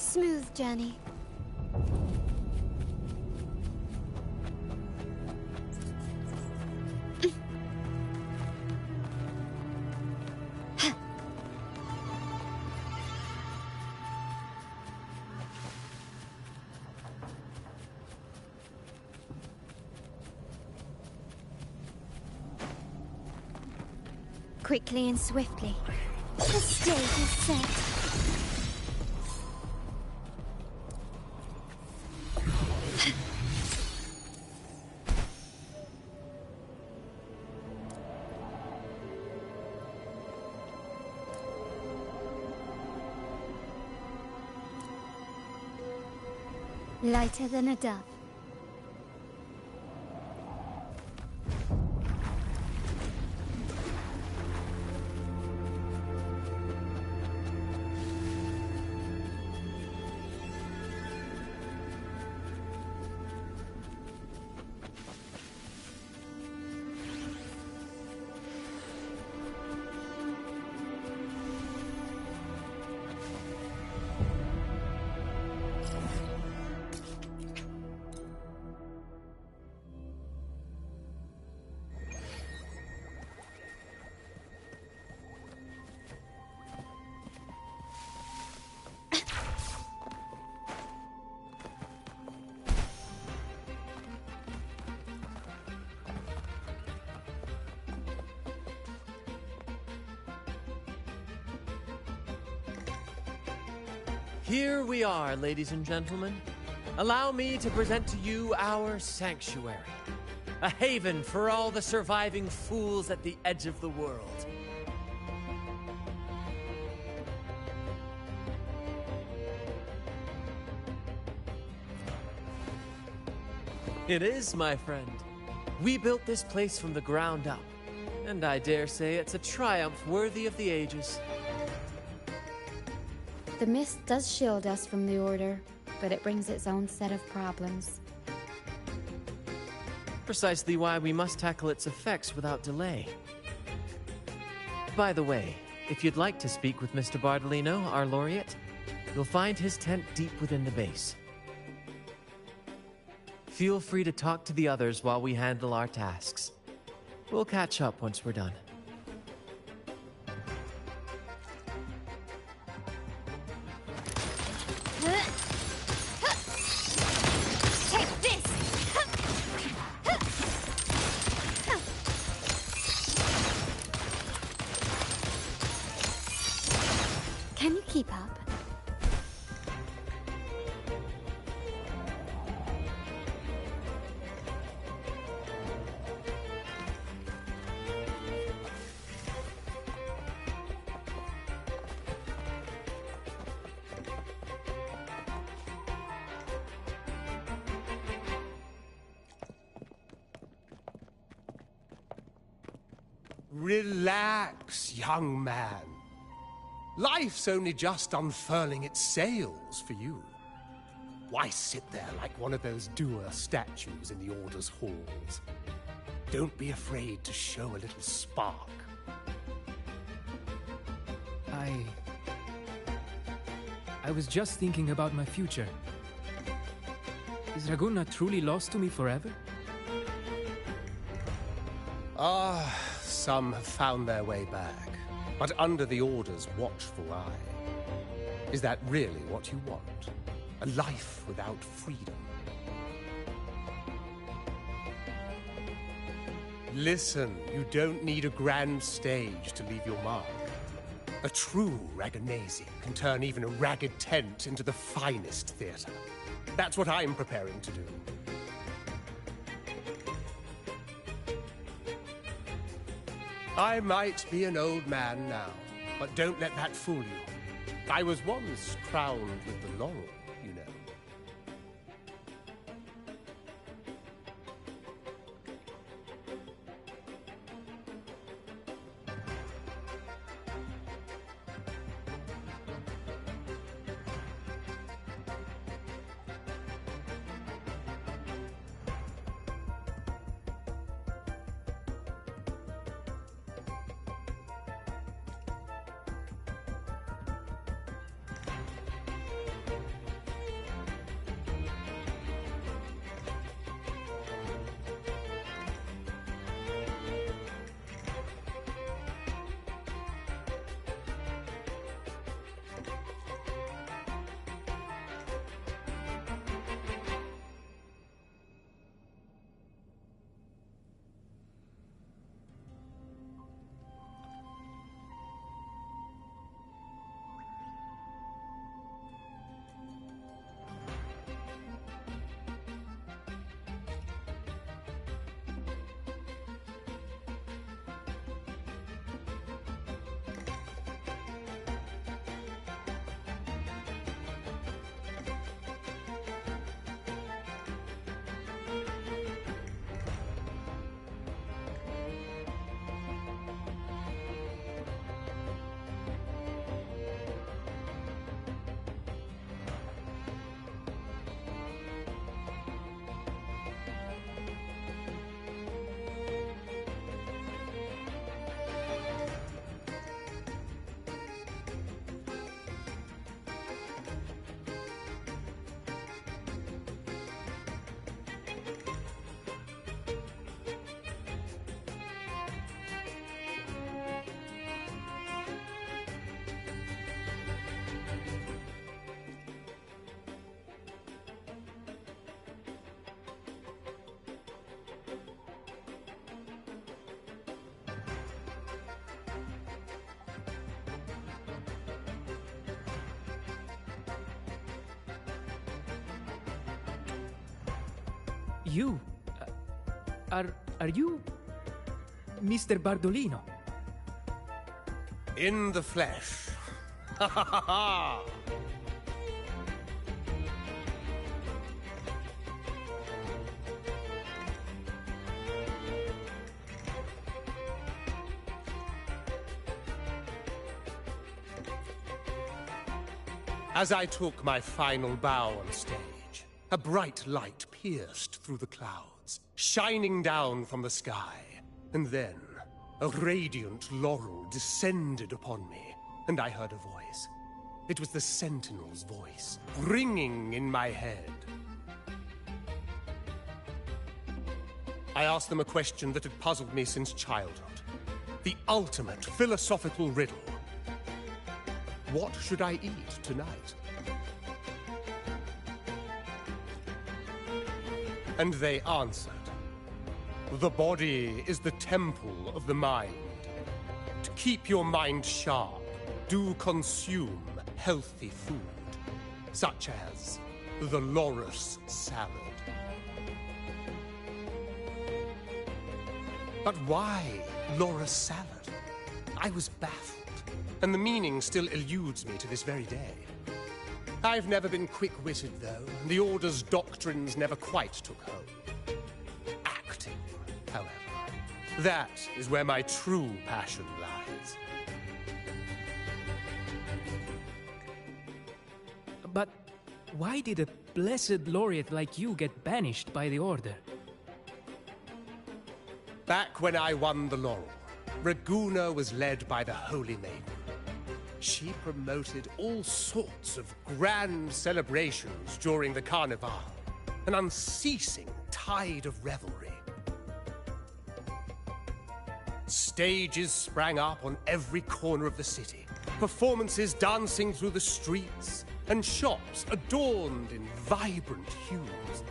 smooth journey. Quickly and swiftly. The stage is set. Lighter than a dove. Here we are, ladies and gentlemen. Allow me to present to you our sanctuary. A haven for all the surviving fools at the edge of the world. It is, my friend. We built this place from the ground up, and I dare say it's a triumph worthy of the ages. The mist does shield us from the Order, but it brings its own set of problems. Precisely why we must tackle its effects without delay. By the way, if you'd like to speak with Mr. Bardolino, our laureate, you'll find his tent deep within the base. Feel free to talk to the others while we handle our tasks. We'll catch up once we're done. Take this! Can you keep up? Relax, young man. Life's only just unfurling its sails for you. Why sit there like one of those dour statues in the Order's halls? Don't be afraid to show a little spark. I was just thinking about my future. Is Raguna truly lost to me forever? Some have found their way back, but under the Order's watchful eye. Is that really what you want? A life without freedom? Listen, you don't need a grand stage to leave your mark. A true Raganese can turn even a ragged tent into the finest theater. That's what I'm preparing to do. I might be an old man now, but don't let that fool you. I was once crowned with the laurel, you know. You? Are you Mr. Bardolino? In the flesh. Ha ha ha ha! As I took my final bow on stage, a bright light pierced through the clouds, shining down from the sky. And then, a radiant laurel descended upon me, and I heard a voice. It was the Sentinel's voice, ringing in my head. I asked them a question that had puzzled me since childhood. The ultimate philosophical riddle. What should I eat tonight? And they answered. The body is the temple of the mind. To keep your mind sharp, do consume healthy food, such as the Loris salad. But why Loris salad? I was baffled, and the meaning still eludes me to this very day. I've never been quick-witted, though. The Order's doctrines never quite took hold. Acting, however, that is where my true passion lies. But why did a blessed laureate like you get banished by the Order? Back when I won the laurel, Raguna was led by the Holy Maiden. She promoted all sorts of grand celebrations during the Carnival, an unceasing tide of revelry. Stages sprang up on every corner of the city, performances dancing through the streets, and shops adorned in vibrant hues.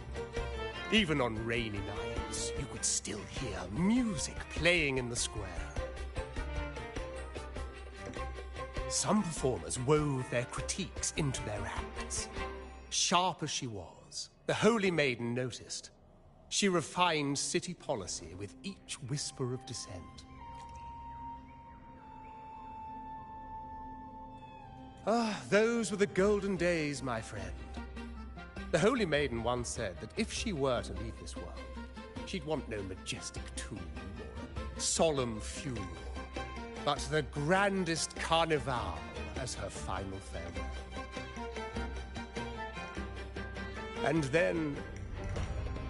Even on rainy nights, you could still hear music playing in the square. Some performers wove their critiques into their acts. Sharp as she was, the Holy Maiden noticed. She refined city policy with each whisper of dissent. Ah, those were the golden days, my friend. The Holy Maiden once said that if she were to leave this world, she'd want no majestic tomb or a solemn funeral, but the grandest carnival as her final farewell. And then,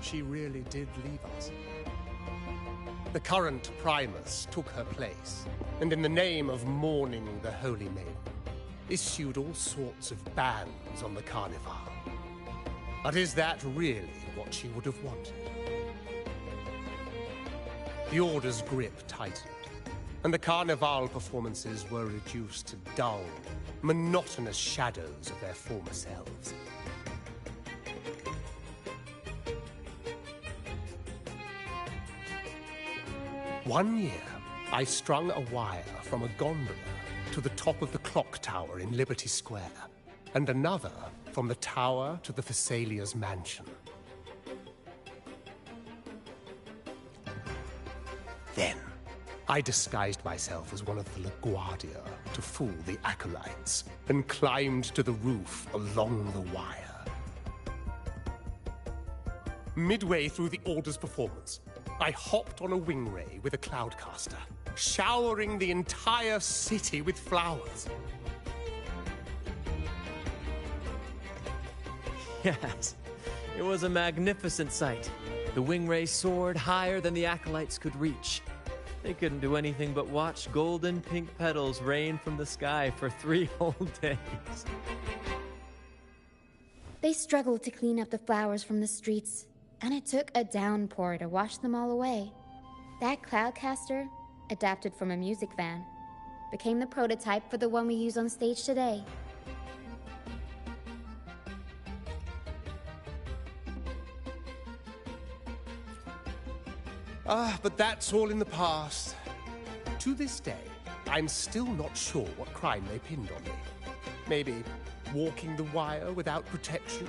she really did leave us. The current Primus took her place, and in the name of mourning the Holy Maiden, issued all sorts of bans on the carnival. But is that really what she would have wanted? The Order's grip tightened, and the Carnival performances were reduced to dull, monotonous shadows of their former selves. One year, I strung a wire from a gondola to the top of the clock tower in Liberty Square, and another from the tower to the Thessalia's mansion. Then, I disguised myself as one of the LaGuardia to fool the acolytes, and climbed to the roof along the wire. Midway through the Order's performance, I hopped on a wing ray with a cloudcaster, showering the entire city with flowers. Yes, it was a magnificent sight. The wingray soared higher than the acolytes could reach. They couldn't do anything but watch golden pink petals rain from the sky for 3 whole days. They struggled to clean up the flowers from the streets, and it took a downpour to wash them all away. That cloudcaster, adapted from a music fan, became the prototype for the one we use on stage today. But that's all in the past. To this day, I'm still not sure what crime they pinned on me. Maybe walking the wire without protection?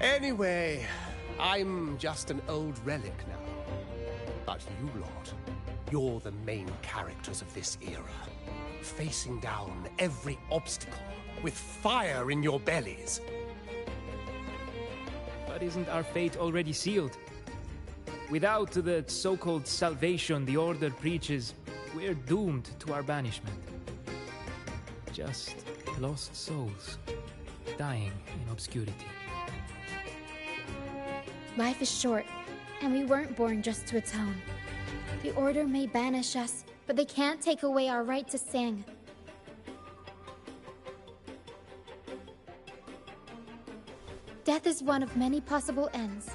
Anyway, I'm just an old relic now. But you lot, you're the main characters of this era. Facing down every obstacle with fire in your bellies. But isn't our fate already sealed? Without the so-called salvation the Order preaches, we're doomed to our banishment. Just lost souls, dying in obscurity. Life is short, and we weren't born just to atone. The Order may banish us, but they can't take away our right to sing. Death is one of many possible ends,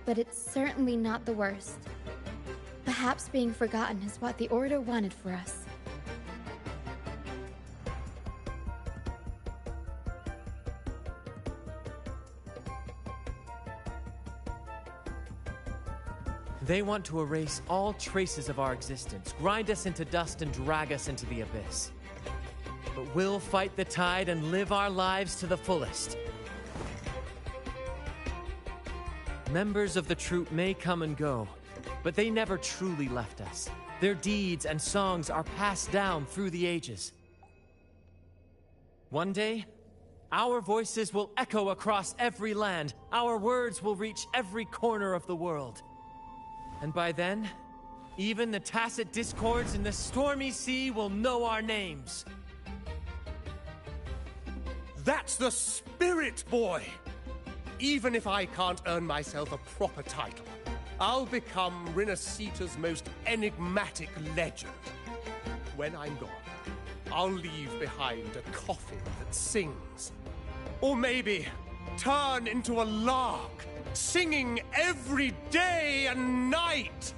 but it's certainly not the worst. Perhaps being forgotten is what the Order wanted for us. They want to erase all traces of our existence, grind us into dust and drag us into the abyss. But we'll fight the tide and live our lives to the fullest. Members of the troupe may come and go, but they never truly left us. Their deeds and songs are passed down through the ages. One day, our voices will echo across every land. Our words will reach every corner of the world. And by then, even the tacit discords in the stormy sea will know our names. That's the spirit, boy! Even if I can't earn myself a proper title, I'll become Rinascita's most enigmatic legend. When I'm gone, I'll leave behind a coffin that sings. Or maybe turn into a lark, singing every day and night!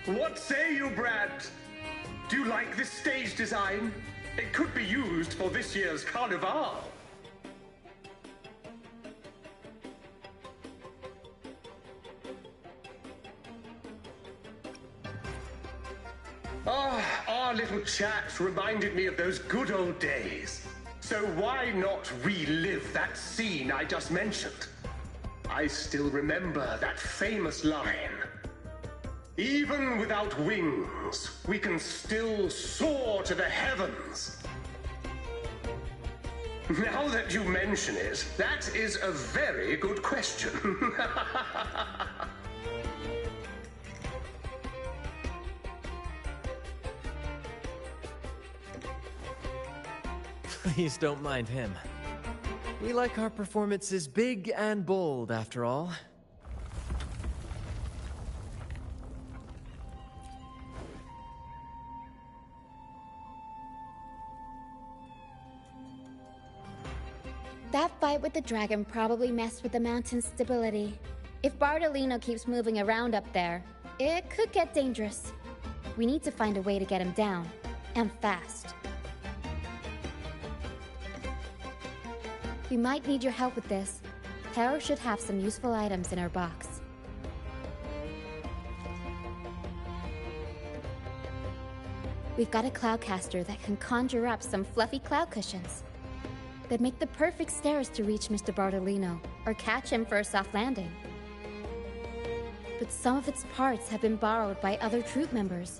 What say you, Brad? Do you like this stage design? It could be used for this year's carnival. Our little chat reminded me of those good old days. So why not relive that scene I just mentioned? I still remember that famous line. Even without wings, we can still soar to the heavens. Now that you mention it, that is a very good question. Please don't mind him. We like our performances big and bold, after all. That fight with the dragon probably messed with the mountain's stability. If Bartolino keeps moving around up there, it could get dangerous. We need to find a way to get him down, and fast. We might need your help with this. Tara should have some useful items in her box. We've got a cloudcaster that can conjure up some fluffy cloud cushions. They'd make the perfect stairs to reach Mr. Bartolino, or catch him for a soft landing. But some of its parts have been borrowed by other troupe members.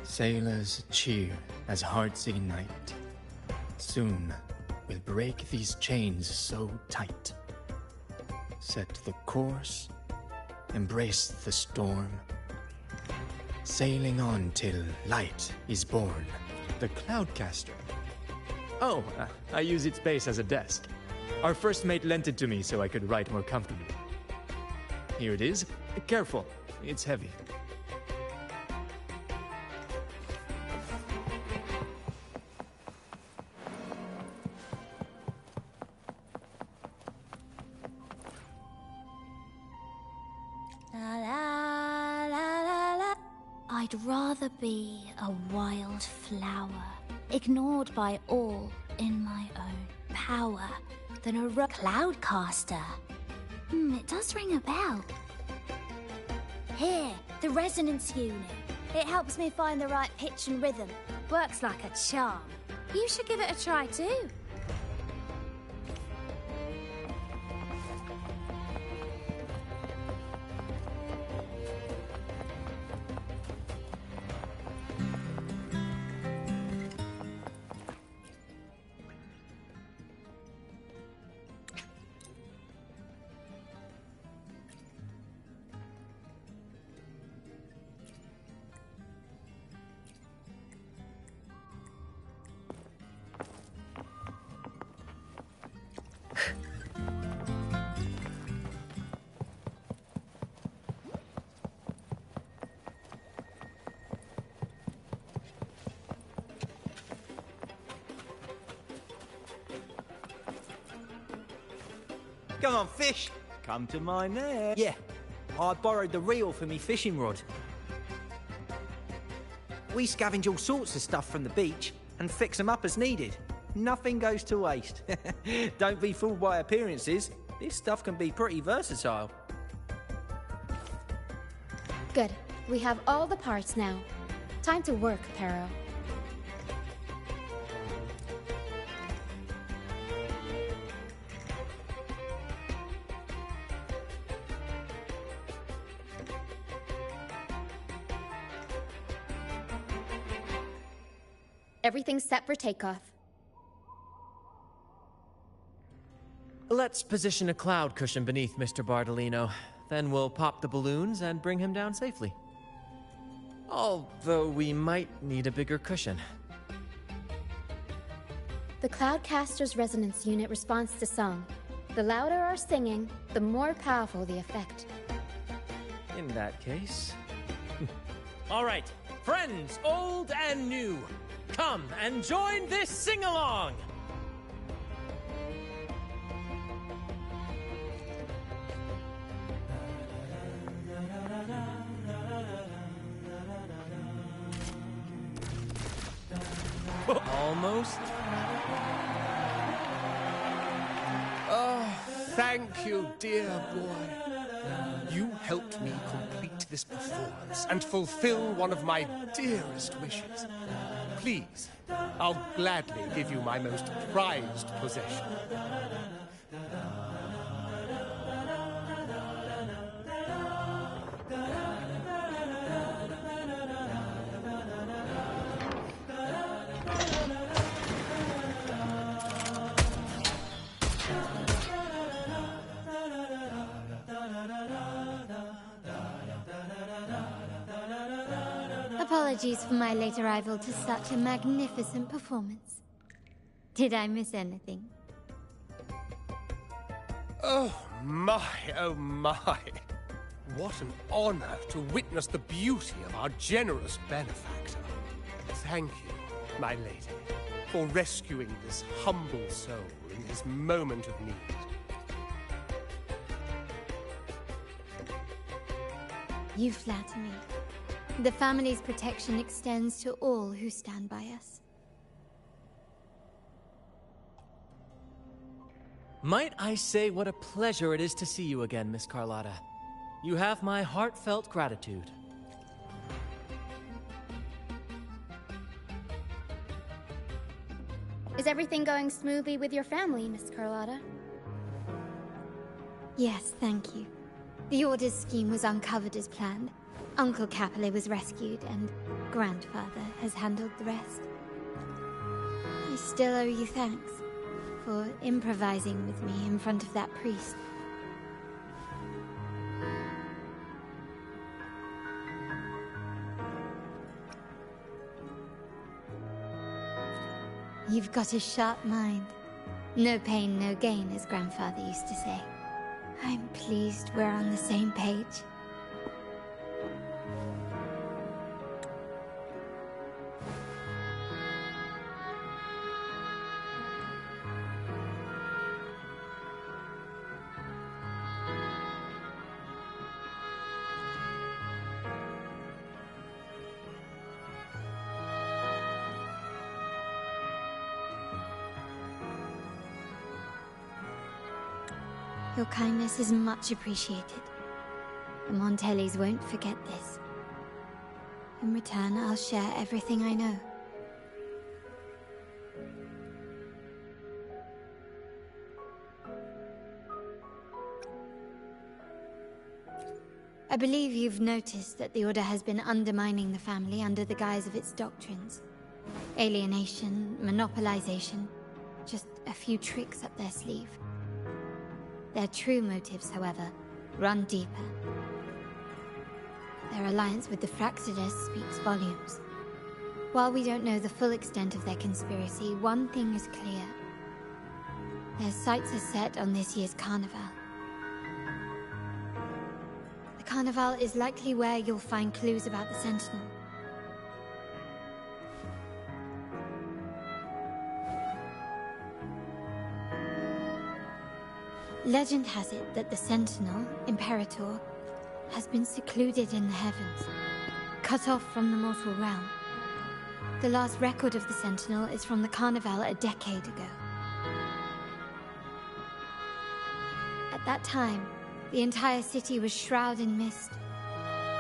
Sailors cheer as hearts ignite. Soon we'll break these chains so tight. Set the course embrace the storm. Sailing on till light is born. The Cloudcaster. Oh, I use its base as a desk. Our first mate lent it to me so I could write more comfortably. Here it is. Careful, it's heavy. I'd rather be a wild flower, ignored by all in my own power, than a cloudcaster. It does ring a bell. Here, the resonance unit. It helps me find the right pitch and rhythm. Works like a charm. You should give it a try too. Come on, fish. Come to my net. Yeah, I borrowed the reel for me fishing rod. We scavenge all sorts of stuff from the beach and fix them up as needed. Nothing goes to waste. Don't be fooled by appearances. This stuff can be pretty versatile. Good. We have all the parts now. Time to work, Pero. Everything's set for takeoff. Let's position a cloud cushion beneath Mr. Bardolino. Then we'll pop the balloons and bring him down safely. Although we might need a bigger cushion. The Cloudcaster's resonance unit responds to song. The louder our singing, the more powerful the effect. In that case... All right, friends, old and new. Come and join this sing-along! Almost. Oh, thank you, dear boy. You helped me complete this performance and fulfill one of my dearest wishes. Please, I'll gladly give you my most prized possession. Apologies for my late arrival to such a magnificent performance. Did I miss anything? Oh my. What an honor to witness the beauty of our generous benefactor. Thank you, my lady, for rescuing this humble soul in his moment of need. You flatter me. The family's protection extends to all who stand by us. Might I say what a pleasure it is to see you again, Miss Carlotta. You have my heartfelt gratitude. Is everything going smoothly with your family, Miss Carlotta? Yes, thank you. The Order's scheme was uncovered as planned. Uncle Capulet was rescued, and Grandfather has handled the rest. I still owe you thanks for improvising with me in front of that priest. You've got a sharp mind. No pain, no gain, as Grandfather used to say. I'm pleased we're on the same page. Your kindness is much appreciated. The Montellis won't forget this. In return, I'll share everything I know. I believe you've noticed that the Order has been undermining the family under the guise of its doctrines. Alienation, monopolization, just a few tricks up their sleeve. Their true motives, however, run deeper. Their alliance with the Fraxidus speaks volumes. While we don't know the full extent of their conspiracy, one thing is clear. Their sights are set on this year's carnival. The carnival is likely where you'll find clues about the Sentinel. Legend has it that the Sentinel, Imperator, has been secluded in the heavens, cut off from the mortal realm. The last record of the Sentinel is from the Carnival a decade ago. At that time, the entire city was shrouded in mist.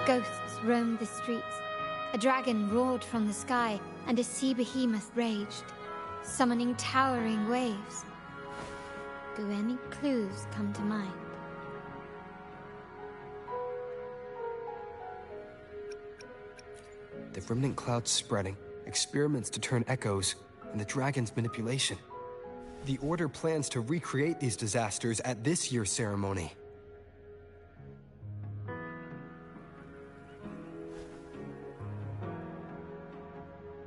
Ghosts roamed the streets, a dragon roared from the sky, and a sea behemoth raged, summoning towering waves. Do any clues come to mind? The remnant cloud's spreading, experiments to turn echoes, and the dragon's manipulation. The Order plans to recreate these disasters at this year's ceremony.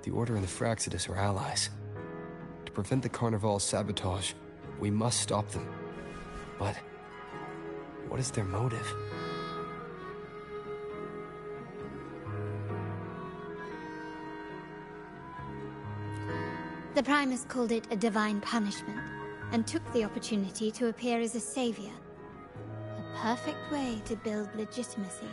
The Order and the Fraxidus are allies. To prevent the Carnival's sabotage, we must stop them. But what is their motive? The Primus called it a divine punishment, and took the opportunity to appear as a savior. A perfect way to build legitimacy.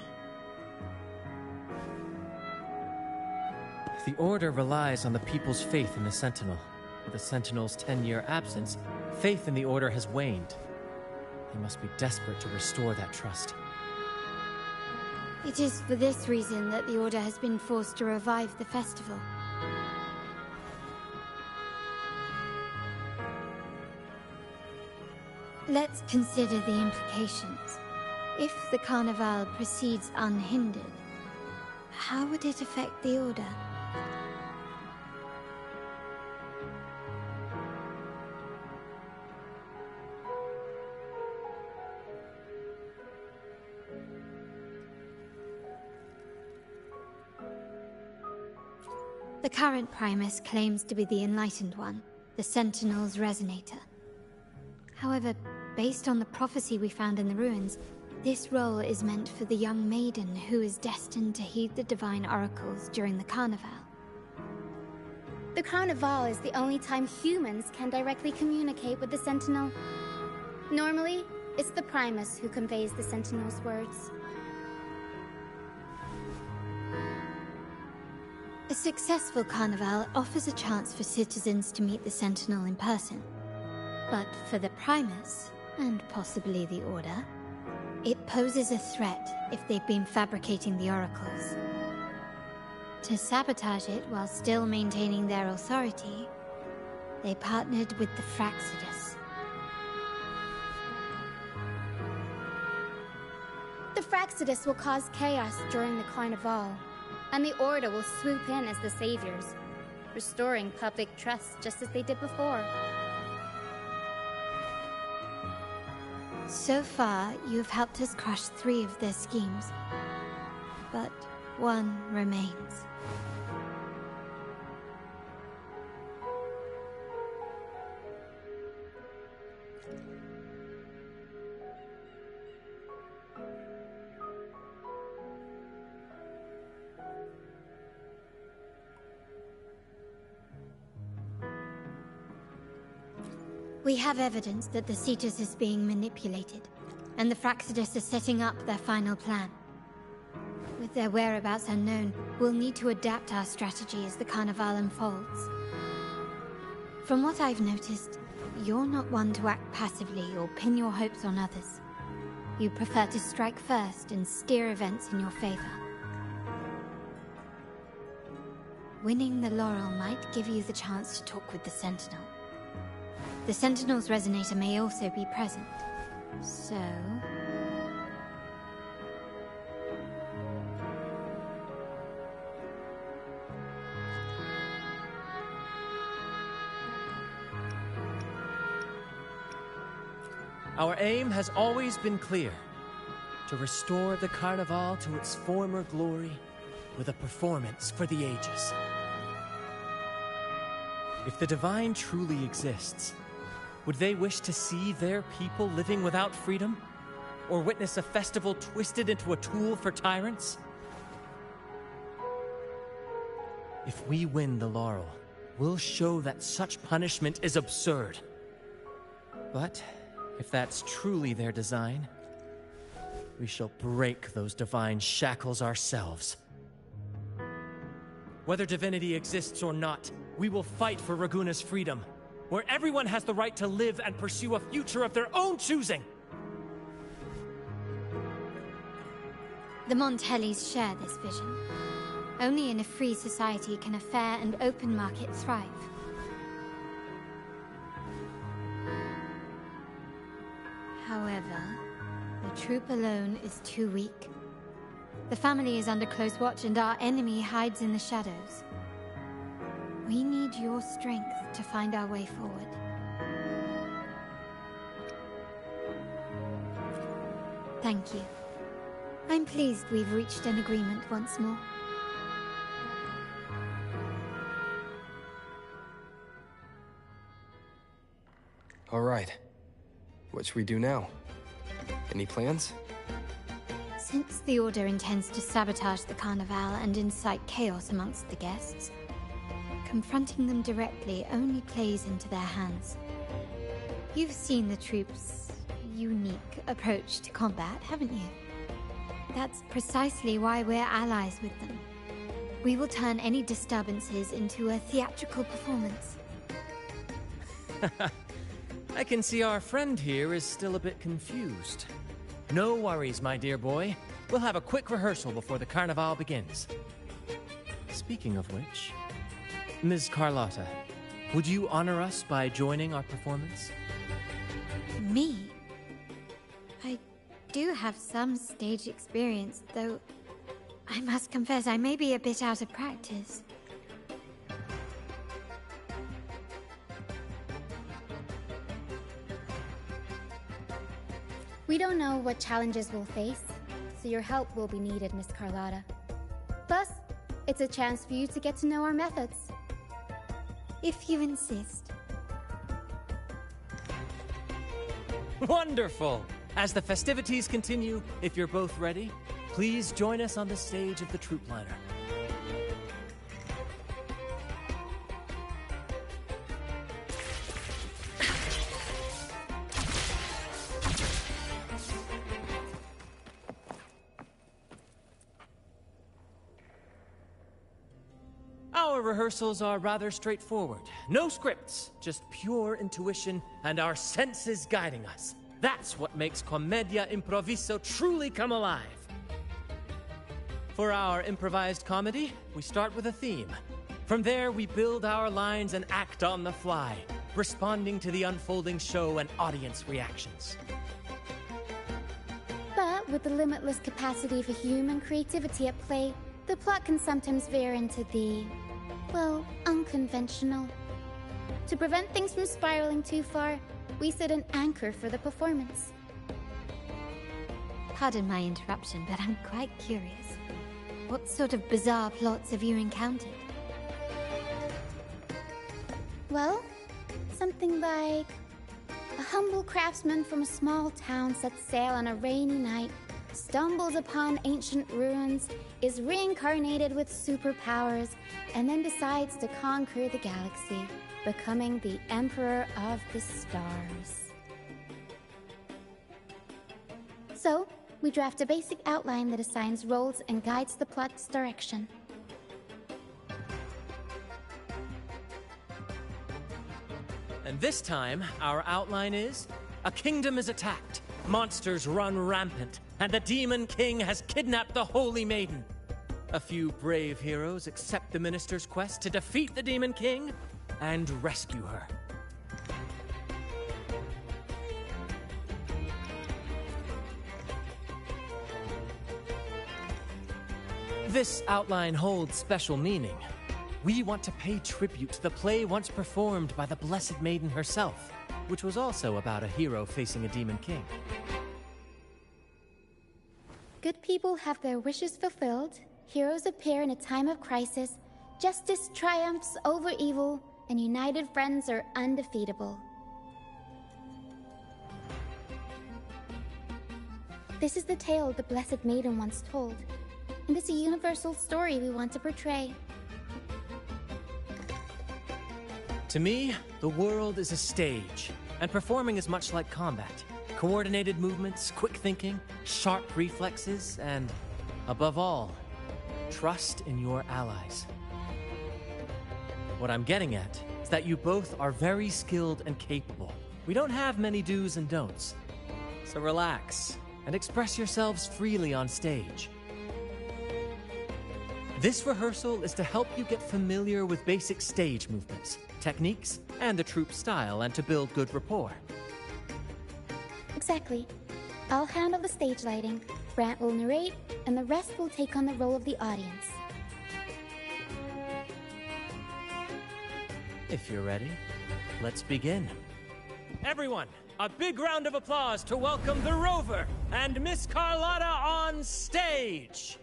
The Order relies on the people's faith in the Sentinel. With the Sentinel's 10-year absence, faith in the Order has waned. They must be desperate to restore that trust. It is for this reason that the Order has been forced to revive the festival. Let's consider the implications. If the Carnival proceeds unhindered, how would it affect the Order? The current Primus claims to be the Enlightened One, the Sentinel's Resonator. However, based on the prophecy we found in the ruins, this role is meant for the young maiden who is destined to heed the divine oracles during the Carnival. The Carnival is the only time humans can directly communicate with the Sentinel. Normally, it's the Primus who conveys the Sentinel's words. A successful Carnival offers a chance for citizens to meet the Sentinel in person. But for the Primus, and possibly the Order, it poses a threat if they've been fabricating the oracles. To sabotage it while still maintaining their authority, they partnered with the Fraxidus. The Fraxidus will cause chaos during the Carnival, and the Order will swoop in as the saviors, restoring public trust just as they did before. So far, you've helped us crush 3 of their schemes, but one remains. We have evidence that the Cetus is being manipulated, and the Fractsidus are setting up their final plan. With their whereabouts unknown, we'll need to adapt our strategy as the Carnival unfolds. From what I've noticed, you're not one to act passively or pin your hopes on others. You prefer to strike first and steer events in your favor. Winning the laurel might give you the chance to talk with the Sentinel. The Sentinel's resonator may also be present, so... Our aim has always been clear: to restore the Carnival to its former glory with a performance for the ages. If the Divine truly exists, would they wish to see their people living without freedom? Or witness a festival twisted into a tool for tyrants? If we win the laurel, we'll show that such punishment is absurd. But if that's truly their design, we shall break those divine shackles ourselves. Whether divinity exists or not, we will fight for Raguna's freedom, where everyone has the right to live and pursue a future of their own choosing. The Montellis share this vision. Only in a free society can a fair and open market thrive. However, the troop alone is too weak. The family is under close watch and our enemy hides in the shadows. We need your strength to find our way forward. Thank you. I'm pleased we've reached an agreement once more. All right. What should we do now? Any plans? Since the Order intends to sabotage the Carnival and incite chaos amongst the guests, confronting them directly only plays into their hands. You've seen the troops' unique approach to combat, haven't you? That's precisely why we're allies with them. We will turn any disturbances into a theatrical performance. I can see our friend here is still a bit confused. No worries, my dear boy. We'll have a quick rehearsal before the Carnival begins. Speaking of which, Ms. Carlotta, would you honor us by joining our performance? Me? I do have some stage experience, though I must confess I may be a bit out of practice. We don't know what challenges we'll face, so your help will be needed, Miss Carlotta. Plus, it's a chance for you to get to know our methods. If you insist. Wonderful! As the festivities continue, if you're both ready, please join us on the stage of the troop liner. Our rehearsals are rather straightforward. No scripts, just pure intuition and our senses guiding us. That's what makes Commedia Improviso truly come alive. For our improvised comedy, we start with a theme. From there, we build our lines and act on the fly, responding to the unfolding show and audience reactions. But with the limitless capacity for human creativity at play, the plot can sometimes veer into the, well, unconventional. To prevent things from spiraling too far, we set an anchor for the performance. Pardon my interruption, but I'm quite curious. What sort of bizarre plots have you encountered? Well, something like a humble craftsman from a small town sets sail on a rainy night, stumbles upon ancient ruins, is reincarnated with superpowers, and then decides to conquer the galaxy, becoming the Emperor of the Stars. So, we draft a basic outline that assigns roles and guides the plot's direction. And this time, our outline is: a kingdom is attacked, monsters run rampant, and the Demon King has kidnapped the Holy Maiden. A few brave heroes accept the minister's quest to defeat the Demon King and rescue her. This outline holds special meaning. We want to pay tribute to the play once performed by the Blessed Maiden herself, which was also about a hero facing a Demon King. Good people have their wishes fulfilled, heroes appear in a time of crisis, justice triumphs over evil, and united friends are undefeatable. This is the tale the Blessed Maiden once told, and it's a universal story we want to portray. To me, the world is a stage, and performing is much like combat. Coordinated movements, quick thinking, sharp reflexes, and, above all, trust in your allies. What I'm getting at is that you both are very skilled and capable. We don't have many do's and don'ts. So relax and express yourselves freely on stage. This rehearsal is to help you get familiar with basic stage movements, techniques, and the troupe style, and to build good rapport. Exactly. I'll handle the stage lighting, Brant will narrate, and the rest will take on the role of the audience. If you're ready, let's begin. Everyone, a big round of applause to welcome the Rover and Miss Carlotta on stage!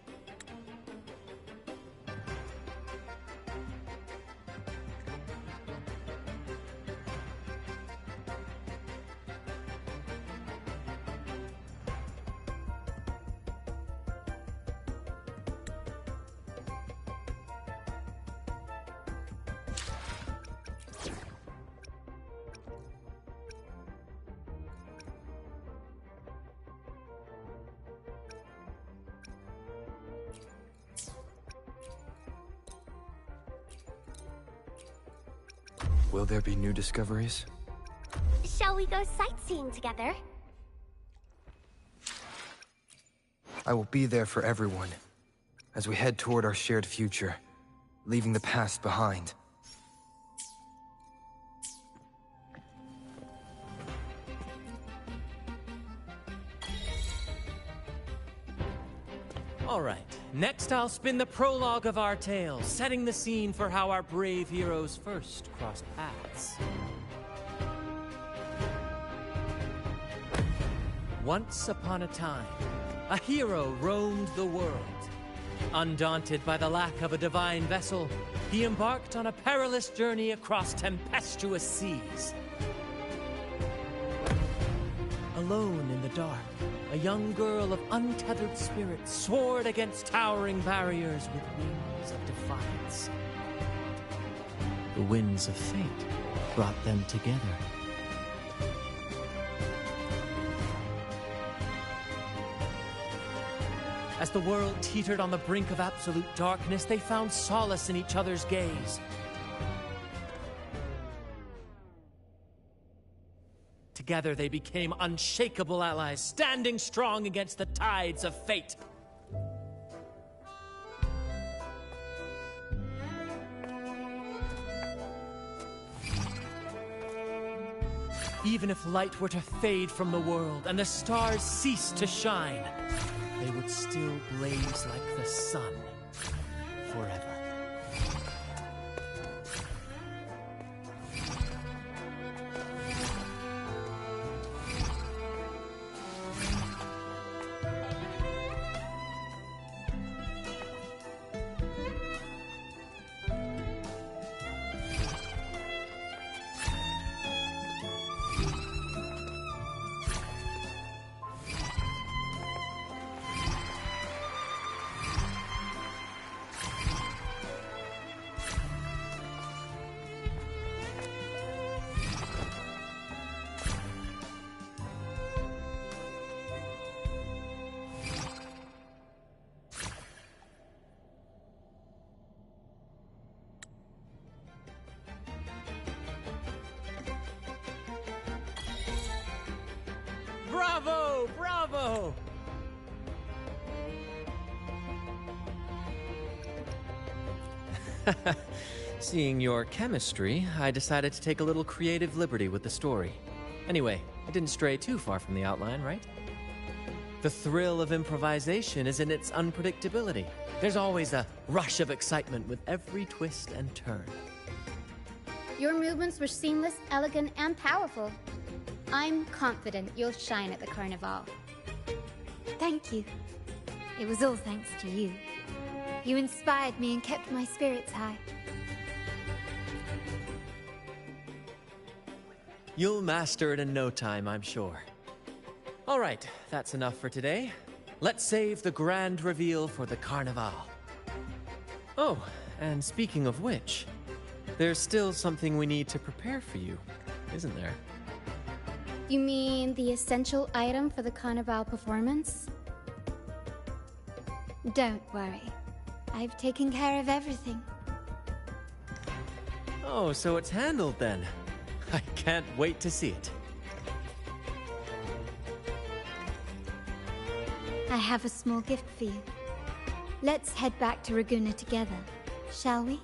Will there be new discoveries? Shall we go sightseeing together? I will be there for everyone, as we head toward our shared future, leaving the past behind. All right, next I'll spin the prologue of our tale, setting the scene for how our brave heroes first crossed paths. Once upon a time, a hero roamed the world. Undaunted by the lack of a divine vessel, he embarked on a perilous journey across tempestuous seas. Alone in the dark, a young girl of untethered spirit soared against towering barriers with wings of defiance. The winds of fate brought them together. As the world teetered on the brink of absolute darkness, they found solace in each other's gaze. Together they became unshakable allies, standing strong against the tides of fate. Even if light were to fade from the world and the stars cease to shine, they would still blaze like the sun forever. Bravo! Bravo! Seeing your chemistry, I decided to take a little creative liberty with the story. Anyway, it didn't stray too far from the outline, right? The thrill of improvisation is in its unpredictability. There's always a rush of excitement with every twist and turn. Your movements were seamless, elegant, and powerful. I'm confident you'll shine at the Carnival. Thank you. It was all thanks to you. You inspired me and kept my spirits high. You'll master it in no time, I'm sure. All right, that's enough for today. Let's save the grand reveal for the Carnival. Oh, and speaking of which, there's still something we need to prepare for you, isn't there? You mean the essential item for the Carnival performance? Don't worry. I've taken care of everything. Oh, so it's handled then. I can't wait to see it. I have a small gift for you. Let's head back to Ragunna together, shall we?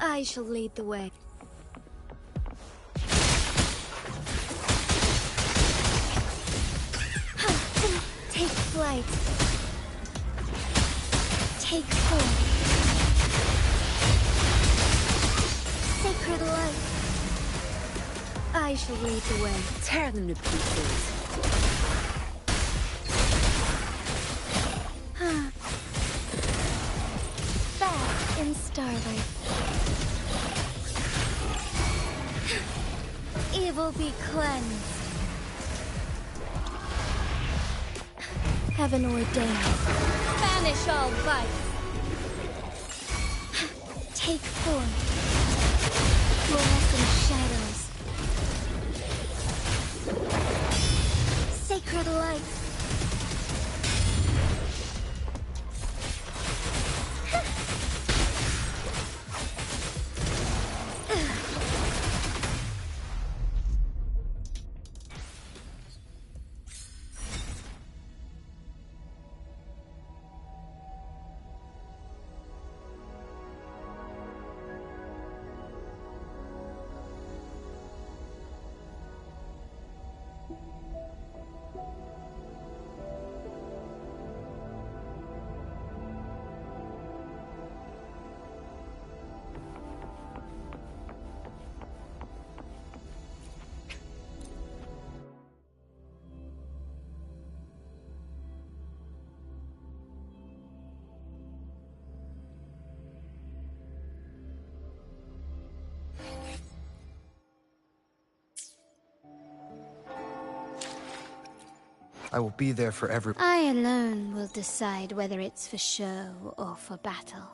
I shall lead the way. Take flight. Take form. Sacred light. I shall lead the way. Tear them to pieces. Back in starlight. Evil be cleansed. Heaven ordained. Banish all vice. Take form. Fluorescent shadows. I will be there for every... I alone will decide whether it's for show or for battle.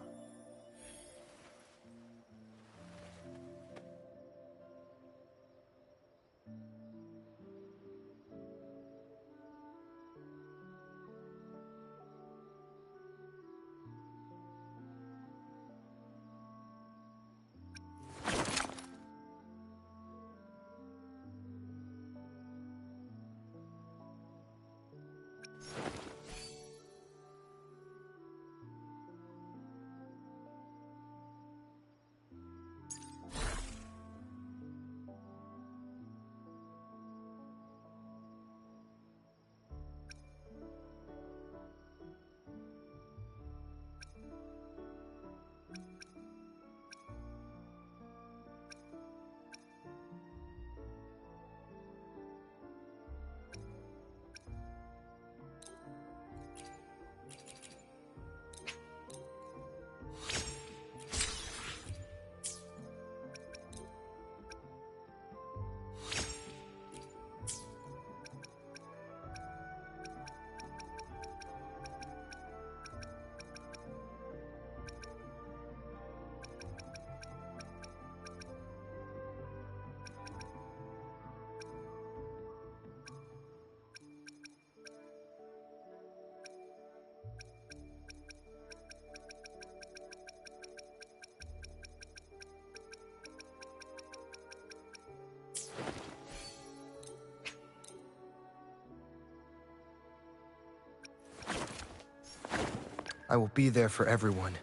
I will be there for everyone,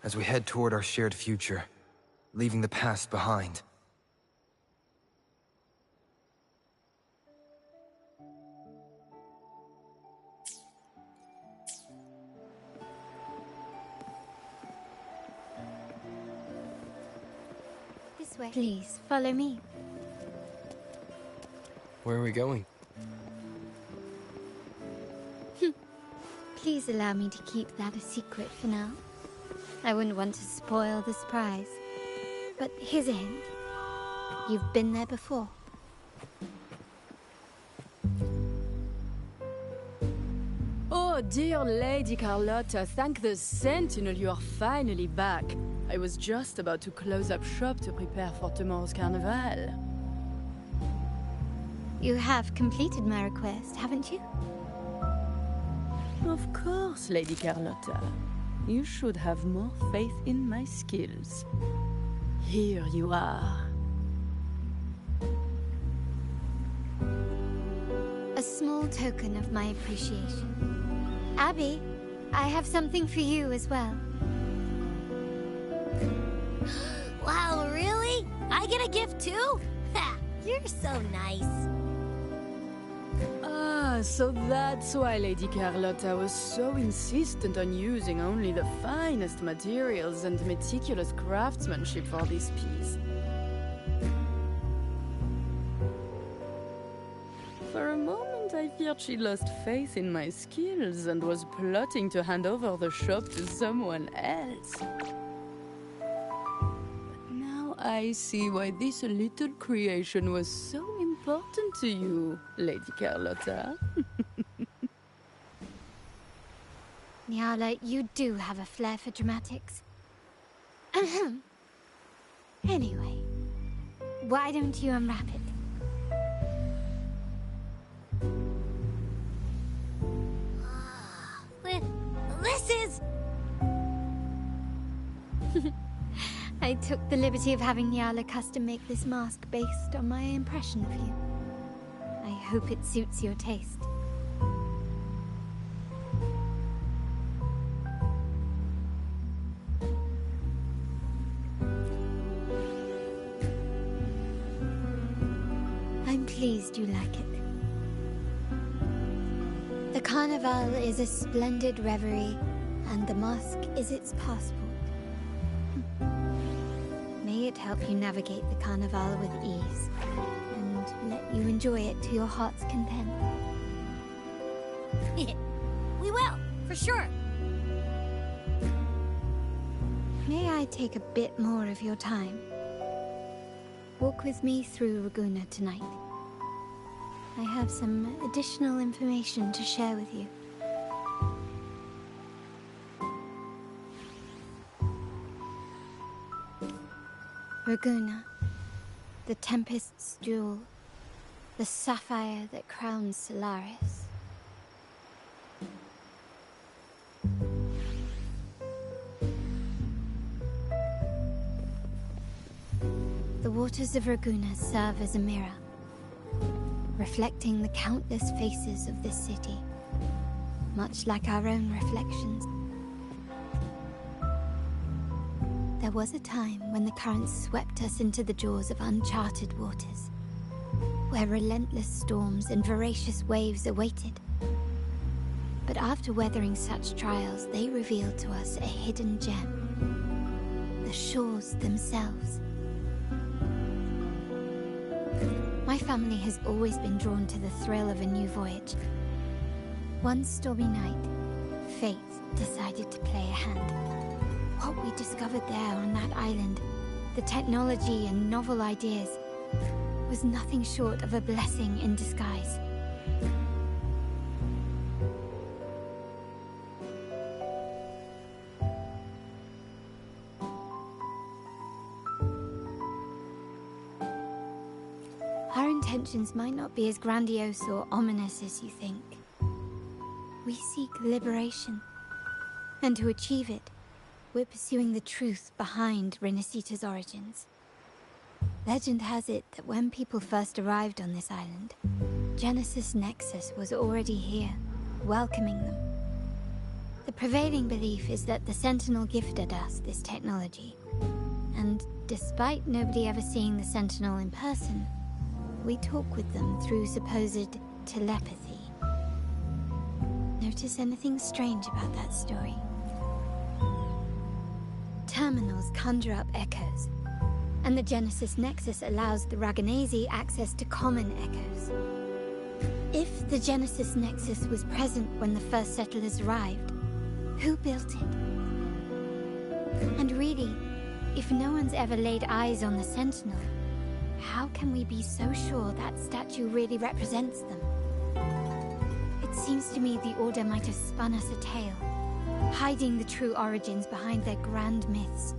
as we head toward our shared future, leaving the past behind. This way. Please, follow me. Where are we going? Please allow me to keep that a secret for now. I wouldn't want to spoil the surprise. But here's a hint. You've been there before. Oh, dear Lady Carlotta, thank the Sentinel you are finally back. I was just about to close up shop to prepare for tomorrow's carnival. You have completed my request, haven't you? Of course, Lady Carlotta. You should have more faith in my skills. Here you are. A small token of my appreciation. Abby, I have something for you as well. Wow, really? I get a gift too? Ha! You're so nice. Ah, so that's why Lady Carlotta was so insistent on using only the finest materials and meticulous craftsmanship for this piece. For a moment, I feared she lost faith in my skills and was plotting to hand over the shop to someone else. But now I see why this little creation was so important to you, Lady Carlotta. Nyala, you do have a flair for dramatics. Anyway, why don't you unwrap it? This is... I took the liberty of having Nyala custom make this mask based on my impression of you. I hope it suits your taste. I'm pleased you like it. The Carnival is a splendid reverie, and the mask is its passport. May it help you navigate the Carnival with ease, and let you enjoy it to your heart's content. We will, for sure. May I take a bit more of your time? Walk with me through Laguna tonight. I have some additional information to share with you. Raguna, the Tempest's jewel, the sapphire that crowns Solaris. The waters of Raguna serve as a mirror, reflecting the countless faces of this city, much like our own reflections. There was a time when the currents swept us into the jaws of uncharted waters, where relentless storms and voracious waves awaited. But after weathering such trials, they revealed to us a hidden gem, the shores themselves. My family has always been drawn to the thrill of a new voyage. One stormy night, fate decided to play a hand. What we discovered there on that island, the technology and novel ideas, was nothing short of a blessing in disguise. Our intentions might not be as grandiose or ominous as you think. We seek liberation, and to achieve it, we're pursuing the truth behind Rinascita's origins. Legend has it that when people first arrived on this island, Genesis Nexus was already here, welcoming them. The prevailing belief is that the Sentinel gifted us this technology, and despite nobody ever seeing the Sentinel in person, we talk with them through supposed telepathy. Notice anything strange about that story? Terminals conjure up echoes, and the Genesis Nexus allows the Raganazi access to common echoes. If the Genesis Nexus was present when the first settlers arrived, who built it? And really, if no one's ever laid eyes on the Sentinel, how can we be so sure that statue really represents them? It seems to me the Order might have spun us a tale, hiding the true origins behind their grand myths.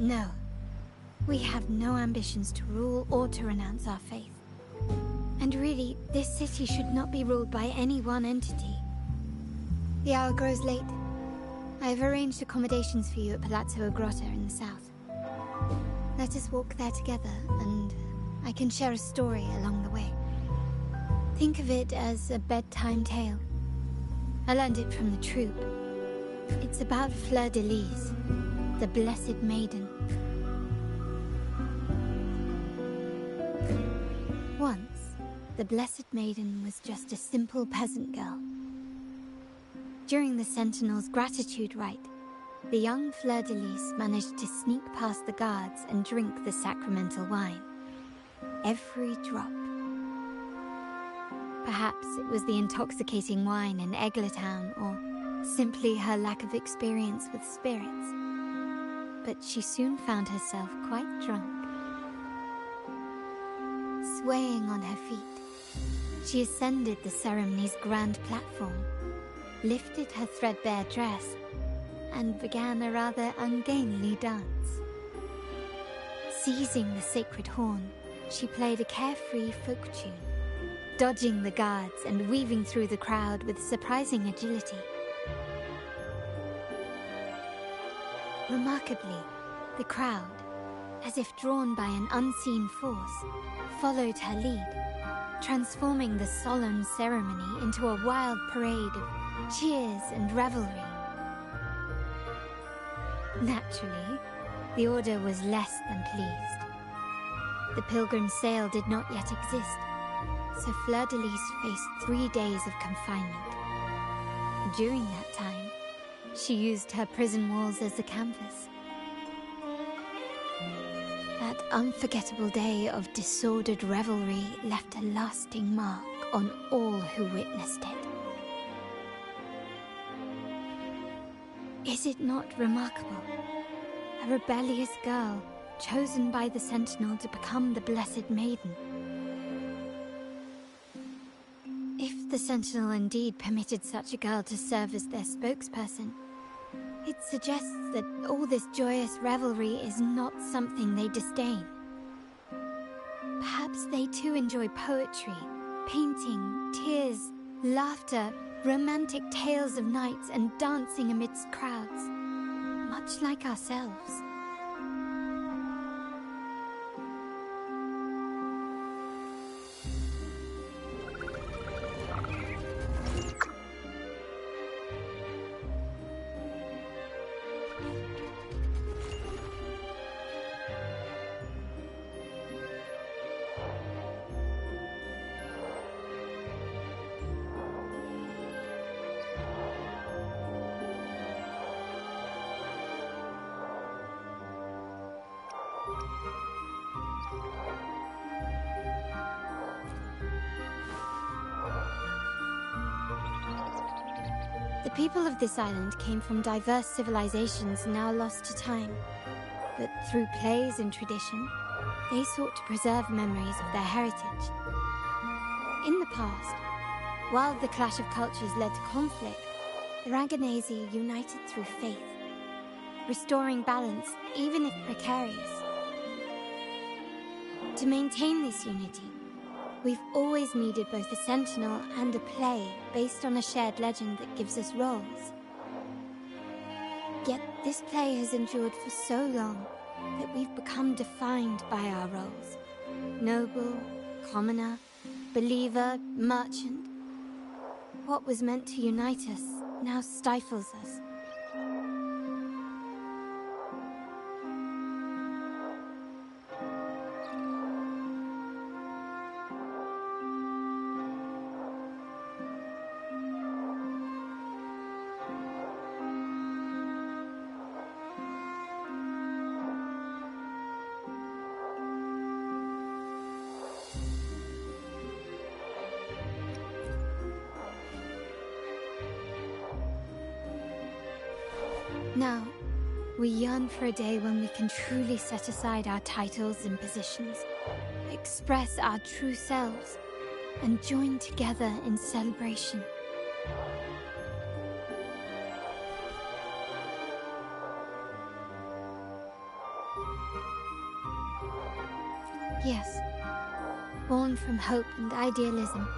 No. We have no ambitions to rule or to renounce our faith. And really, this city should not be ruled by any one entity. The hour grows late. I have arranged accommodations for you at Palazzo Grotta in the south. Let us walk there together, and I can share a story along the way. Think of it as a bedtime tale. I learned it from the troupe. It's about Fleur de Lis, the Blessed Maiden. Once, the Blessed Maiden was just a simple peasant girl. During the Sentinel's gratitude rite, the young Fleur de Lis managed to sneak past the guards and drink the sacramental wine. Every drop. Perhaps it was the intoxicating wine in Eglatown, or simply her lack of experience with spirits. But she soon found herself quite drunk. Swaying on her feet, she ascended the ceremony's grand platform, lifted her threadbare dress, and began a rather ungainly dance. Seizing the sacred horn, she played a carefree folk tune, dodging the guards and weaving through the crowd with surprising agility. Remarkably, the crowd, as if drawn by an unseen force, followed her lead, transforming the solemn ceremony into a wild parade of cheers and revelry. Naturally, the Order was less than pleased. The Pilgrim Sale did not yet exist, so Fleur-de-Lis faced 3 days of confinement. During that time, she used her prison walls as a canvas. That unforgettable day of disordered revelry left a lasting mark on all who witnessed it. Is it not remarkable? A rebellious girl, chosen by the Sentinel to become the Blessed Maiden. If the Sentinel indeed permitted such a girl to serve as their spokesperson, it suggests that all this joyous revelry is not something they disdain. Perhaps they too enjoy poetry, painting, tears, laughter, romantic tales of knights, and dancing amidst crowds, much like ourselves. The people of this island came from diverse civilizations now lost to time, but through plays and tradition, they sought to preserve memories of their heritage. In the past, while the clash of cultures led to conflict, the Raganazi united through faith, restoring balance even if precarious. To maintain this unity, we've always needed both a sentinel and a play based on a shared legend that gives us roles. Yet this play has endured for so long that we've become defined by our roles. Noble, commoner, believer, merchant. What was meant to unite us now stifles us. Now, we yearn for a day when we can truly set aside our titles and positions, express our true selves, and join together in celebration. Yes, born from hope and idealism,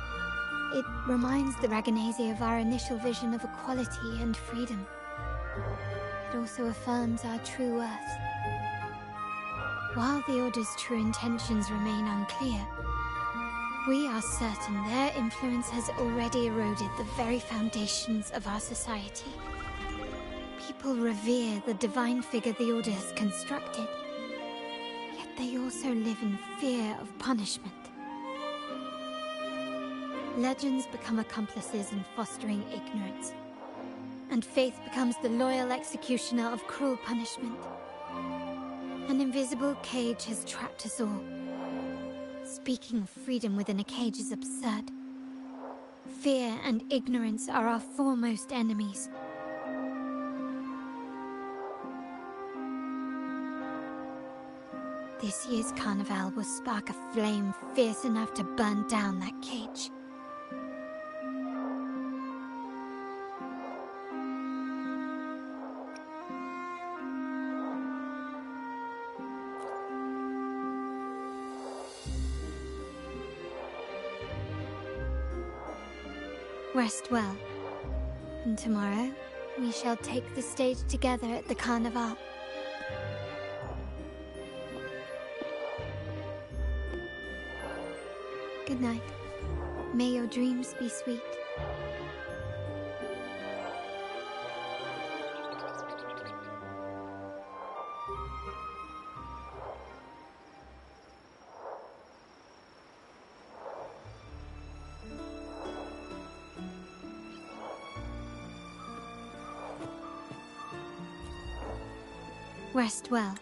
it reminds the Raganazi of our initial vision of equality and freedom. It also affirms our true worth. While the Order's true intentions remain unclear, we are certain their influence has already eroded the very foundations of our society. People revere the divine figure the Order has constructed, yet they also live in fear of punishment. Legends become accomplices in fostering ignorance, and faith becomes the loyal executioner of cruel punishment. An invisible cage has trapped us all. Speaking of freedom within a cage is absurd. Fear and ignorance are our foremost enemies. This year's carnival will spark a flame fierce enough to burn down that cage. Rest well, and tomorrow we shall take the stage together at the Carnival. Good night. May your dreams be sweet. Rest well.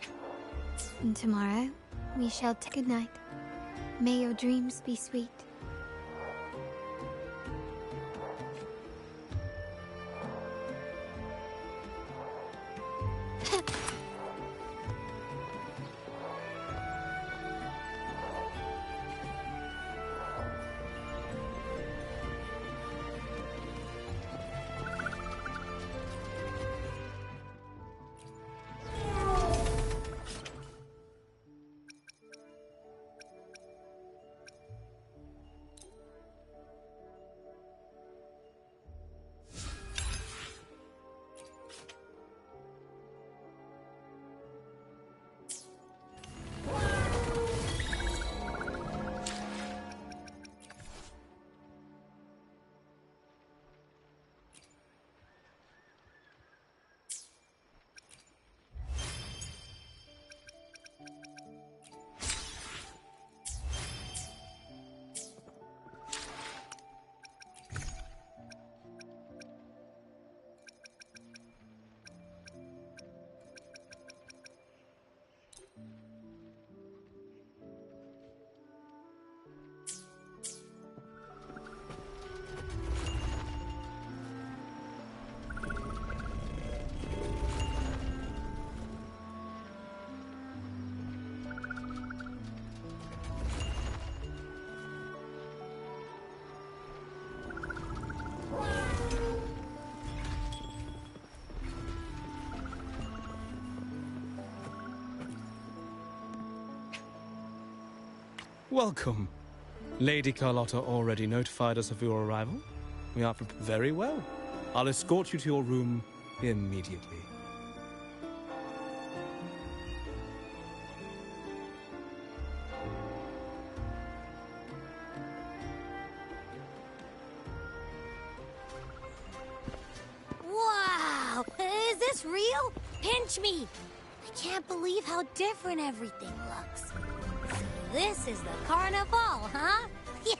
And tomorrow, we shall take a night. May your dreams be sweet. Welcome. Lady Carlotta already notified us of your arrival. We are prepared very well. I'll escort you to your room immediately. Wow! Is this real? Pinch me! I can't believe how different everything looks. So this is the carnival, huh? Yeah!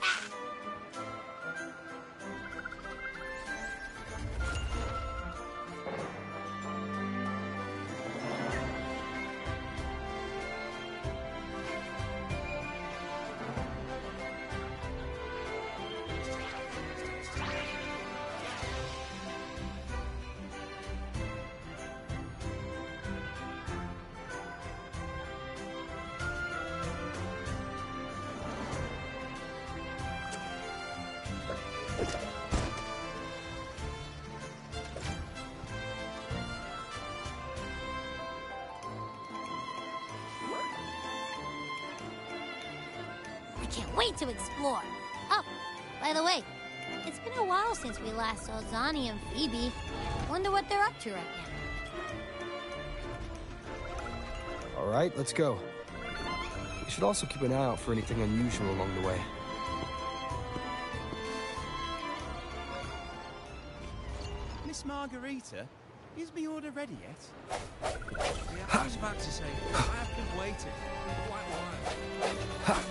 Can't wait to explore. Oh, by the way, it's been a while since we last saw Zani and Phoebe. Wonder what they're up to right now. All right, let's go. We should also keep an eye out for anything unusual along the way. Miss Margarita, is my order ready yet? Yeah, I was about to say, I have been waiting for quite a while.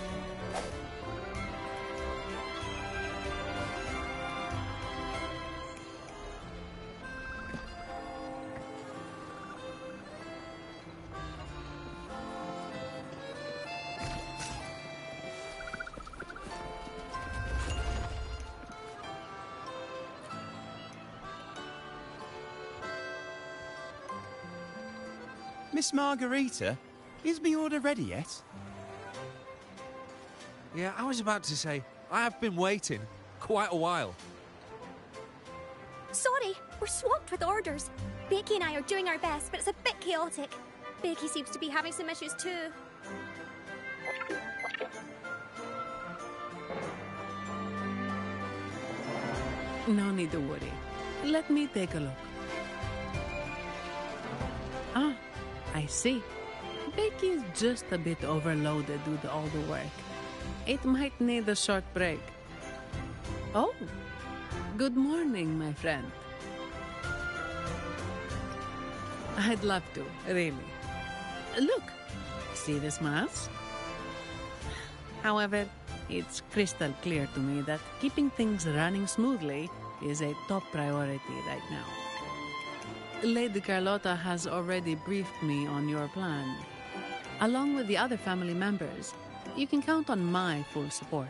Miss Margarita, is my order ready yet? Yeah, I was about to say, I have been waiting quite a while. Sorry, we're swamped with orders. Becky and I are doing our best, but it's a bit chaotic. Becky seems to be having some issues too. No need to worry. Let me take a look. Ah, I see. Becky is just a bit overloaded with all the work. It might need a short break. Oh, good morning, my friend. I'd love to, really. Look, see this mask? However, it's crystal clear to me that keeping things running smoothly is a top priority right now. Lady Carlotta has already briefed me on your plan. Along with the other family members, you can count on my full support.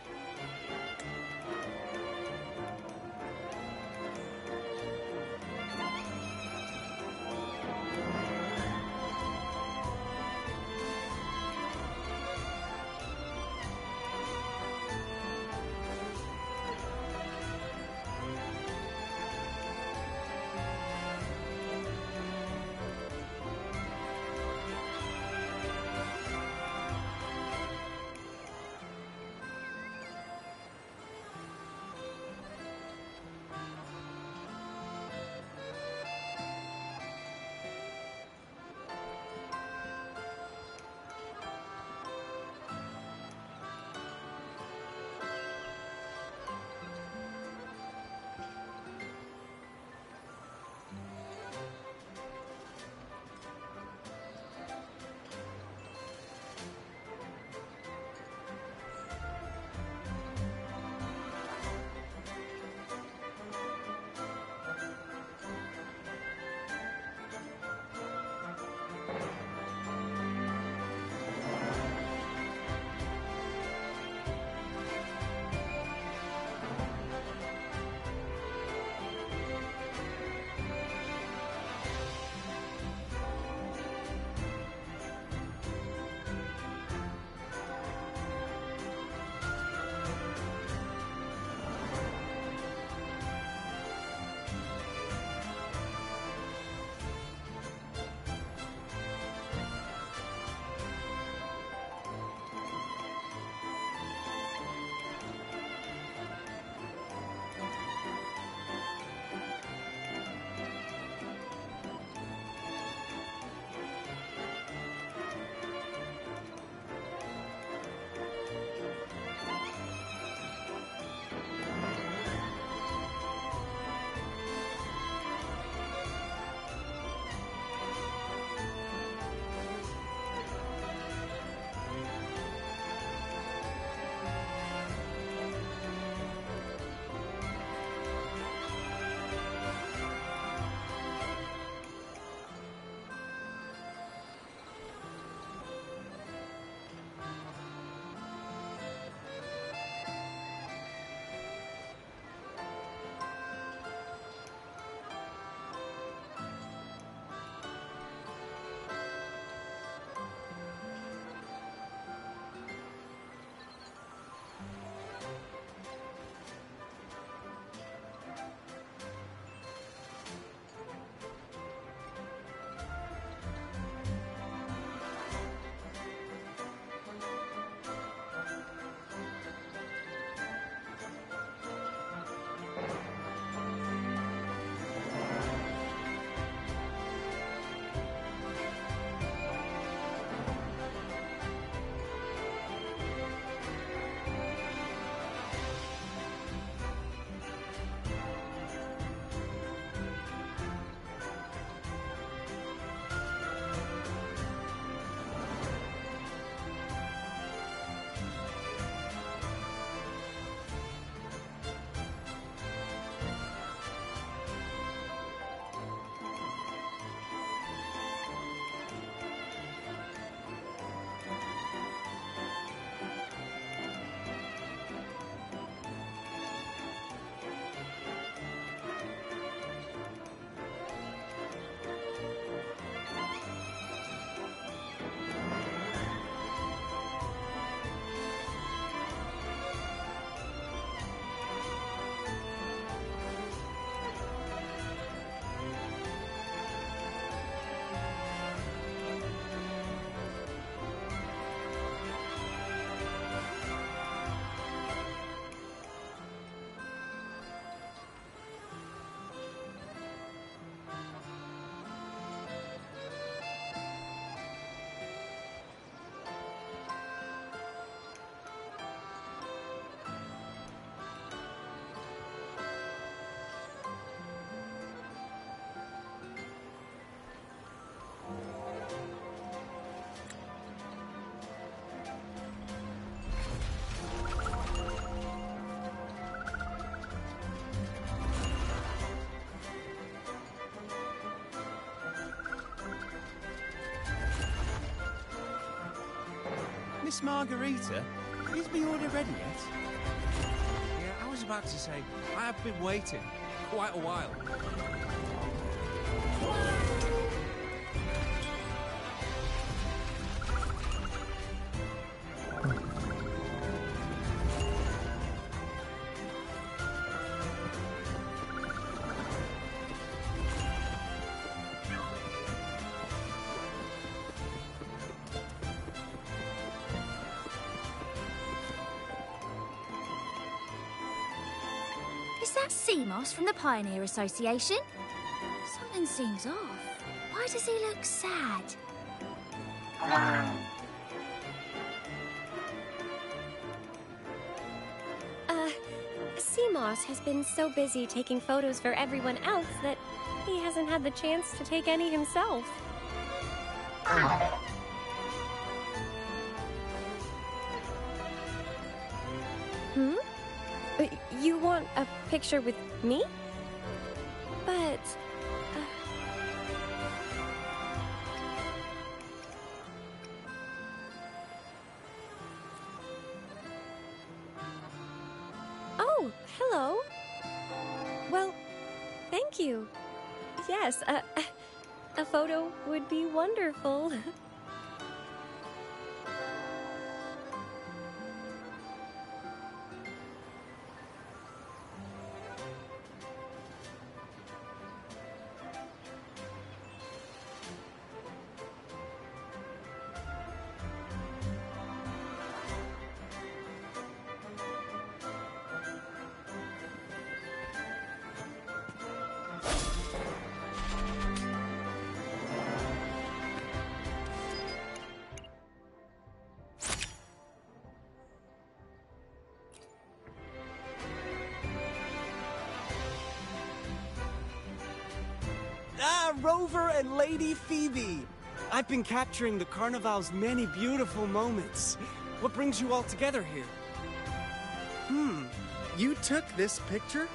Miss Margarita, is my order ready yet? Yeah, I was about to say, I have been waiting quite a while. Is that Seamoss from the Pioneer Association? Something seems off. Why does he look sad? Seamoss has been so busy taking photos for everyone else that he hasn't had the chance to take any himself. Hmm? You want a picture with me? But... Oh, hello. Well, thank you. Yes, a photo would be wonderful. Rover and Lady Phoebe! I've been capturing the Carnival's many beautiful moments. What brings you all together here? You took this picture?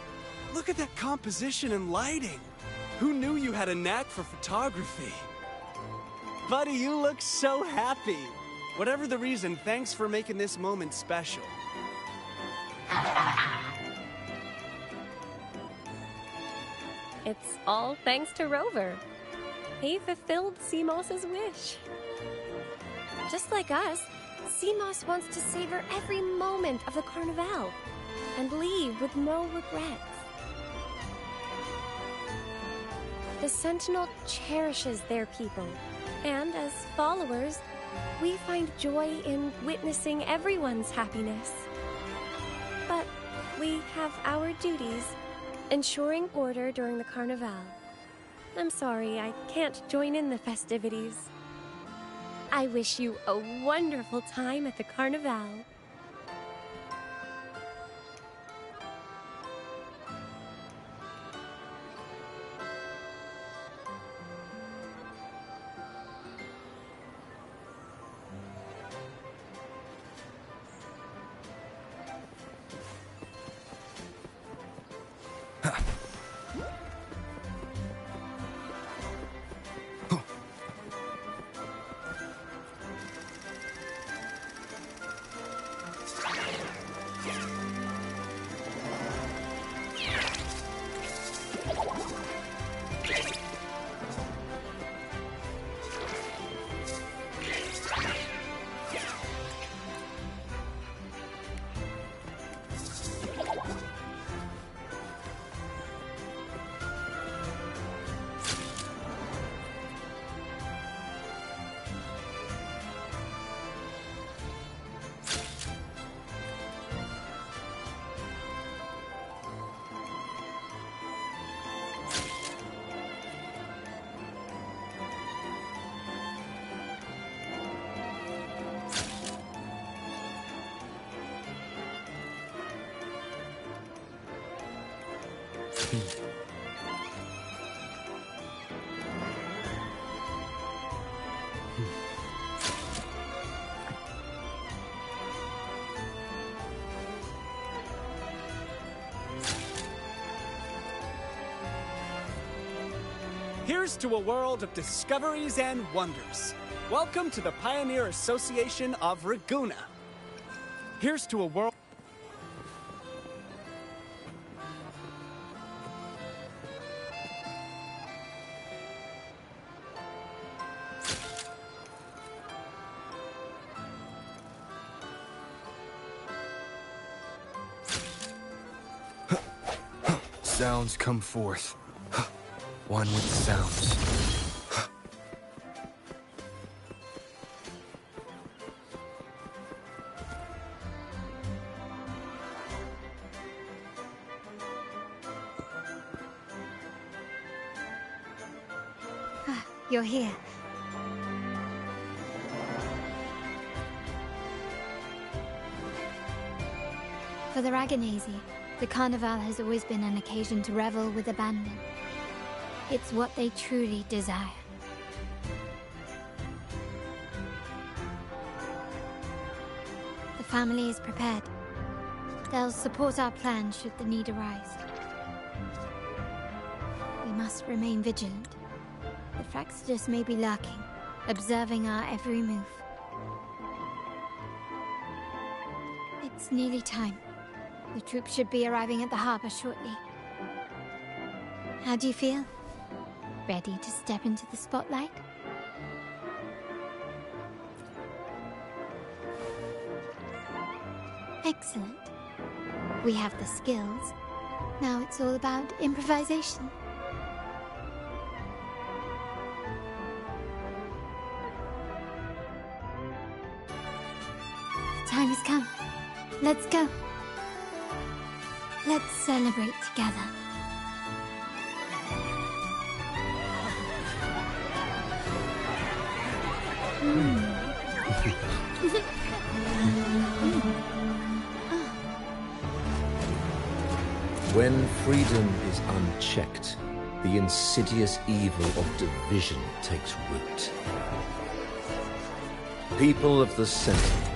Look at that composition and lighting! Who knew you had a knack for photography? Buddy, you look so happy! Whatever the reason, thanks for making this moment special. It's all thanks to Rover. He fulfilled Seamoss's wish. Just like us, Seamoss wants to savor every moment of the Carnival and leave with no regrets. The Sentinel cherishes their people, and as followers, we find joy in witnessing everyone's happiness. But we have our duties, ensuring order during the Carnival. I'm sorry, I can't join in the festivities. I wish you a wonderful time at the Carnival. Here's to a world of discoveries and wonders. Welcome to the Pioneer Association of Raguna. Here's to a world... Sounds come forth. One with the sounds. You're here. For the Raganazi, the Carnival has always been an occasion to revel with abandon. It's what they truly desire. The family is prepared. They'll support our plan should the need arise. We must remain vigilant. The Fraxidus may be lurking, observing our every move. It's nearly time. The troops should be arriving at the harbor shortly. How do you feel? Ready to step into the spotlight? Excellent. We have the skills. Now it's all about improvisation. The time has come. Let's go. Let's celebrate together. When freedom is unchecked, the insidious evil of division takes root. People of the Sentinel,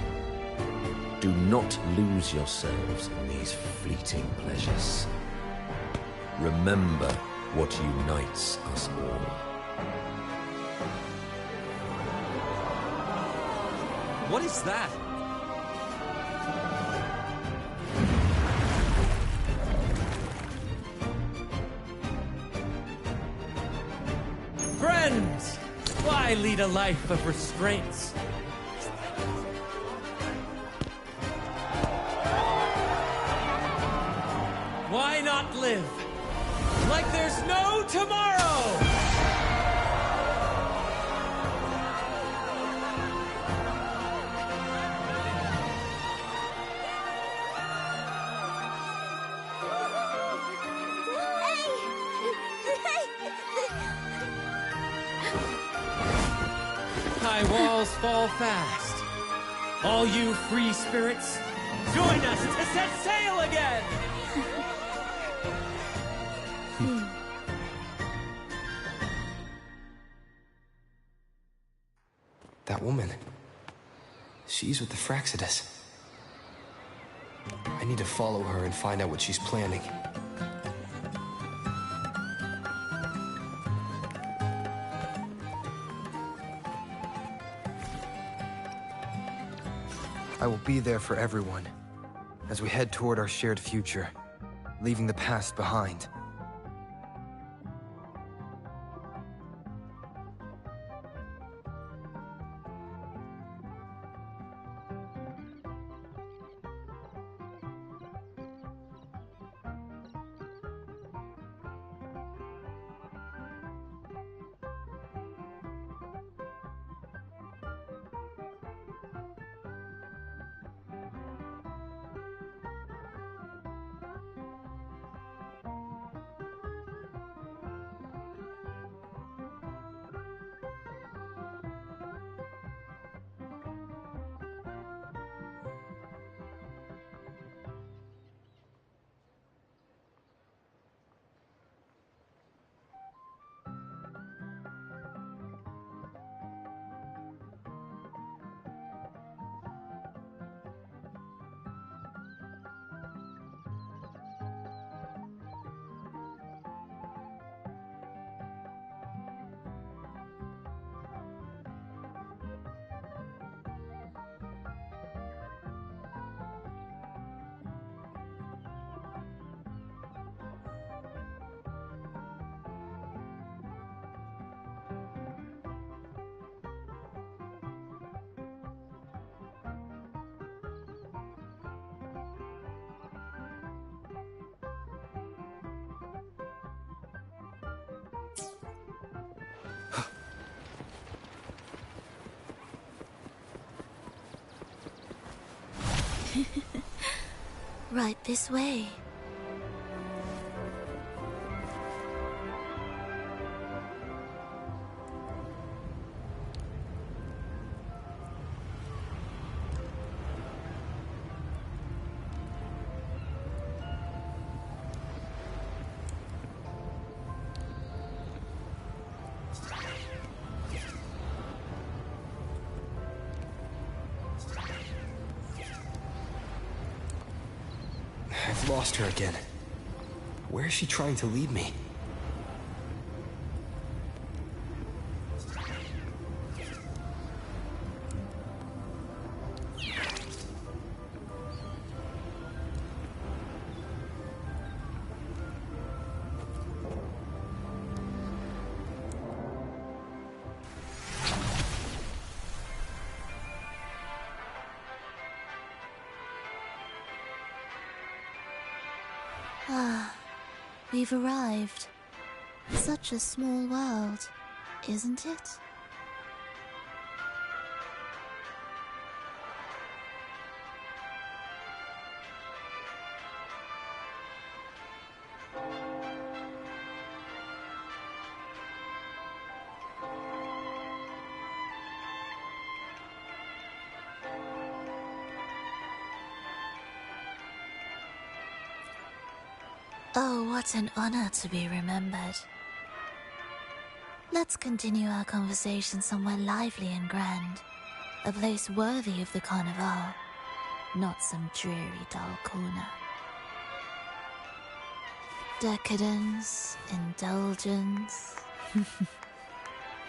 do not lose yourselves in these fleeting pleasures. Remember what unites us all. What is that? Friends! Why lead a life of restraints? Why not live like there's no tomorrow? High walls fall fast. All you free spirits, join us to set sail again! That woman. She's with the Fraxidus. I need to follow her and find out what she's planning. I will be there for everyone, as we head toward our shared future, leaving the past behind. Right this way. I've lost her again. Where is she trying to lead me? Ah, we've arrived. Such a small world, isn't it? Oh, what an honor to be remembered. Let's continue our conversation somewhere lively and grand. A place worthy of the Carnival, not some dreary, dull corner. Decadence, indulgence.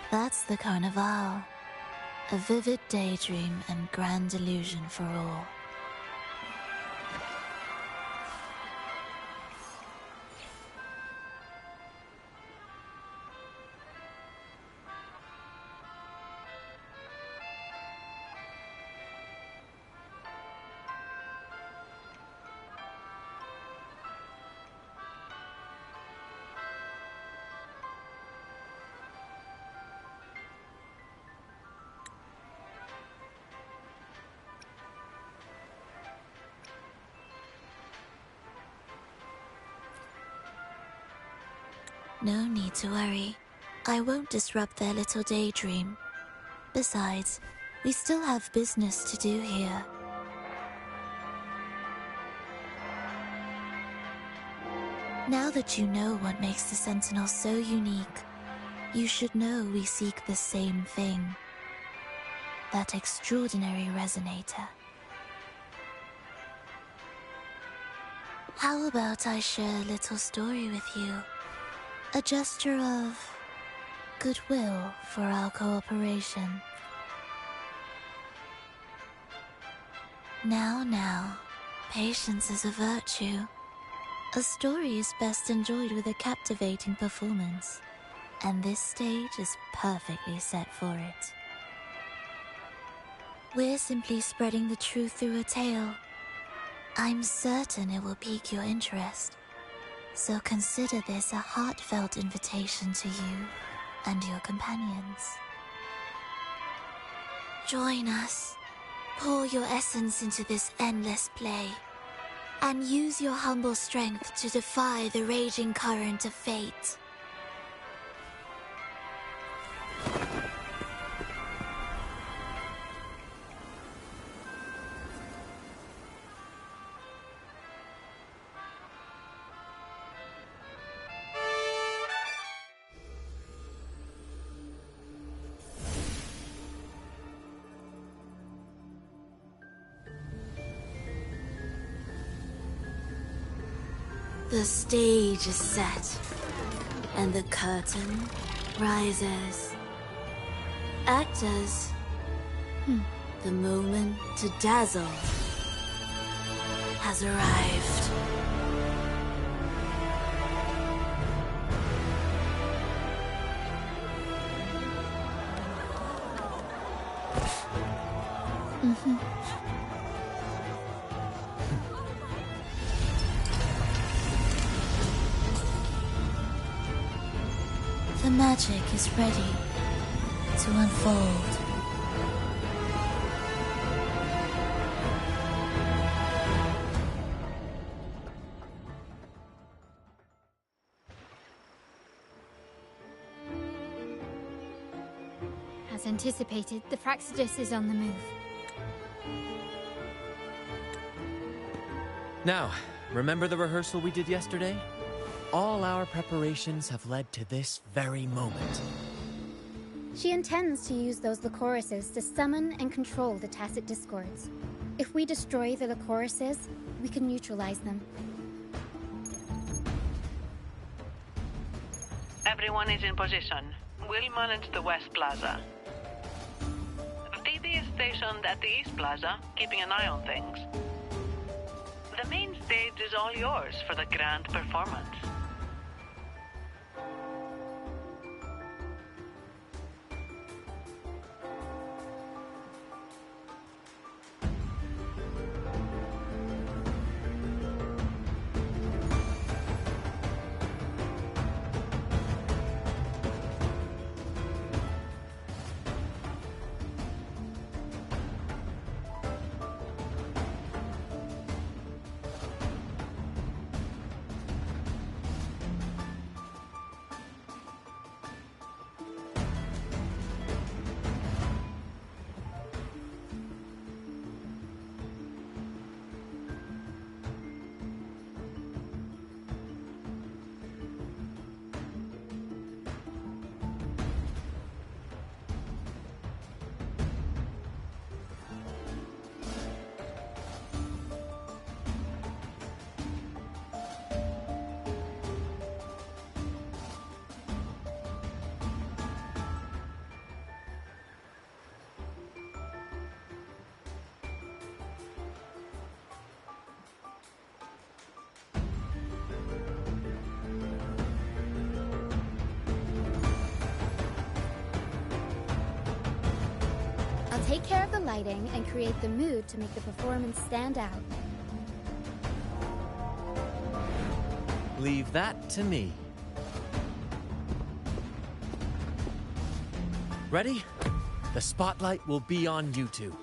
That's the Carnival. A vivid daydream and grand illusion for all. No need to worry. I won't disrupt their little daydream. Besides, we still have business to do here. Now that you know what makes the Sentinel so unique, you should know we seek the same thing. That extraordinary resonator. How about I share a little story with you? A gesture of goodwill for our cooperation. Now, patience is a virtue. A story is best enjoyed with a captivating performance, and this stage is perfectly set for it. We're simply spreading the truth through a tale. I'm certain it will pique your interest. So consider this a heartfelt invitation to you and your companions. Join us. Pour your essence into this endless play, and use your humble strength to defy the raging current of fate. The stage is set, and the curtain rises. Actors, the moment to dazzle has arrived. The magic is ready to unfold. anticipated, the Fraxidus is on the move. Now, remember the rehearsal we did yesterday? All our preparations have led to this very moment. She intends to use those Lycoruses to summon and control the Tacit Discords. If we destroy the Lycoruses, we can neutralize them. Everyone is in position. We'll manage the West Plaza. Phoebe is stationed at the East Plaza, keeping an eye on things. The main stage is all yours for the grand performance. I'll take care of the lighting and create the mood to make the performance stand out. Leave that to me. Ready? The spotlight will be on you two.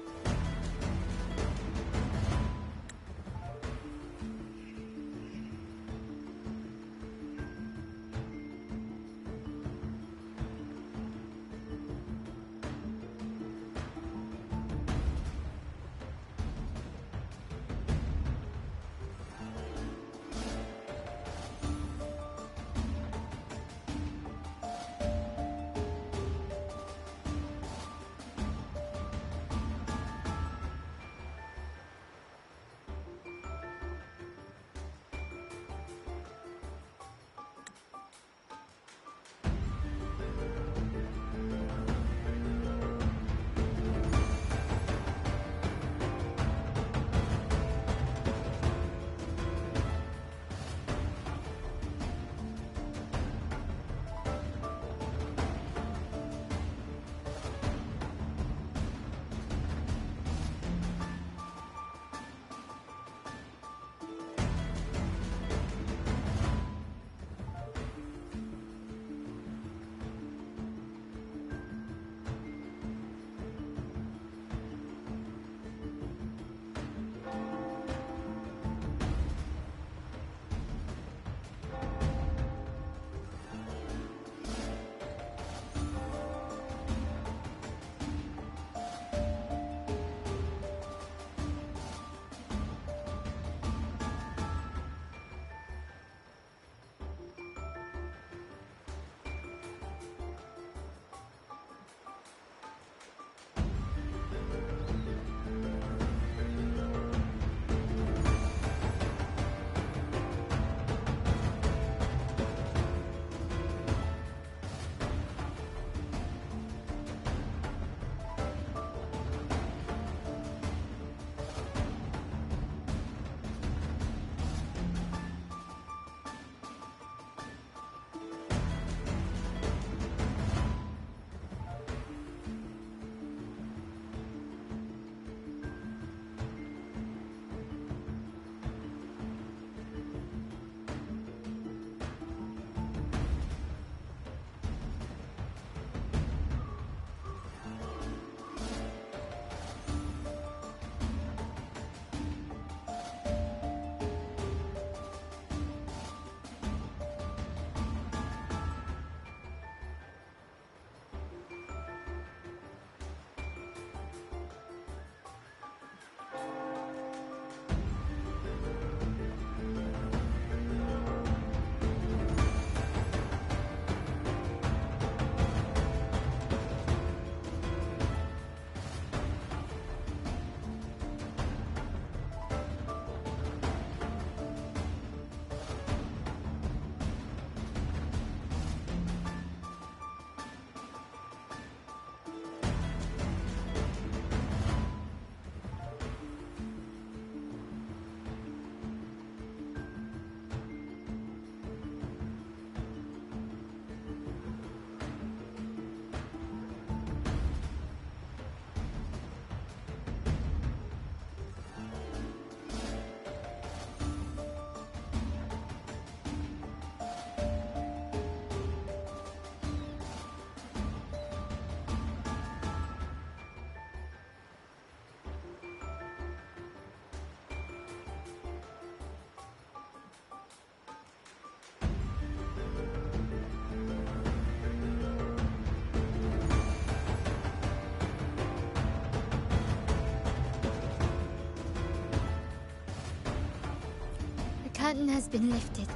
curtain has been lifted.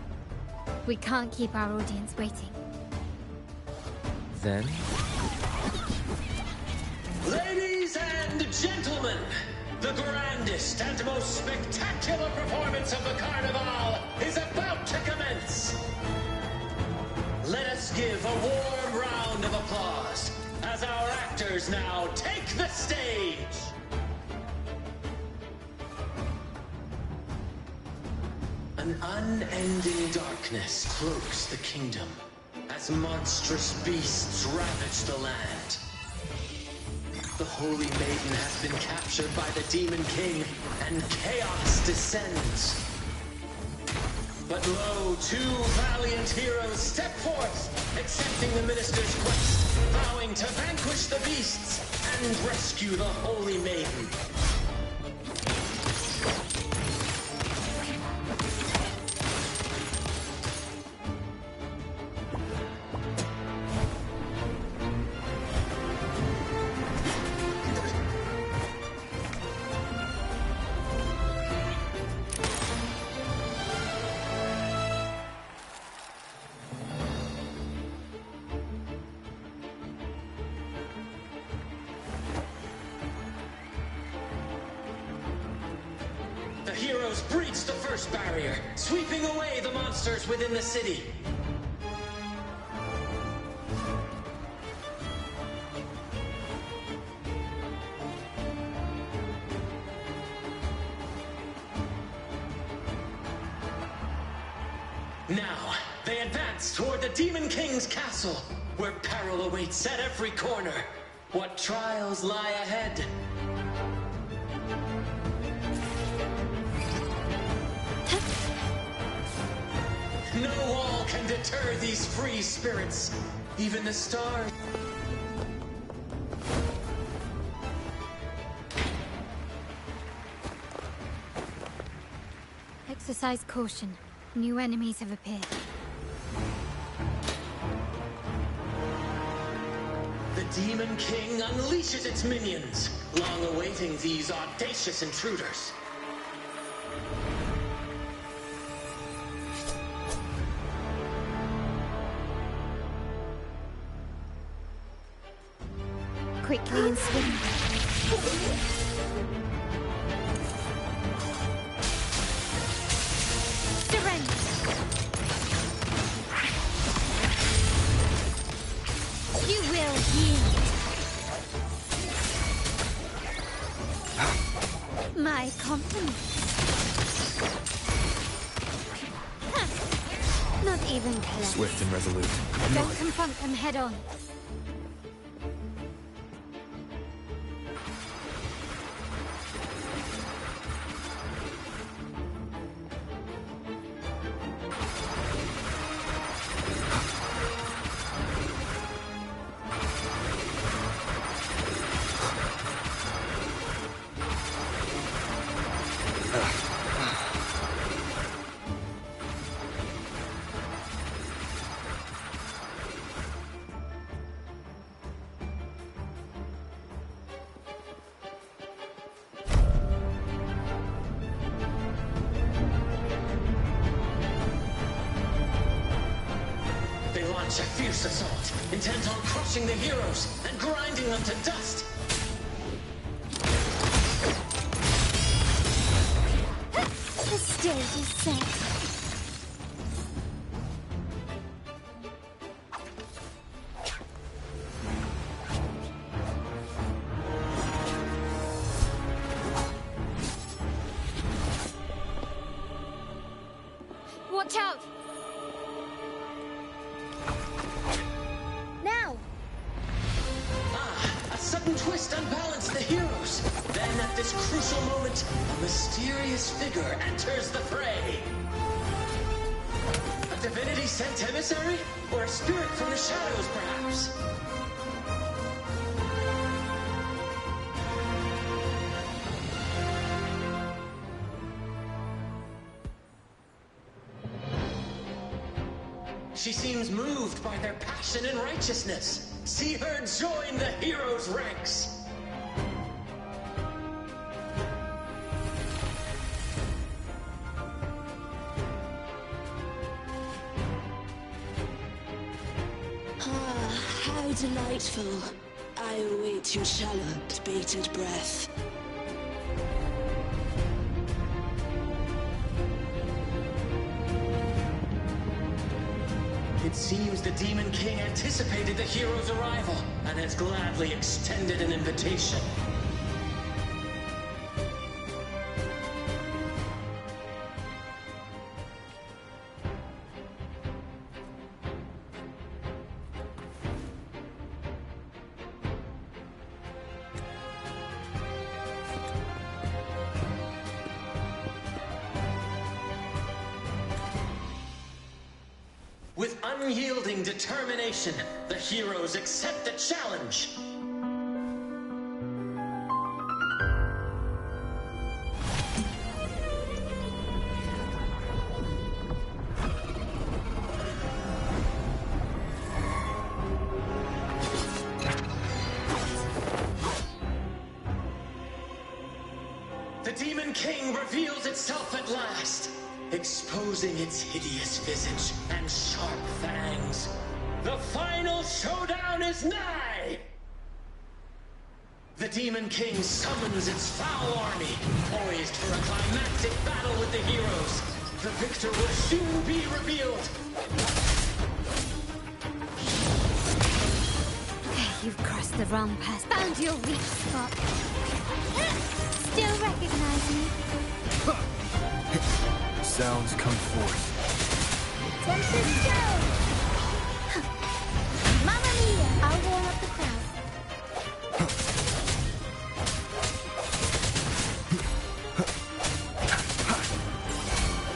We can't keep our audience waiting. Then? Ladies and gentlemen, the grandest and most spectacular performance of the Carnival is about to commence. Let us give a warm round of applause as our actors now take the stage. An unending darkness cloaks the kingdom as monstrous beasts ravage the land. The Holy Maiden has been captured by the Demon King, and chaos descends. But lo, two valiant heroes step forth, accepting the minister's quest, vowing to vanquish the beasts and rescue the Holy Maiden. The heroes breach the first barrier, sweeping away the monsters within the city. Now, they advance toward the Demon King's castle, where peril awaits at every corner. What trials lie ahead? No wall can deter these free spirits. Even the stars. Exercise caution. New enemies have appeared. The Demon King unleashes its minions, long awaiting these audacious intruders. Quickly and swiftly. Surrender! You will yield. My compliments. Huh. Not even close. Swift and resolute. Don't confront them head on. A fierce assault, intent on crushing the heroes and grinding them to dust. The stage is set. Watch out! Twist unbalanced the heroes. Then at this crucial moment, a mysterious figure enters the fray. A divinity sent emissary? Or a spirit from the shadows, perhaps? She seems moved by their passion and righteousness. See her join the heroes' ranks. How delightful. I await your shallow, bated breath. It seems the Demon King anticipated the hero's arrival and has gladly extended an invitation. With unyielding determination, the heroes accept the challenge. The Demon King reveals itself at last, exposing its hideous visage and sharp fangs. The final showdown is nigh! The Demon King summons its foul army, poised for a climactic battle with the heroes. The victor will soon be revealed. Okay, you've crossed the wrong path. Found your weak spot. Still recognize me? Sounds come forth. Tempest go! Mamma mia! I'll warm up the crowd.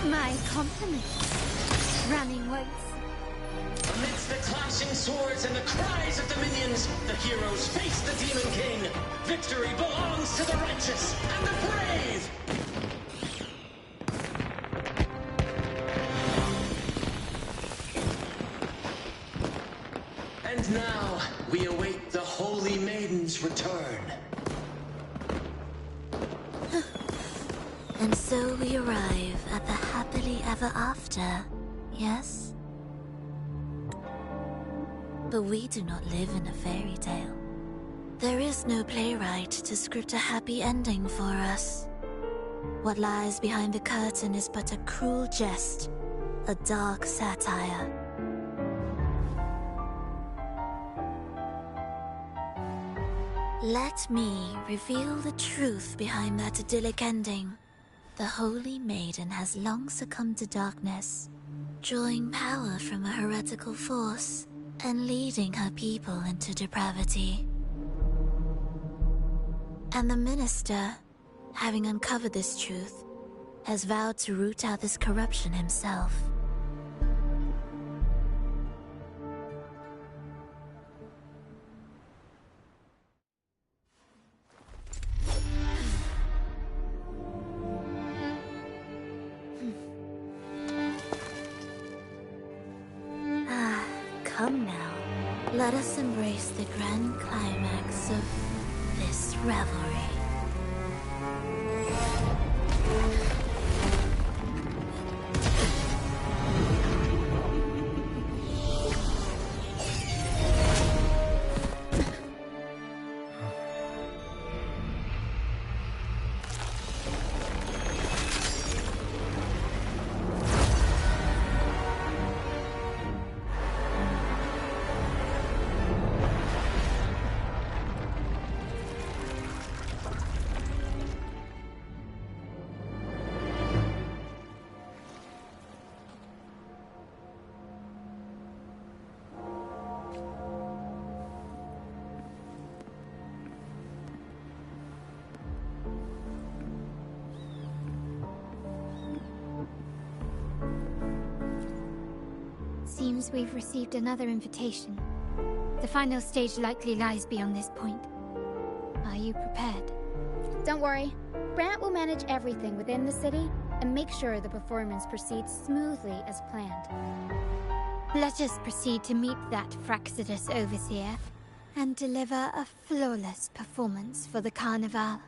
My compliments. Running once. Amidst the clashing swords and the cries of the minions, the heroes face the Demon King. Victory belongs to the righteous and the brave! And now, we await the Holy Maiden's return. And so we arrive at the happily ever after, yes? But we do not live in a fairy tale. There is no playwright to script a happy ending for us. What lies behind the curtain is but a cruel jest, a dark satire. Let me reveal the truth behind that idyllic ending. The Holy Maiden has long succumbed to darkness, drawing power from a heretical force and leading her people into depravity. And the minister, having uncovered this truth, has vowed to root out this corruption himself. Come now, let us embrace the grand climax of this revelry. Seems we've received another invitation. The final stage likely lies beyond this point. Are you prepared? Don't worry. Brant will manage everything within the city and make sure the performance proceeds smoothly as planned. Let us proceed to meet that Fraxidus overseer and deliver a flawless performance for the Carnival.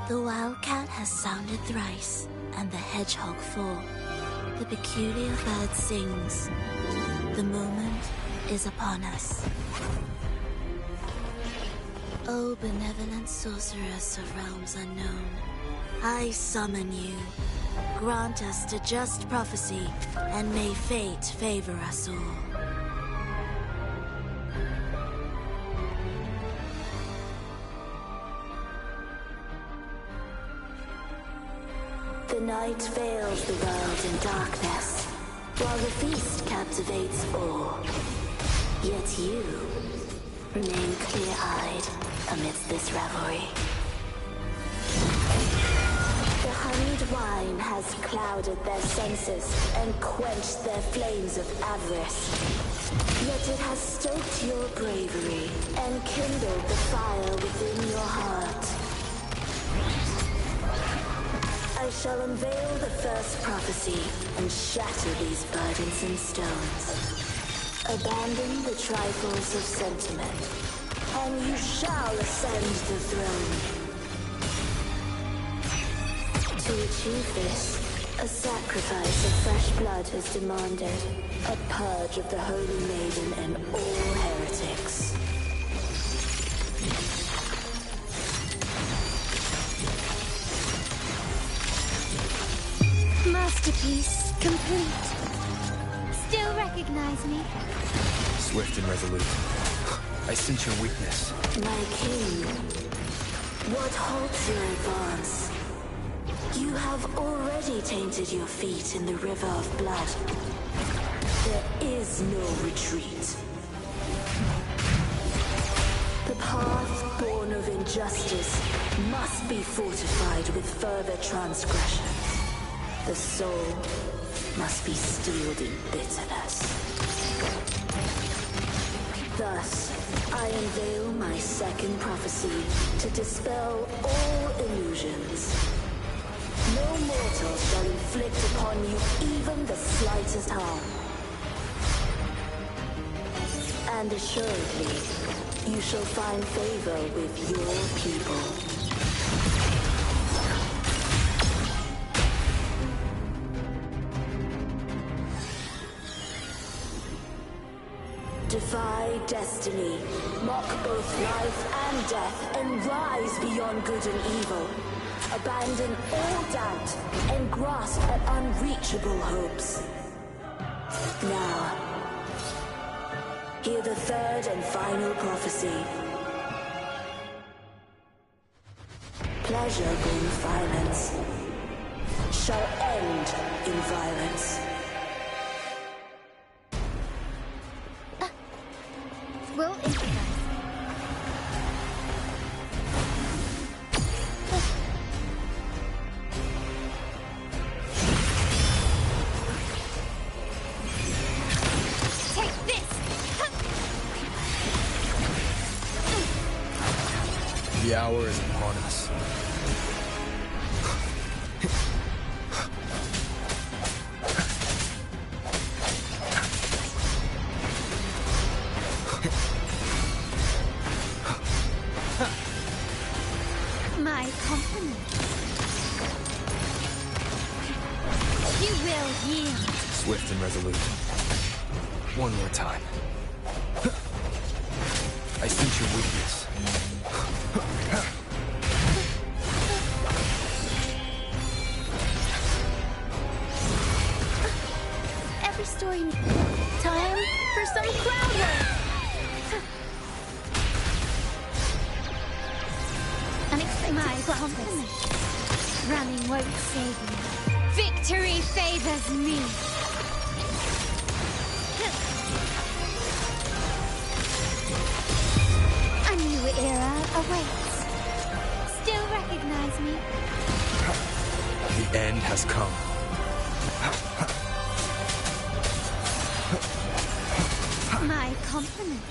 The wildcat has sounded thrice, and the hedgehog four. The peculiar bird sings. The moment is upon us. O benevolent sorceress of realms unknown, I summon you. Grant us to just prophecy, and may fate favor us all. The night veils the world in darkness, while the feast captivates all. Yet you remain clear-eyed amidst this revelry. The honeyed wine has clouded their senses and quenched their flames of avarice. Yet it has stoked your bravery and kindled the fire within your heart. I shall unveil the first prophecy and shatter these burdensome stones. Abandon the trifles of sentiment, and you shall ascend the throne. To achieve this, a sacrifice of fresh blood is demanded, a purge of the Holy Maiden and all heretics. Masterpiece complete. Still recognize me? Swift and resolute. I sense your weakness. My king, what halts your advance? You have already tainted your feet in the river of blood. There is no retreat. The path born of injustice must be fortified with further transgression. The soul must be steeled in bitterness. Thus, I unveil my second prophecy to dispel all illusions. No mortal shall inflict upon you even the slightest harm. And assuredly, you shall find favor with your people. Defy destiny, mock both life and death, and rise beyond good and evil. Abandon all doubt and grasp at unreachable hopes. Now, hear the third and final prophecy. Pleasure born violence shall end in violence. We'll improvise. Take this! The hour is upon us. My compliment. You will yield. Swift and resolute. One more time. I sense your weakness. Every story. Time for some crowd work. My compliment. Running won't save you. Victory favors me. A new era awaits. Still recognize me? The end has come. My compliment.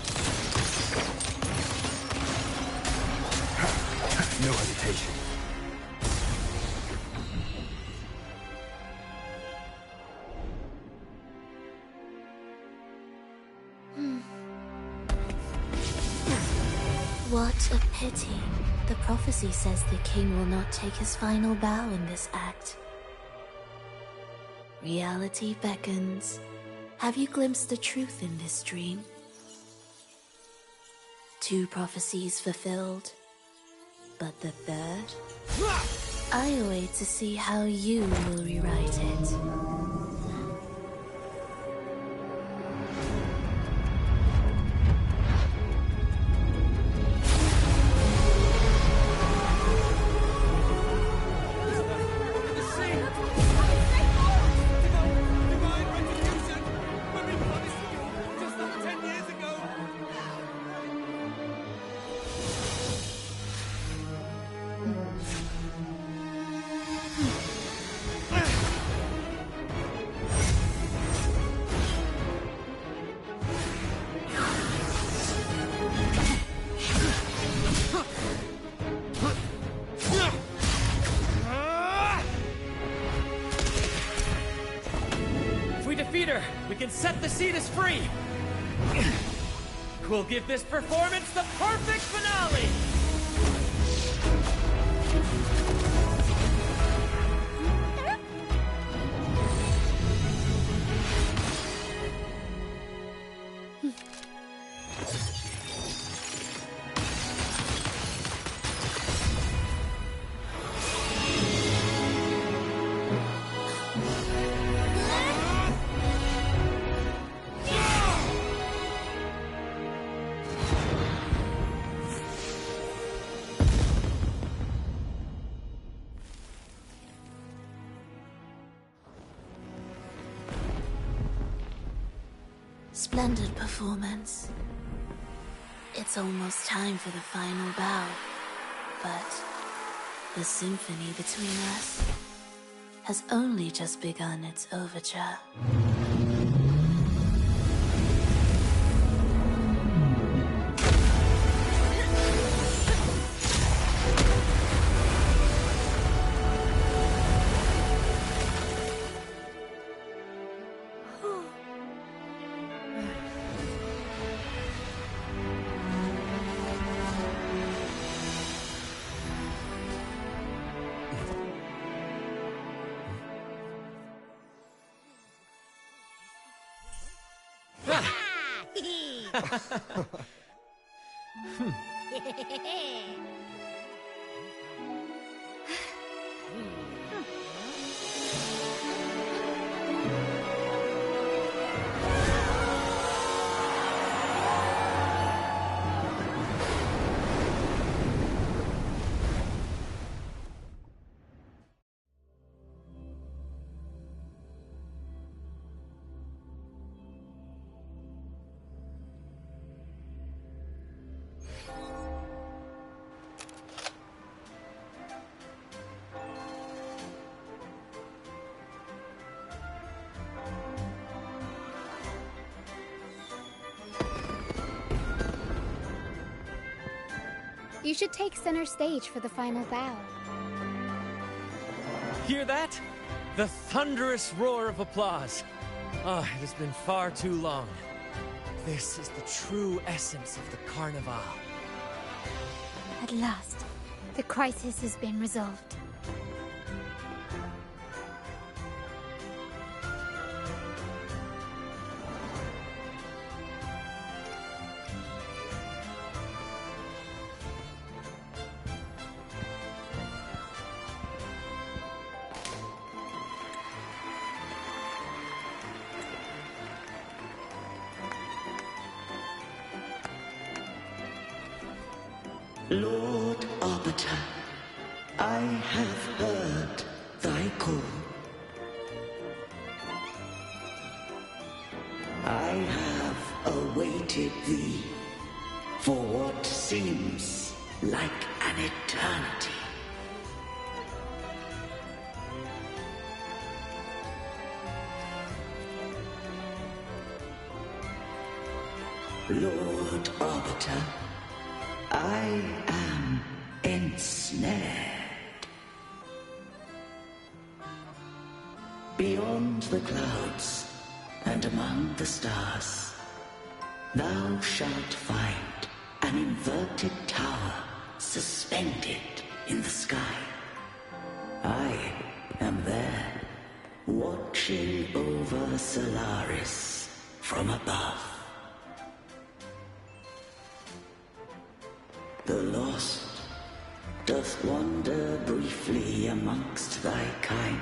No hesitation. What a pity. The prophecy says the king will not take his final bow in this act. Reality beckons. Have you glimpsed the truth in this dream? 2 prophecies fulfilled, but the third? I await to see how you will rewrite it. We can set the Cetus free! We'll give this performance the perfect finale! Splendid performance. It's almost time for the final bow, but the symphony between us has only just begun its overture. You should take center stage for the final bow. Hear that? The thunderous roar of applause. Ah, it has been far too long. This is the true essence of the Carnival. At last, the crisis has been resolved. Lord Arbiter, I have heard thy call. I have awaited thee for what seems like an eternity. Lord Arbiter, I am ensnared. Beyond the clouds and among the stars, thou shalt find an inverted tower suspended in the sky. I am there, watching over Solaris from above. The lost doth wander briefly amongst thy kind.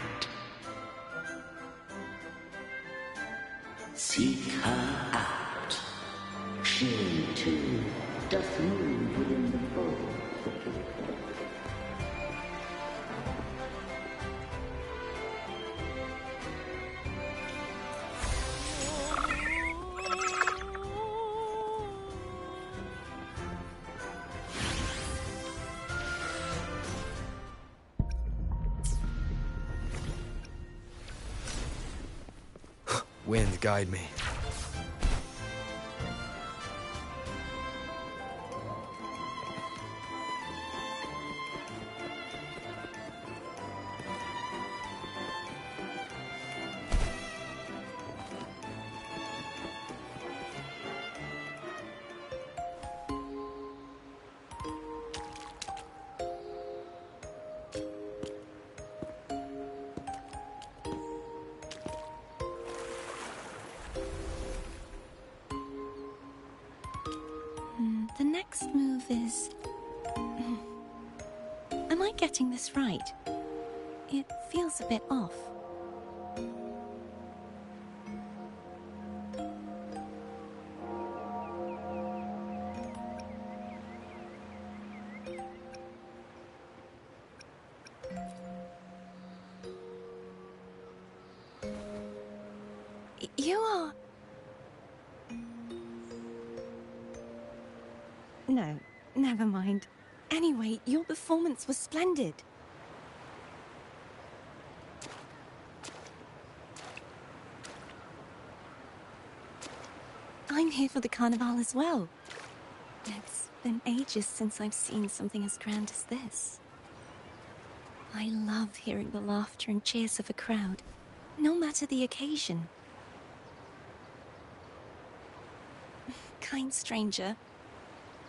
Seek her out. She too doth move within the fold. Wind, guide me. The next move is... Am I getting this right? It feels a bit off. You are... No, never mind. Anyway, your performance was splendid. I'm here for the Carnival as well. It's been ages since I've seen something as grand as this. I love hearing the laughter and cheers of a crowd, no matter the occasion. Kind stranger,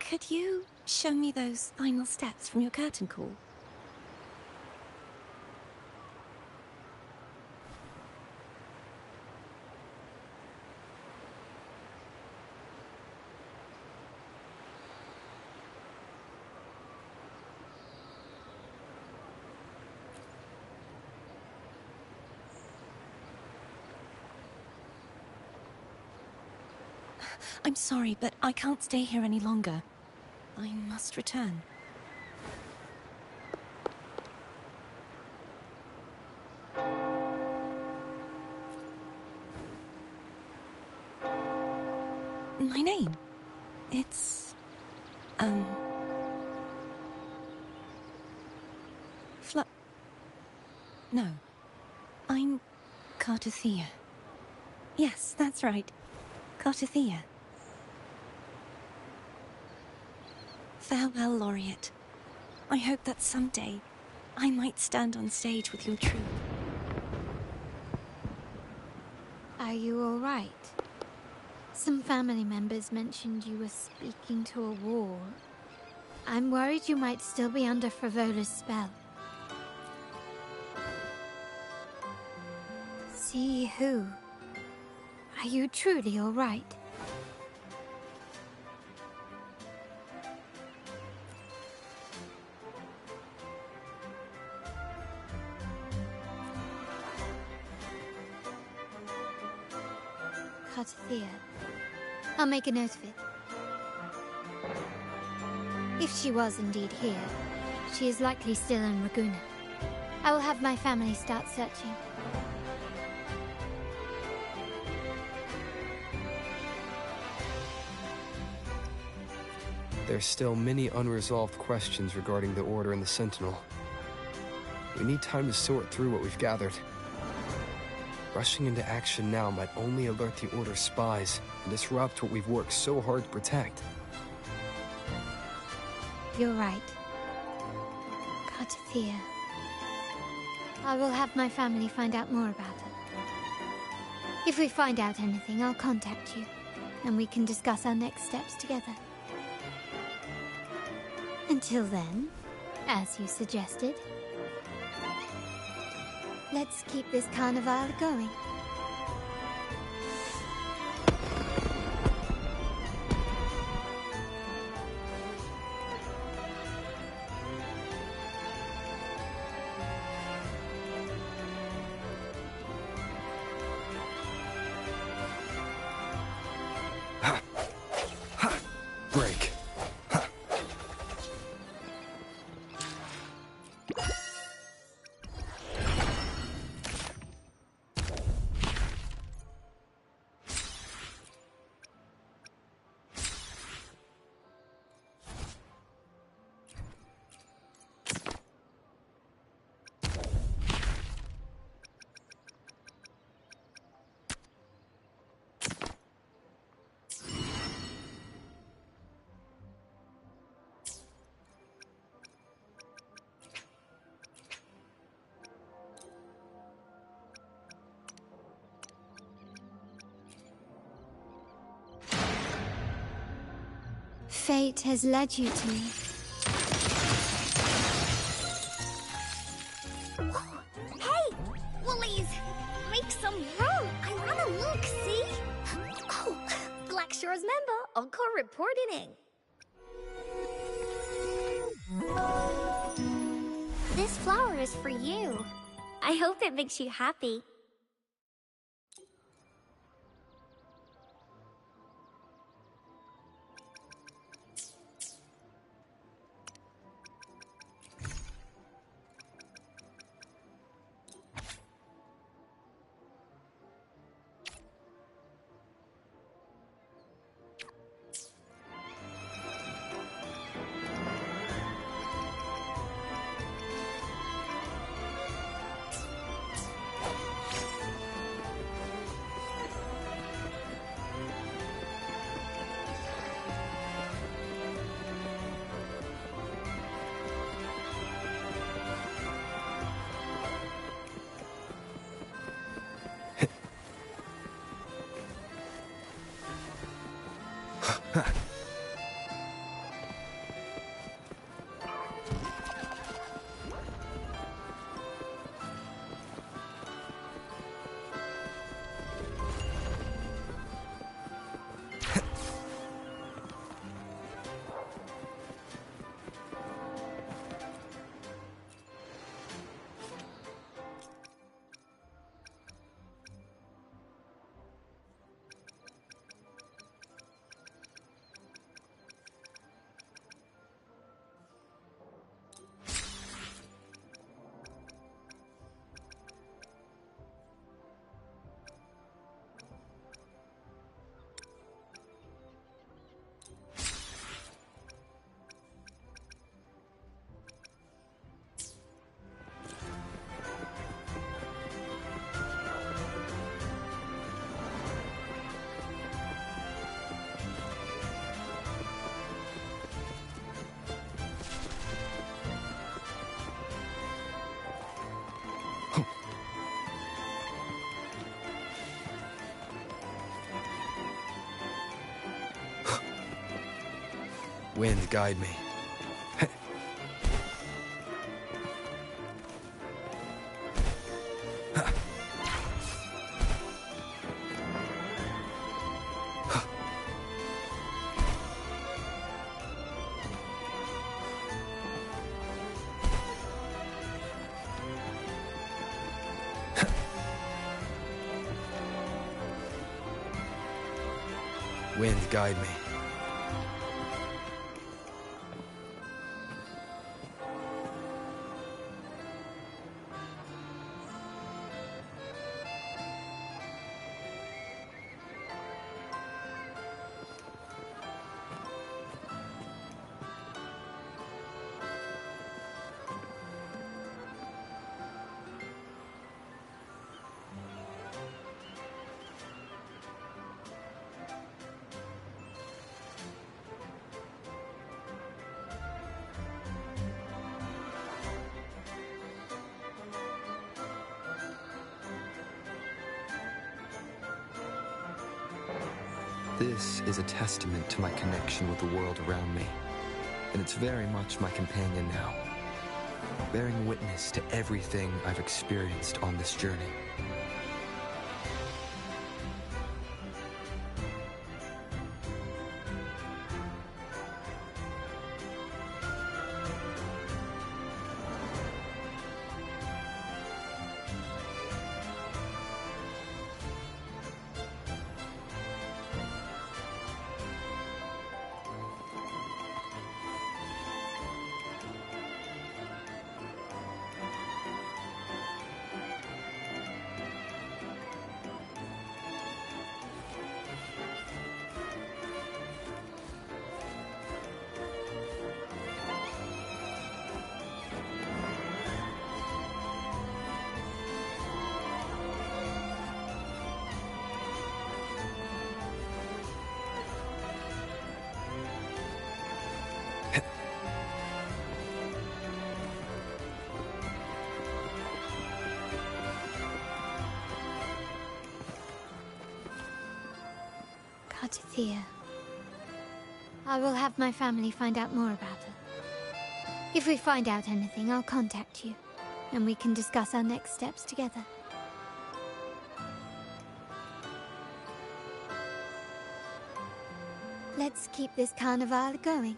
could you show me those final steps from your curtain call? I'm sorry, but I can't stay here any longer. I must return. My name? It's... No. I'm Cartothea. Yes, that's right. Cartothea. Farewell, Laureate. I hope that someday I might stand on stage with your troupe. Are you all right? Some family members mentioned you were speaking to a wall. I'm worried you might still be under Frivola's spell. See who? Are you truly all right? Cartothea. I'll make a note of it. If she was indeed here, she is likely still in Raguna. I will have my family start searching. There's still many unresolved questions regarding the Order and the Sentinel. We need time to sort through what we've gathered. Rushing into action now might only alert the Order's spies and disrupt what we've worked so hard to protect. You're right. Cartothea. I will have my family find out more about her. If we find out anything, I'll contact you, and we can discuss our next steps together. Until then, as you suggested, let's keep this carnival going. Break. Fate has led you to me. Hey! Woolies! Make some room! I wanna look, see? Oh, Black Shore's member, Encore reporting in. This flower is for you. I hope it makes you happy. Wind, guide me. Wind, guide me. This is a testament to my connection with the world around me. and it's very much my companion now, bearing witness to everything I've experienced on this journey. Thea. I will have my family find out more about her. If we find out anything, I'll contact you, and we can discuss our next steps together. Let's keep this carnival going.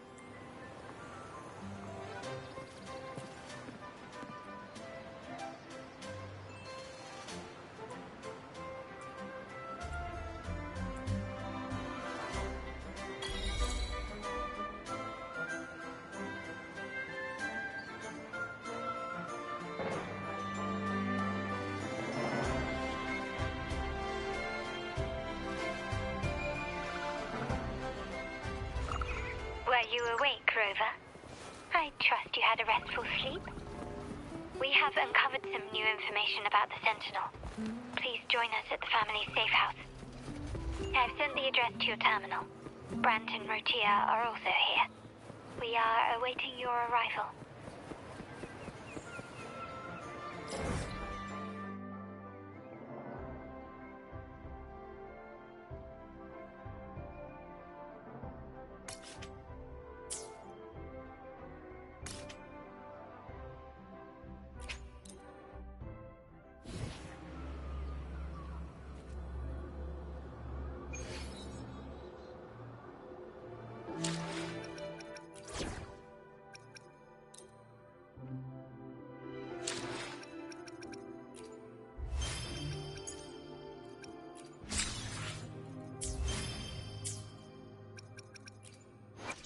Were you awake, Rover? I trust you had a restful sleep. We have uncovered some new information about the Sentinel. Please join us at the family's safe house. I've sent the address to your terminal. Brant and Rotia are also here. We are awaiting your arrival.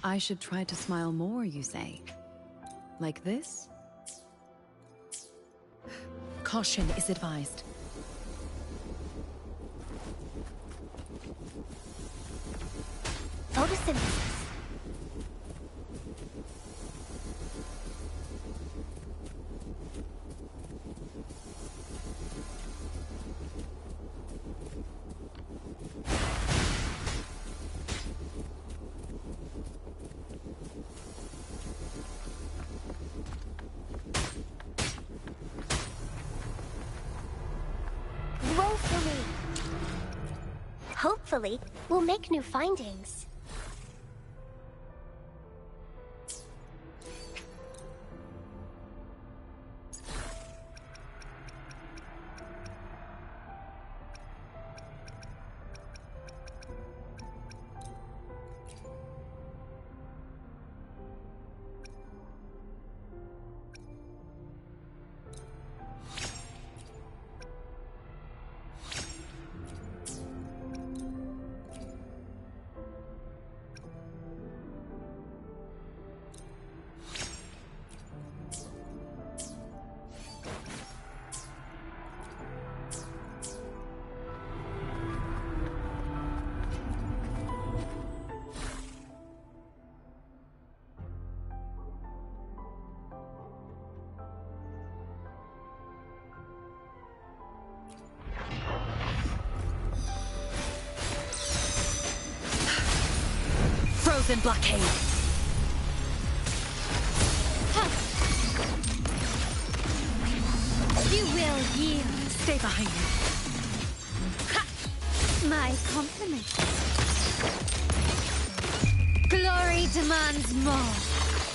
I should try to smile more, you say? Like this? Caution is advised. Photosynthesis. Hopefully, we'll make new findings. Frozen blockade! You will yield. Stay behind me. My compliments. Glory demands more.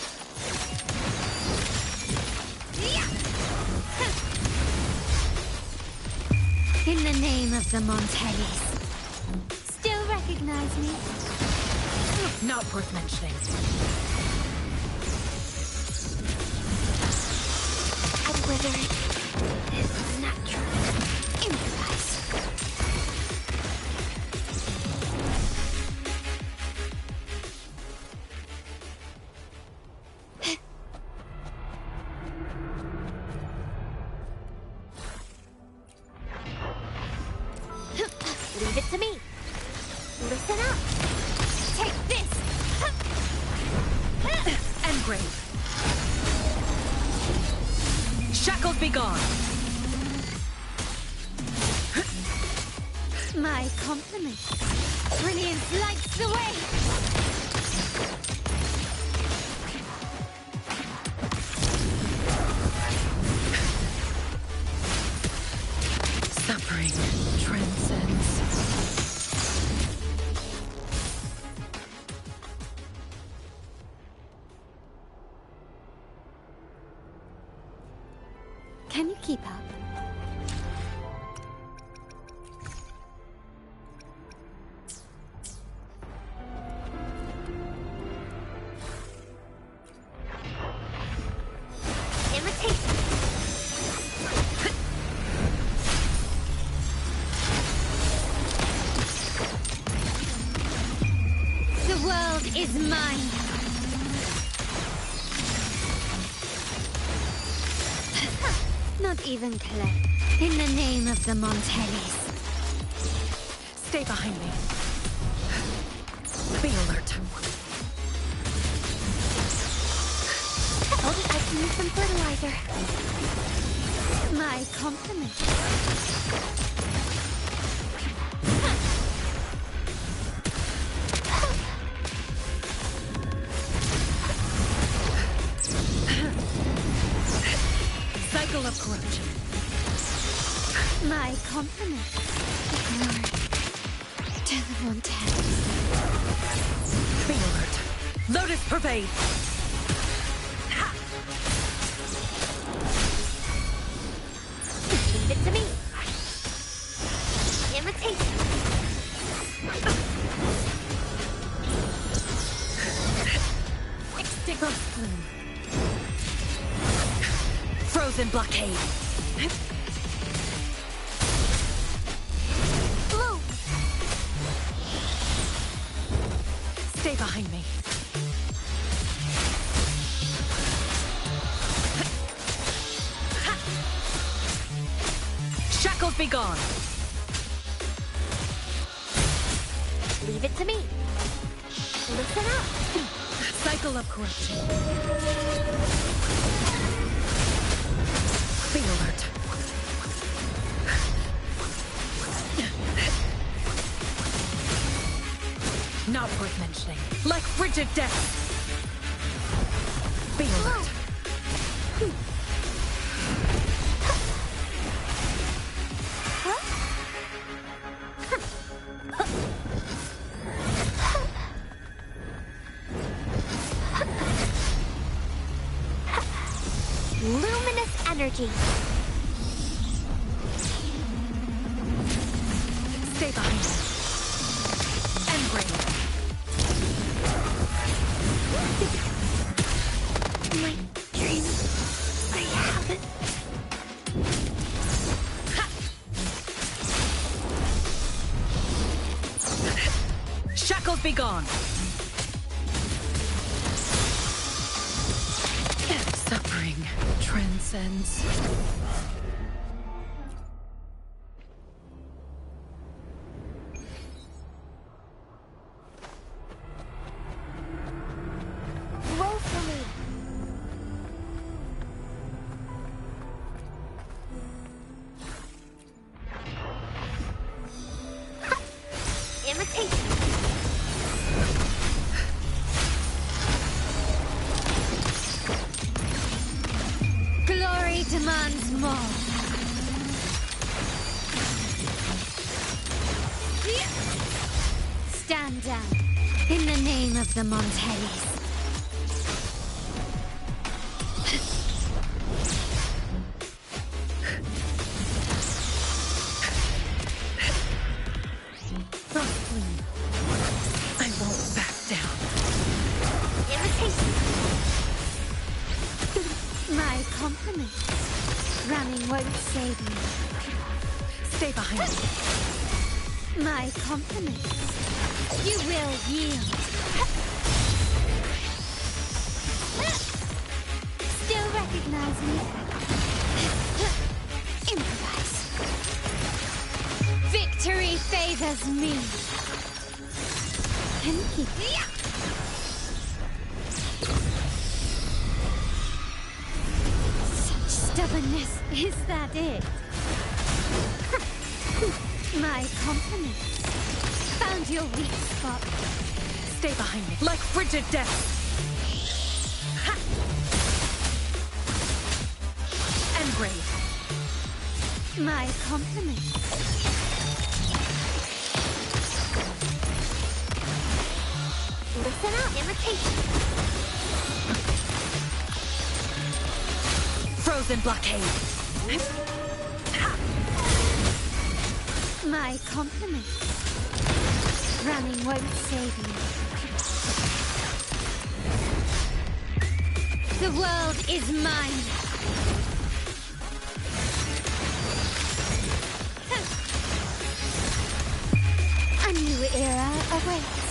In the name of the Montellis. Still recognize me? Not worth mentioning. And Wuthering is natural. Improvise. Leave it to me. Listen up. Take this. Engrave. Shackles be gone. My compliments. Brilliance lights the way. Suffering transcends. Can you keep up? Imitate. The world is mine. Not even close. In the name of the Montellis. Stay behind me. Be alert. Told it I can use some fertilizer. My compliments. Cycle of corruption. My compliments. Ignored. To the Montellis. Be alert. Lotus pervade. Leave it to me. Imitate. Extinguish plume. Frozen blockade. Blue. Stay behind me. Shackles be gone. Leave it to me. Listen up. Cycle of corruption. Be alert. Not worth mentioning. Like frigid death. Be alert. Luminous energy. Stay behind me. Engrave. My dream. I have it. Shackles be gone. Suffering transcends. Roll for me. Imitate. Glory demands more. Stand down. In the name of the Montellis. Running won't save you. Stay behind me. My compliments. You will yield. Still recognize me? Improvise. Victory favors me. Pinky. Such stubbornness. Is that it? My compliments. Found your weak spot. Stay behind me. Like frigid death. Ha! And brave. My compliments. Listen up, imitation. Frozen blockade. My compliments. Running won't save you. The world is mine. A new era awaits.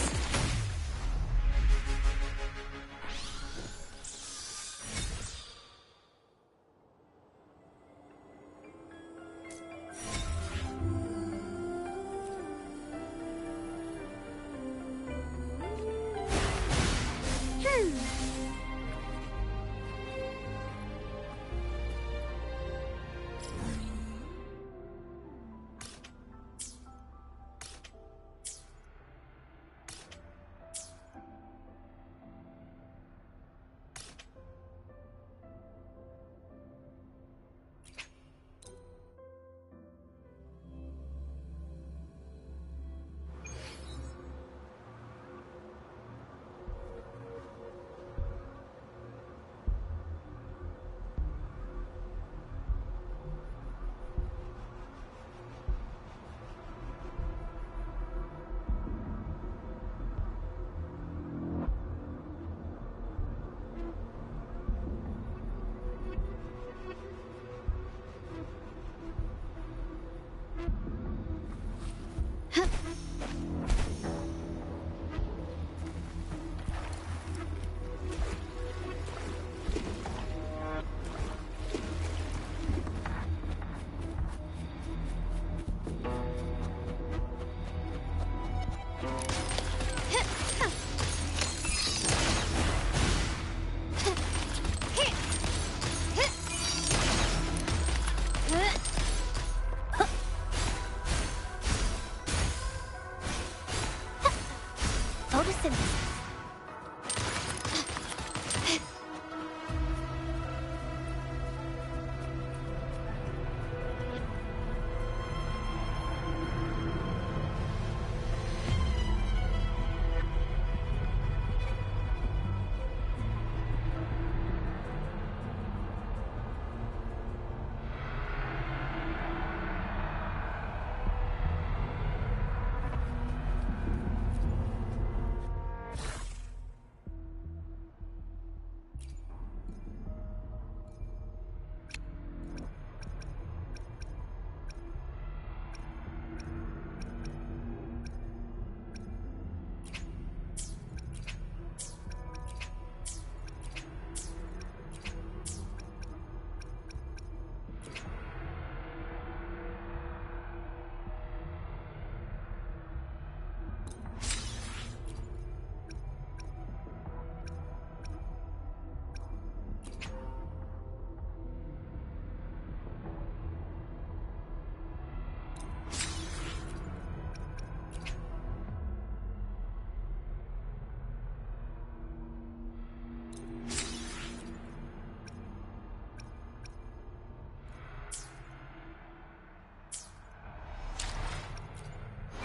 Photosynthesis.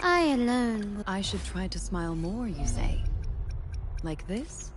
I alone. I should try to smile more, you say? Like this?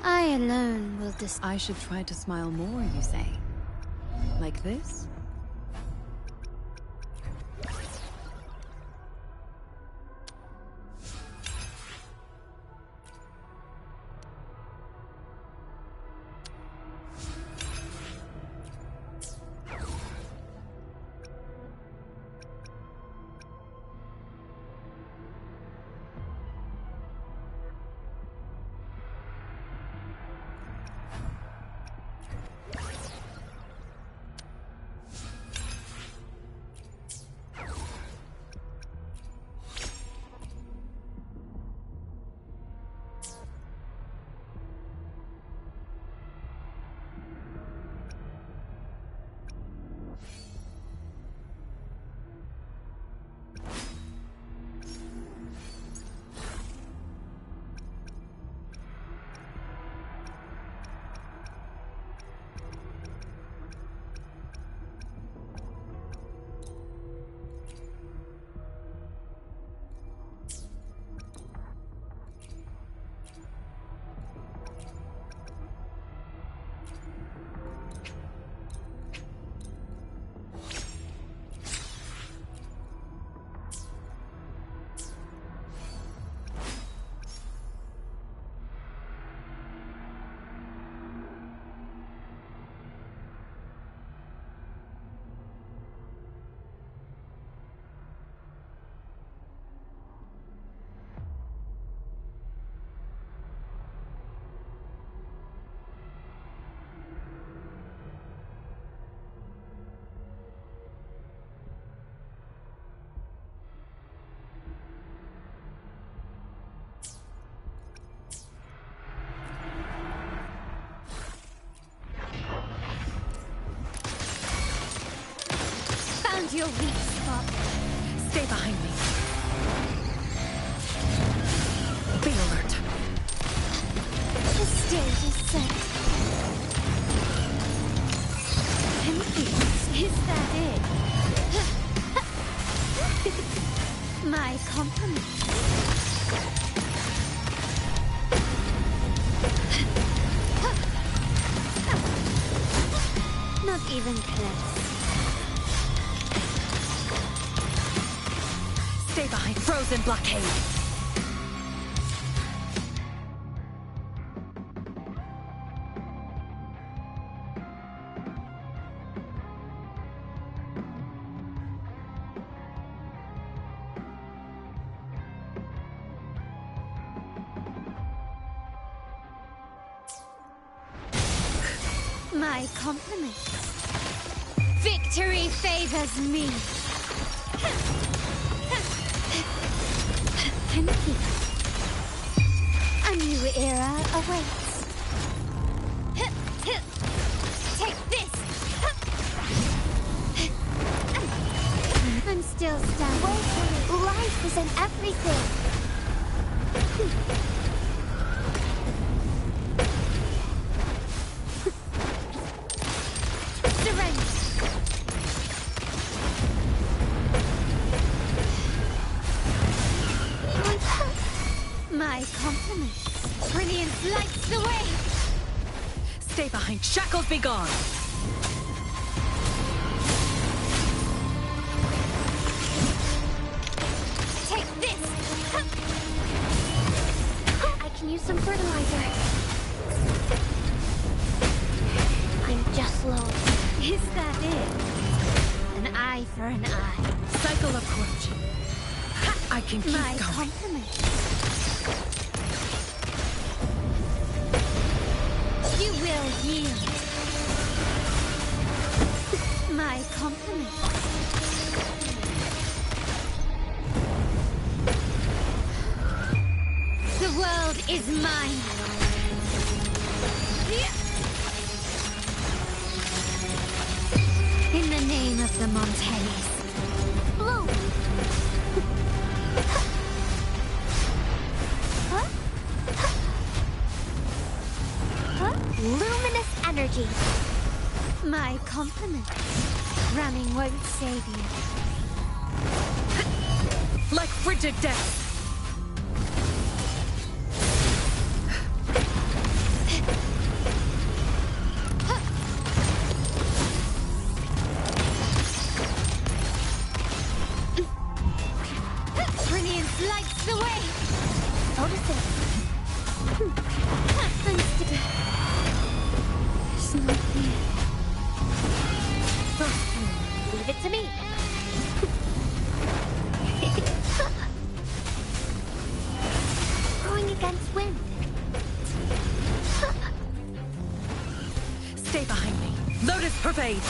I alone will I should try to smile more, you say? Like this? Your weak spot. Stay behind me. Be alert. The stage is set. Empty. Is that it? My compliments. Not even close. Stay behind. Frozen blockade. My compliments. Victory favors me. A new era awaits. Take this! I'm still standing. Wait, life isn't everything. Surrender. My compliments. Brilliance lights the way. Stay behind. Shackles be gone. Take this. I can use some fertilizer. I'm just low. Is that it? An eye for an eye. Cycle of corruption. I can keep My going. compliments. You will yield. My compliments. The world is mine. In the name of the Montes. Blue. Luminous energy. My compliments. Ramming won't save you. Like frigid death. parade.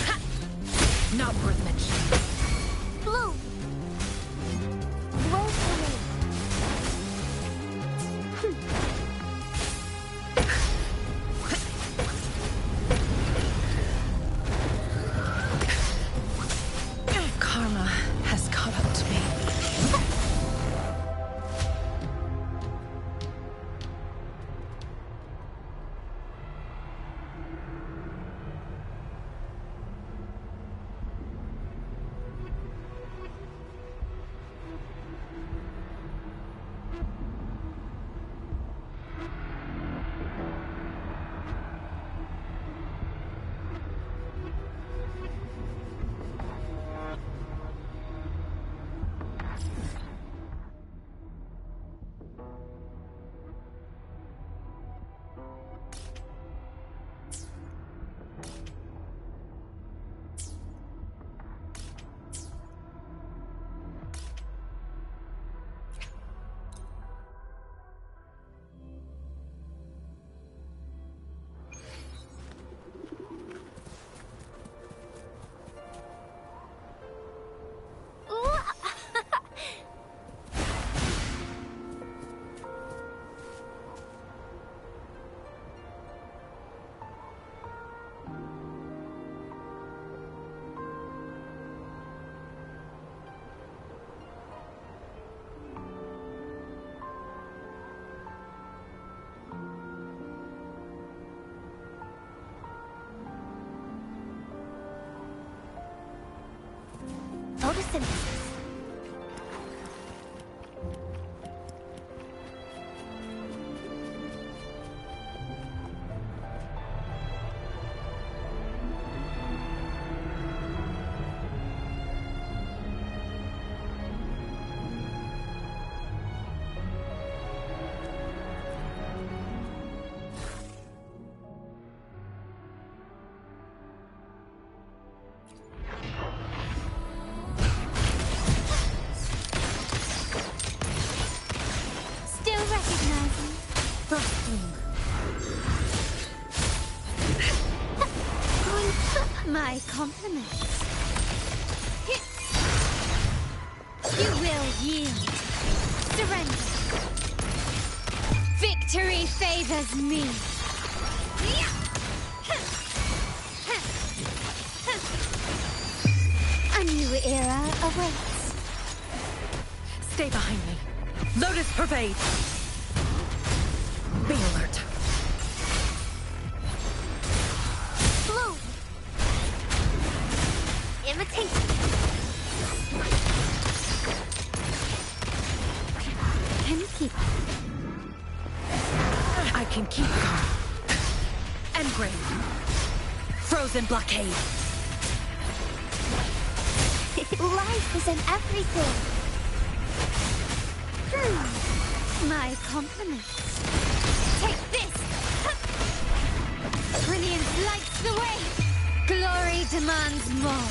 Ha! Not worth mentioning. Blue! Woe for me! Karma has caught up to me. Photosynthesis. My compliments. You will yield. Surrender. Victory favors me. A new era awaits. Stay behind me. Lotus pervade. Be alert. Blue! Imitation. Can you keep up? I can keep calm. Engrave. Frozen blockade. Life is in everything. My compliments. Take this! Brilliance lights the way! Glory demands more.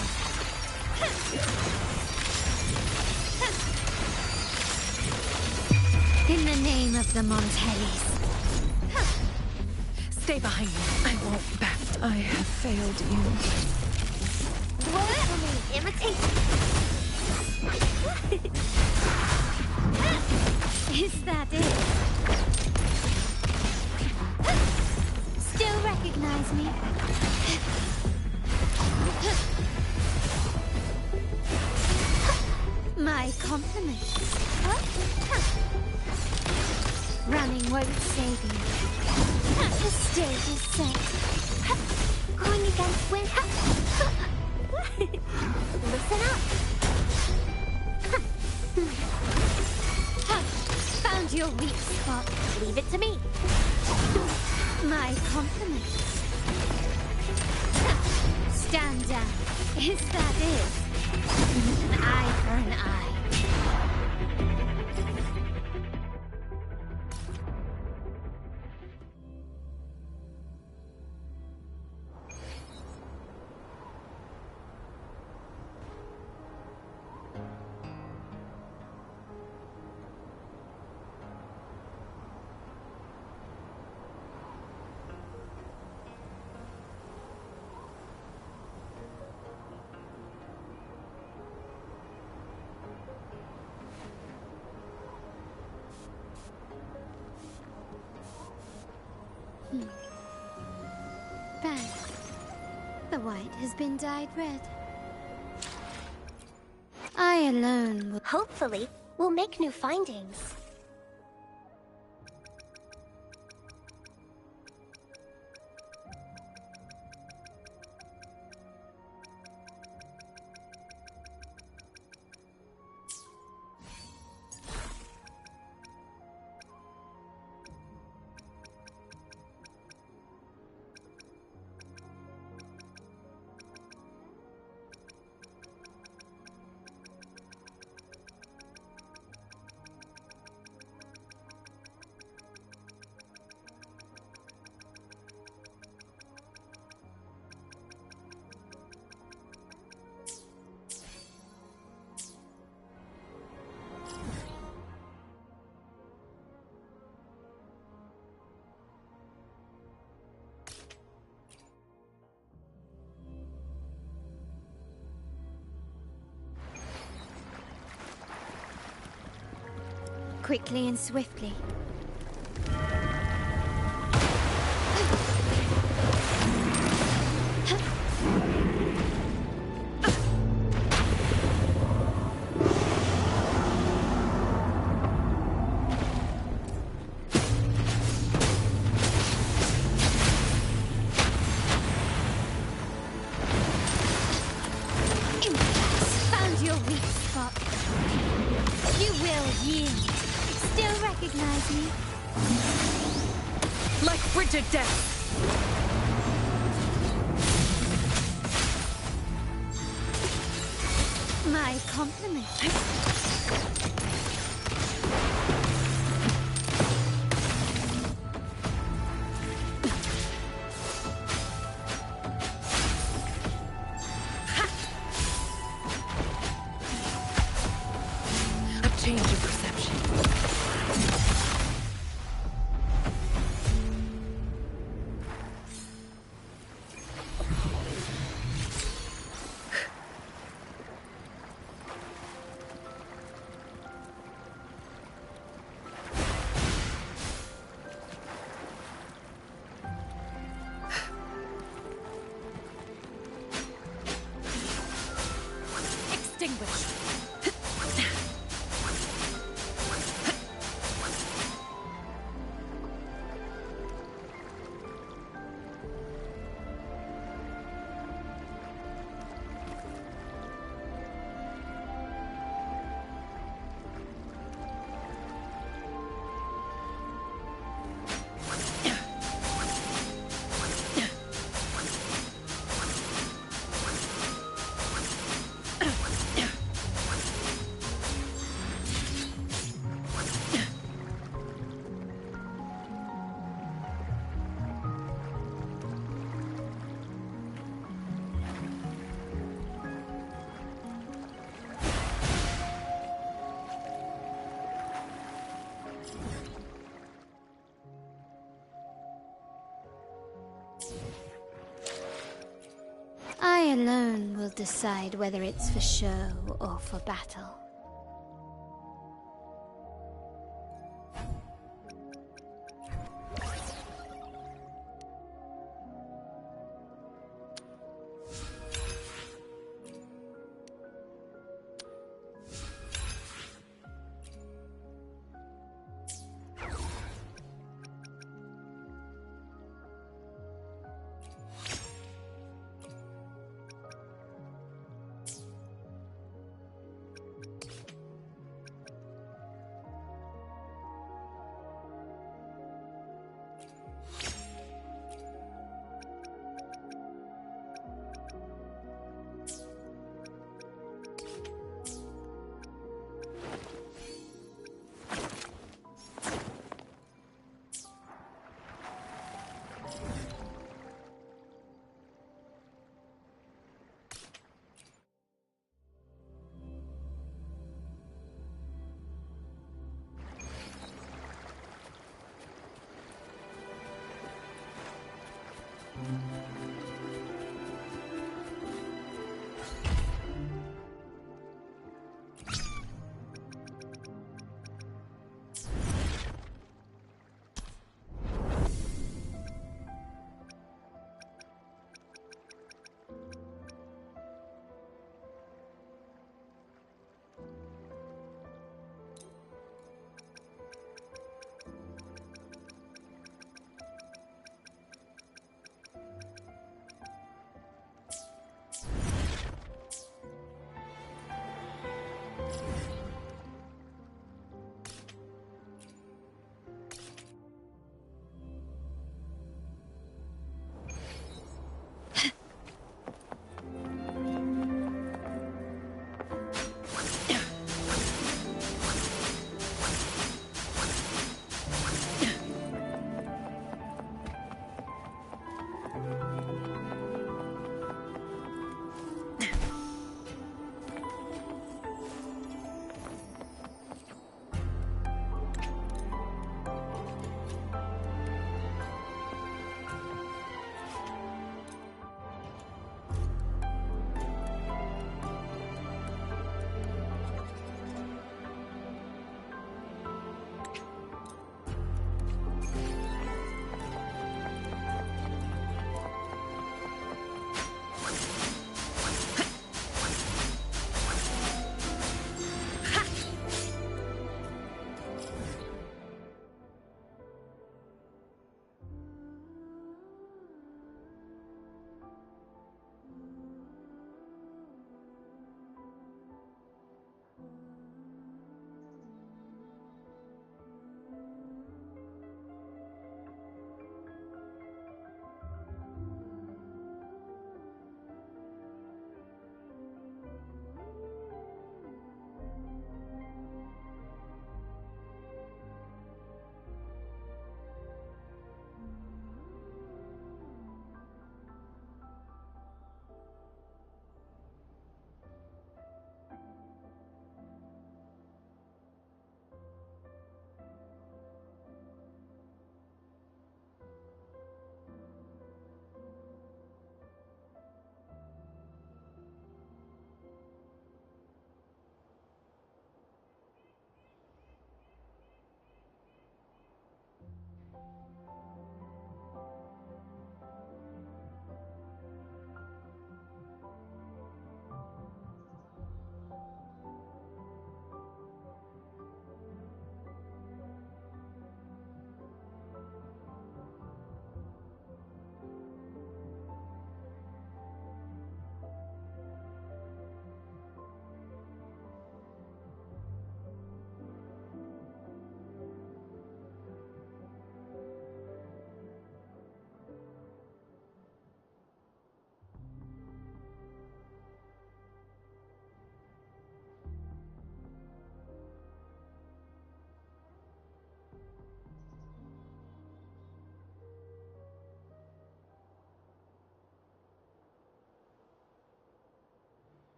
In the name of the Montellis. Stay behind me. I won't back. I have failed you. Imitation. Is that it? Still recognize me? My compliments. Running won't save you. The stage is set. Going against wind. Listen up. Found your weak spot. Leave it to me. My compliments. Stand down. Is that it? An eye for an eye. other white has been dyed red. I alone will... Hopefully, we'll make new findings. Quickly and swiftly. Found your weak spot. You will yield. Still recognize me? Like frigid death! My compliments. A change of perception. Extinguished. I alone will decide whether it's for show or for battle.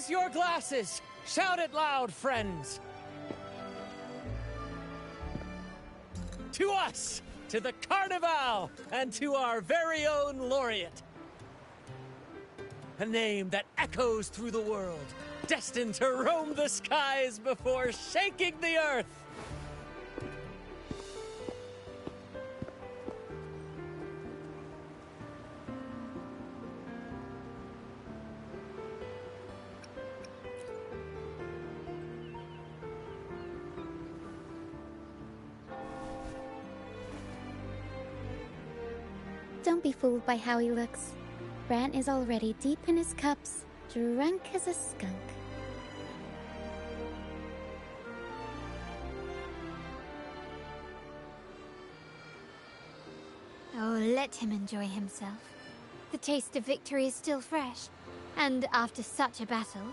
Raise your glasses! Shout it loud, friends! To us! To the Carnival! And to our very own laureate! A name that echoes through the world, destined to roam the skies before shaking the earth! Don't be fooled by how he looks. Brant is already deep in his cups, drunk as a skunk. Oh, let him enjoy himself. The taste of victory is still fresh. And after such a battle,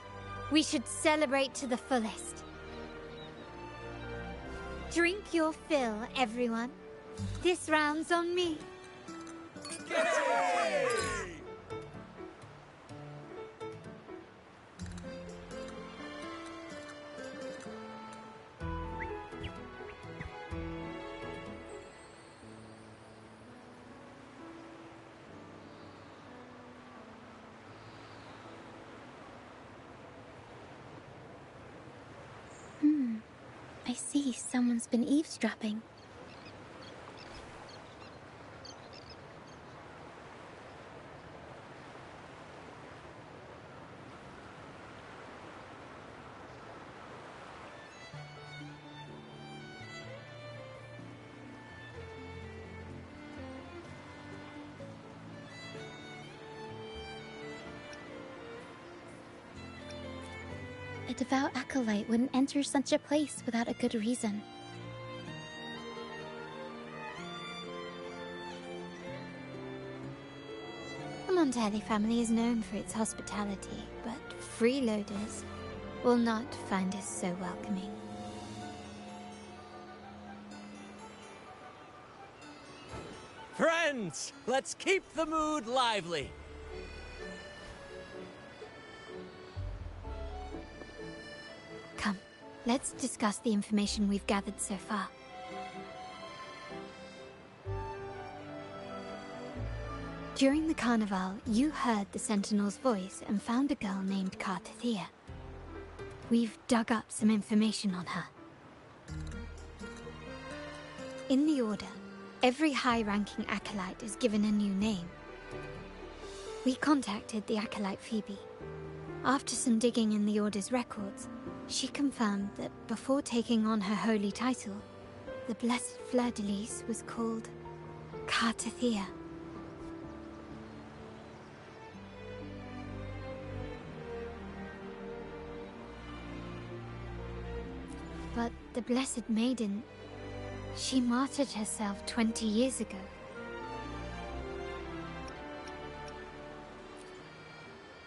we should celebrate to the fullest. Drink your fill, everyone. This round's on me. Yay! I see someone's been eavesdropping. A devout acolyte wouldn't enter such a place without a good reason. The Montelli family is known for its hospitality, but freeloaders will not find us so welcoming. Friends, let's keep the mood lively. Come, let's discuss the information we've gathered so far. During the carnival, you heard the Sentinel's voice and found a girl named Cartathea. We've dug up some information on her. In the Order, every high-ranking acolyte is given a new name. We contacted the acolyte Phoebe. After some digging in the Order's records, she confirmed that before taking on her holy title, the Blessed Fleur-de-Lis was called Cartathea. But the Blessed Maiden, she martyred herself 20 years ago.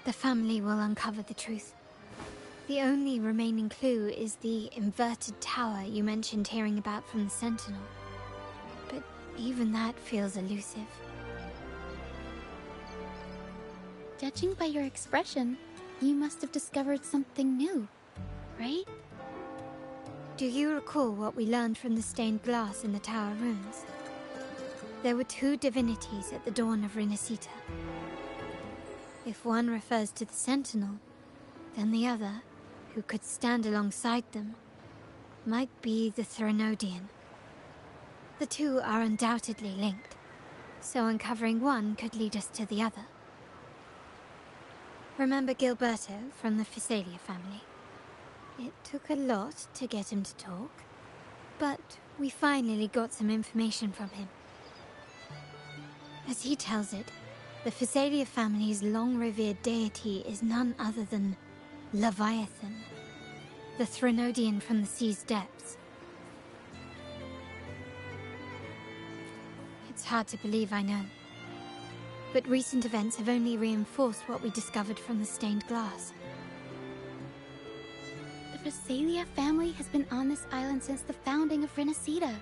The family will uncover the truth. The only remaining clue is the inverted tower you mentioned hearing about from the Sentinel. But even that feels elusive. Judging by your expression, you must have discovered something new, right? Do you recall what we learned from the stained glass in the tower ruins? There were two divinities at the dawn of Rinascita. If one refers to the Sentinel, then the other, who could stand alongside them, might be the Threnodian. The two are undoubtedly linked, so uncovering one could lead us to the other. Remember Gilberto from the Physalia family? It took a lot to get him to talk, but we finally got some information from him. As he tells it, the Physalia family's long-revered deity is none other than Leviathan, the Threnodian from the sea's depths. It's hard to believe, I know, but recent events have only reinforced what we discovered from the stained glass. The Physalia family has been on this island since the founding of Rinascita,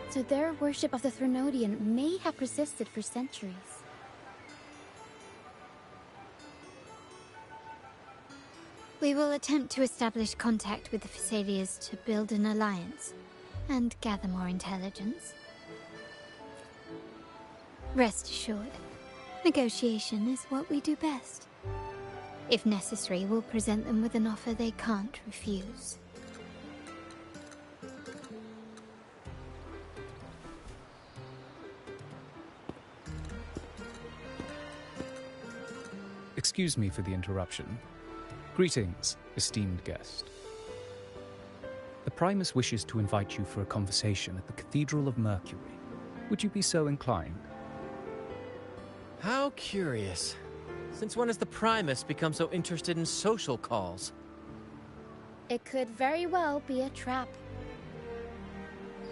so their worship of the Threnodian may have persisted for centuries. We will attempt to establish contact with the Phassalias to build an alliance and gather more intelligence. Rest assured, negotiation is what we do best. If necessary, we'll present them with an offer they can't refuse. Excuse me for the interruption. Greetings, esteemed guest. The Primus wishes to invite you for a conversation at the Cathedral of Mercury. Would you be so inclined? How curious. Since when has the Primus become so interested in social calls? It could very well be a trap.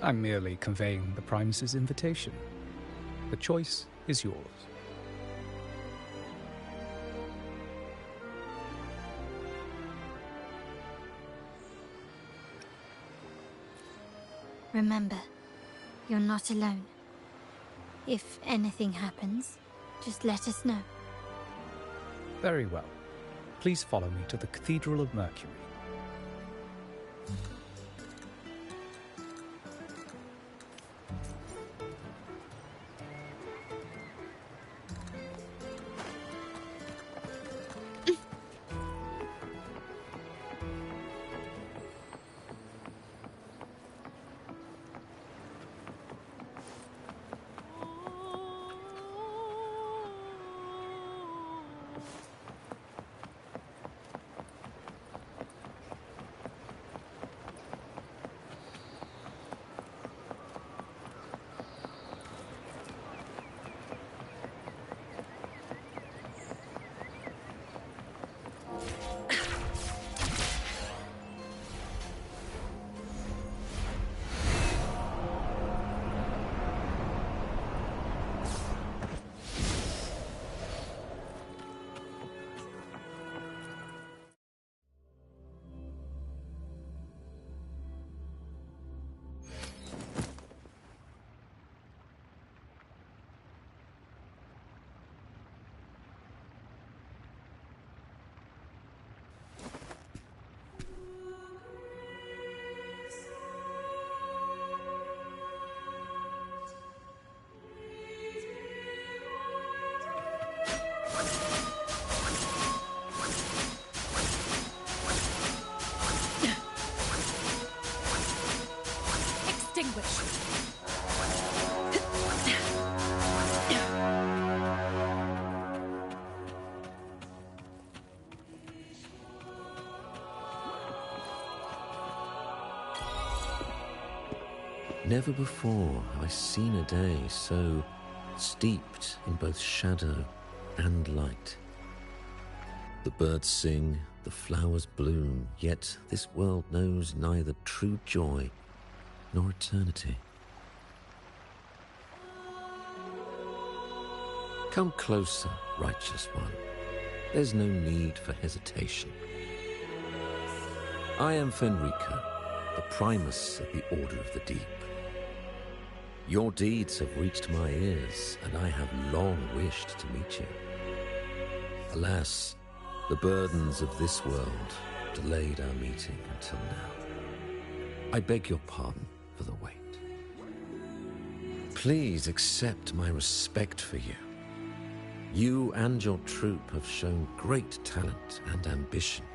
I'm merely conveying the Primus's invitation. The choice is yours. Remember, you're not alone. If anything happens, just let us know. Very well. Please follow me to the Cathedral of Mercury. Never before have I seen a day so steeped in both shadow and light. The birds sing, the flowers bloom, yet this world knows neither true joy nor eternity. Come closer, righteous one. There's no need for hesitation. I am Fenrico, the Primus of the Order of the Deep. Your deeds have reached my ears, and I have long wished to meet you. Alas, the burdens of this world delayed our meeting until now. I beg your pardon for the wait. Please accept my respect for you. You and your troop have shown great talent and ambition,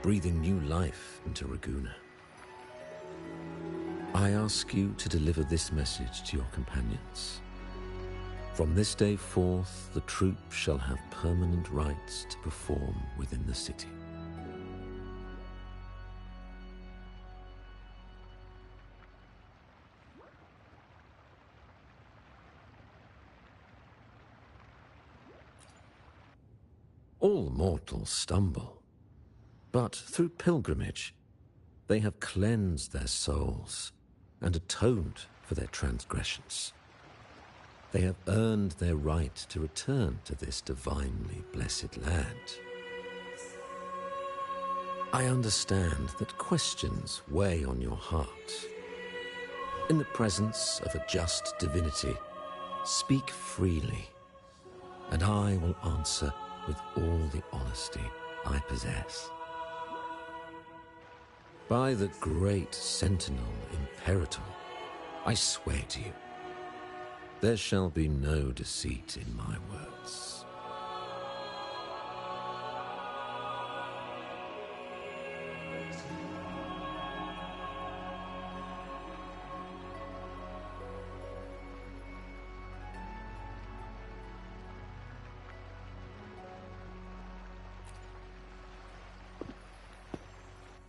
breathing new life into Raguna. I ask you to deliver this message to your companions. From this day forth, the troop shall have permanent rights to perform within the city. All mortals stumble, but through pilgrimage, they have cleansed their souls and atoned for their transgressions. They have earned their right to return to this divinely blessed land. I understand that questions weigh on your heart. In the presence of a just divinity, speak freely, and I will answer with all the honesty I possess. By the great Sentinel Imperator, I swear to you, there shall be no deceit in my words.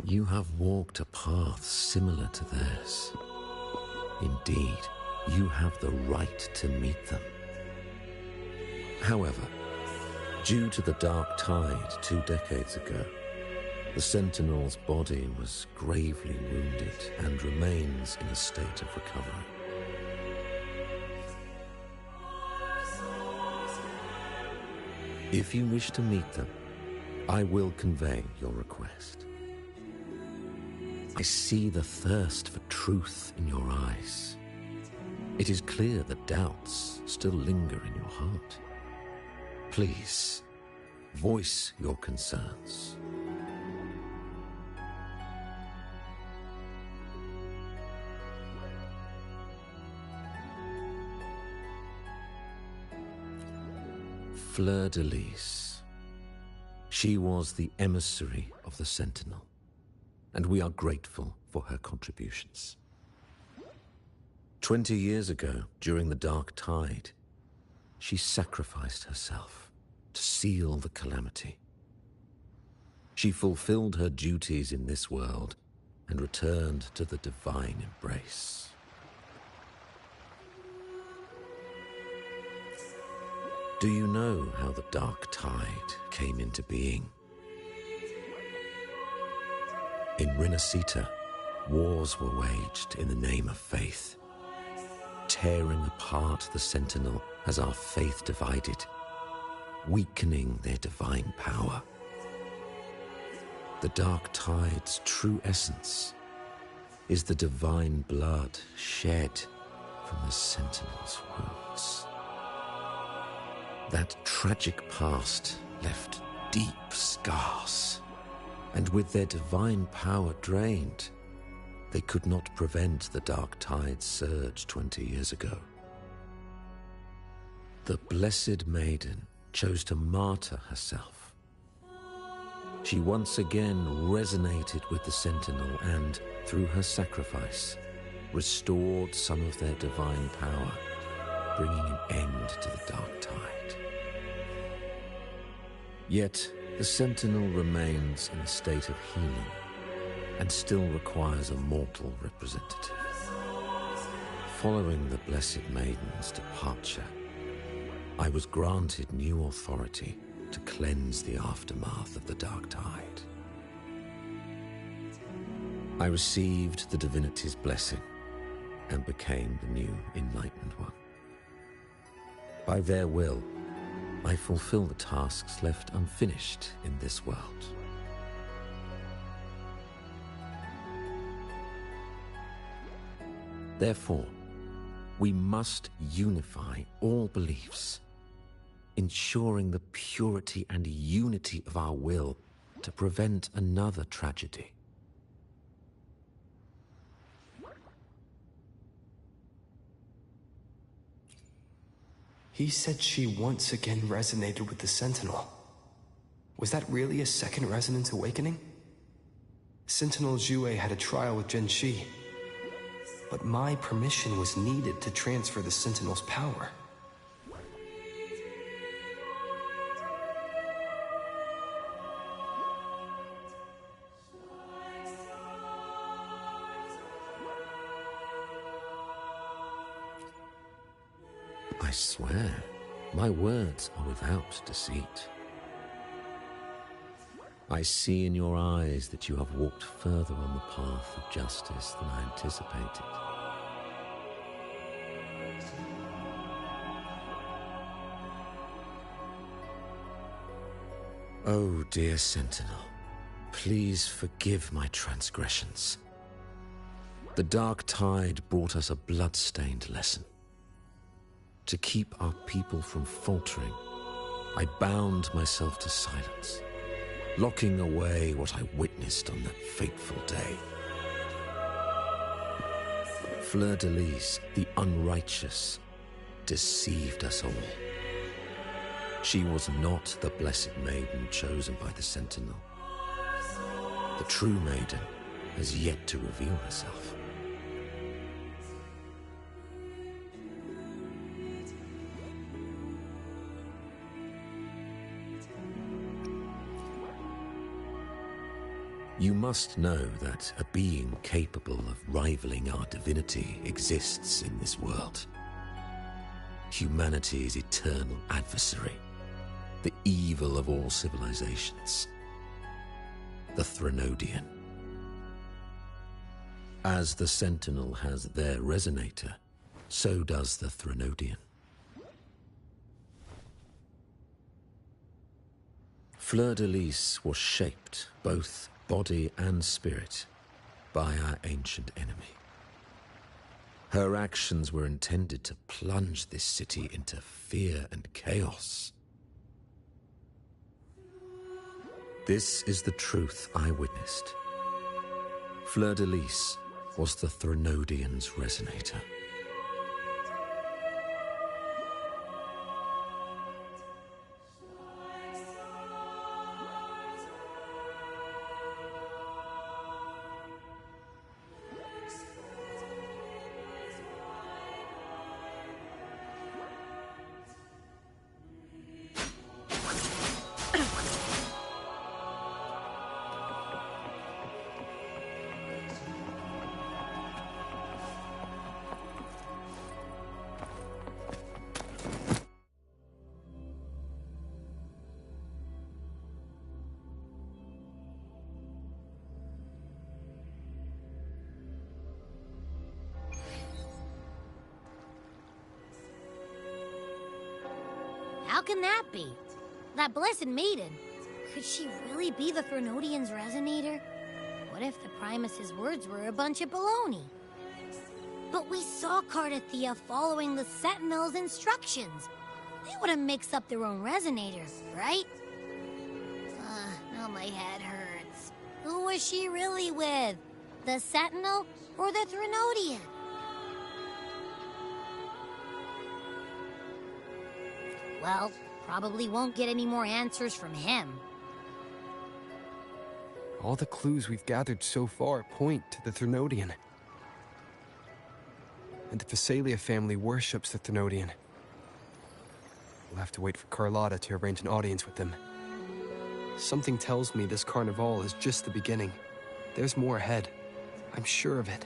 You have walked a path similar to theirs. Indeed, you have the right to meet them. However, due to the Dark Tide 2 decades ago, the Sentinel's body was gravely wounded and remains in a state of recovery. If you wish to meet them, I will convey your request. I see the thirst for truth in your eyes. It is clear that doubts still linger in your heart. Please, voice your concerns. Fleur-de-Lis. She was the emissary of the Sentinel, and we are grateful for her contributions. 20 years ago, during the Dark Tide, she sacrificed herself to seal the calamity. She fulfilled her duties in this world and returned to the divine embrace. Do you know how the Dark Tide came into being? In Rinascita, wars were waged in the name of faith, tearing apart the Sentinel as our faith divided, weakening their divine power. The Dark Tide's true essence is the divine blood shed from the Sentinel's wounds. That tragic past left deep scars, and with their divine power drained, they could not prevent the Dark Tide's surge 20 years ago. The Blessed Maiden chose to martyr herself. She once again resonated with the Sentinel and, through her sacrifice, restored some of their divine power, bringing an end to the Dark Tide. Yet, the Sentinel remains in a state of healing and still requires a mortal representative. Following the Blessed Maiden's departure, I was granted new authority to cleanse the aftermath of the Dark Tide. I received the divinity's blessing and became the new Enlightened One. By their will, I fulfill the tasks left unfinished in this world. Therefore, we must unify all beliefs, ensuring the purity and unity of our will to prevent another tragedy. He said she once again resonated with the Sentinel. Was that really a second resonance awakening? Sentinel Jue had a trial with Genshi, but my permission was needed to transfer the Sentinel's power. I swear, my words are without deceit. I see in your eyes that you have walked further on the path of justice than I anticipated. Oh, dear Sentinel, please forgive my transgressions. The Dark Tide brought us a blood-stained lesson. To keep our people from faltering, I bound myself to silence. locking away what I witnessed on that fateful day. Fleur-de-Lis, the unrighteous, deceived us all. She was not the blessed maiden chosen by the Sentinel. The true maiden has yet to reveal herself. You must know that a being capable of rivaling our divinity exists in this world. Humanity's eternal adversary, the evil of all civilizations, the Threnodian. As the Sentinel has their resonator, so does the Threnodian. Fleur-de-Lis was shaped, both body and spirit, by our ancient enemy. Her actions were intended to plunge this city into fear and chaos. This is the truth I witnessed. Fleur-de-Lis was the Threnodian's resonator. How can that be? That blessed maiden. Could she really be the Threnodian's resonator? What if the Primus's words were a bunch of baloney? But we saw Cardathia following the Sentinel's instructions. They wouldn't mix up their own resonators, right? Now my head hurts. Who was she really with? The Sentinel or the Threnodian? Well, probably won't get any more answers from him. All the clues we've gathered so far point to the Threnodian. And the Phasalia family worships the Threnodian. We'll have to wait for Carlotta to arrange an audience with them. Something tells me this carnival is just the beginning. There's more ahead. I'm sure of it.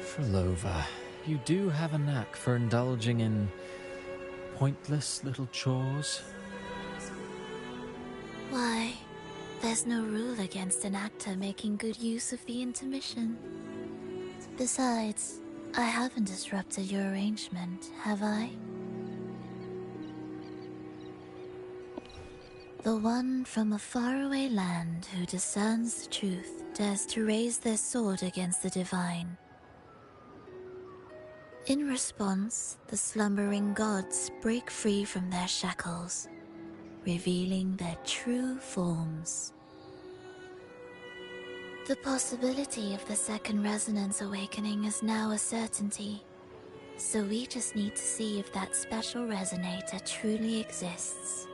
Frolova, you do have a knack for indulging in pointless little chores. Why, there's no rule against an actor making good use of the intermission. Besides, I haven't disrupted your arrangement, have I? The one from a faraway land who discerns the truth dares to raise their sword against the divine. In response, the slumbering gods break free from their shackles, revealing their true forms. The possibility of the second resonance awakening is now a certainty, so we just need to see if that special resonator truly exists.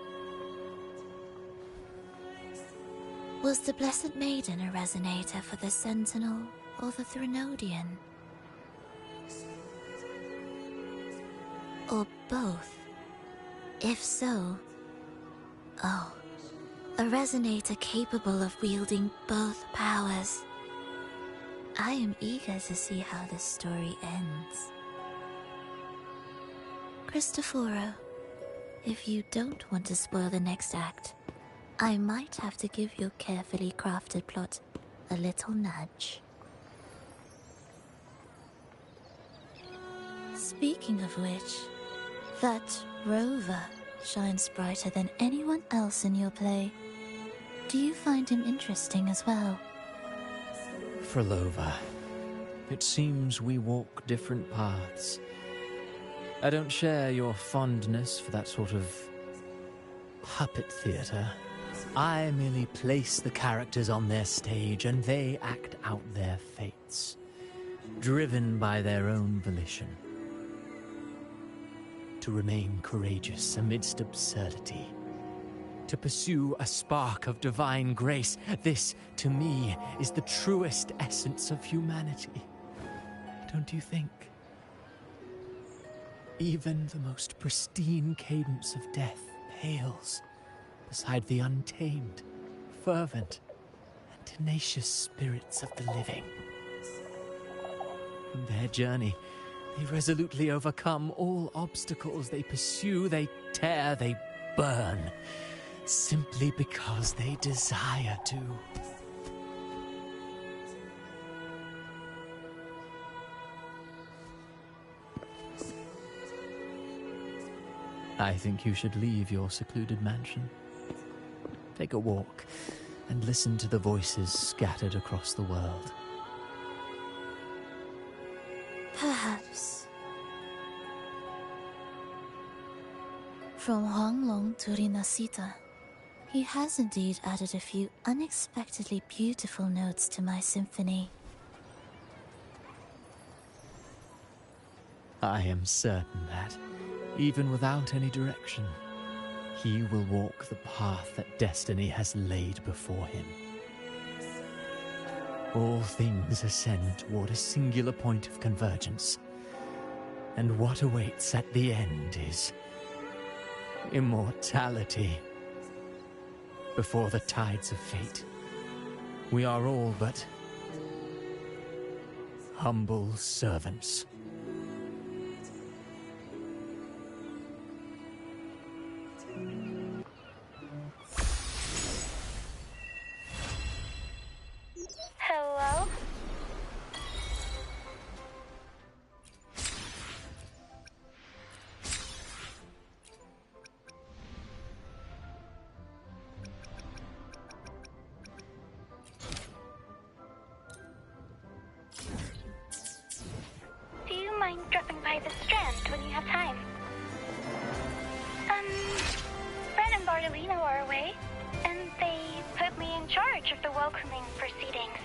Was the Blessed Maiden a resonator for the Sentinel or the Threnodian? Or both? If so, oh, a resonator capable of wielding both powers. I am eager to see how this story ends. Cristoforo, if you don't want to spoil the next act, I might have to give your carefully crafted plot a little nudge. Speaking of which, that rover shines brighter than anyone else in your play. Do you find him interesting as well? Frolova, it seems we walk different paths, I don't share your fondness for that sort of puppet theater. I merely place the characters on their stage and they act out their fates, driven by their own volition. To remain courageous amidst absurdity. To pursue a spark of divine grace. This, to me, is the truest essence of humanity. Don't you think? Even the most pristine cadence of death pales beside the untamed, fervent, and tenacious spirits of the living. In their journey, they resolutely overcome all obstacles. They pursue, they tear, they burn, simply because they desire to. I think you should leave your secluded mansion. Take a walk and listen to the voices scattered across the world. Perhaps. From Huanglong to Rinascita, he has indeed added a few unexpectedly beautiful notes to my symphony. I am certain that, even without any direction, he will walk the path that destiny has laid before him. All things ascend toward a singular point of convergence, and what awaits at the end is immortality. Before the tides of fate, we are all but humble servants. Hello? Do you mind dropping by the Strand when you have time? Ren and Bartolino are away, and they put me in charge of the welcoming proceedings.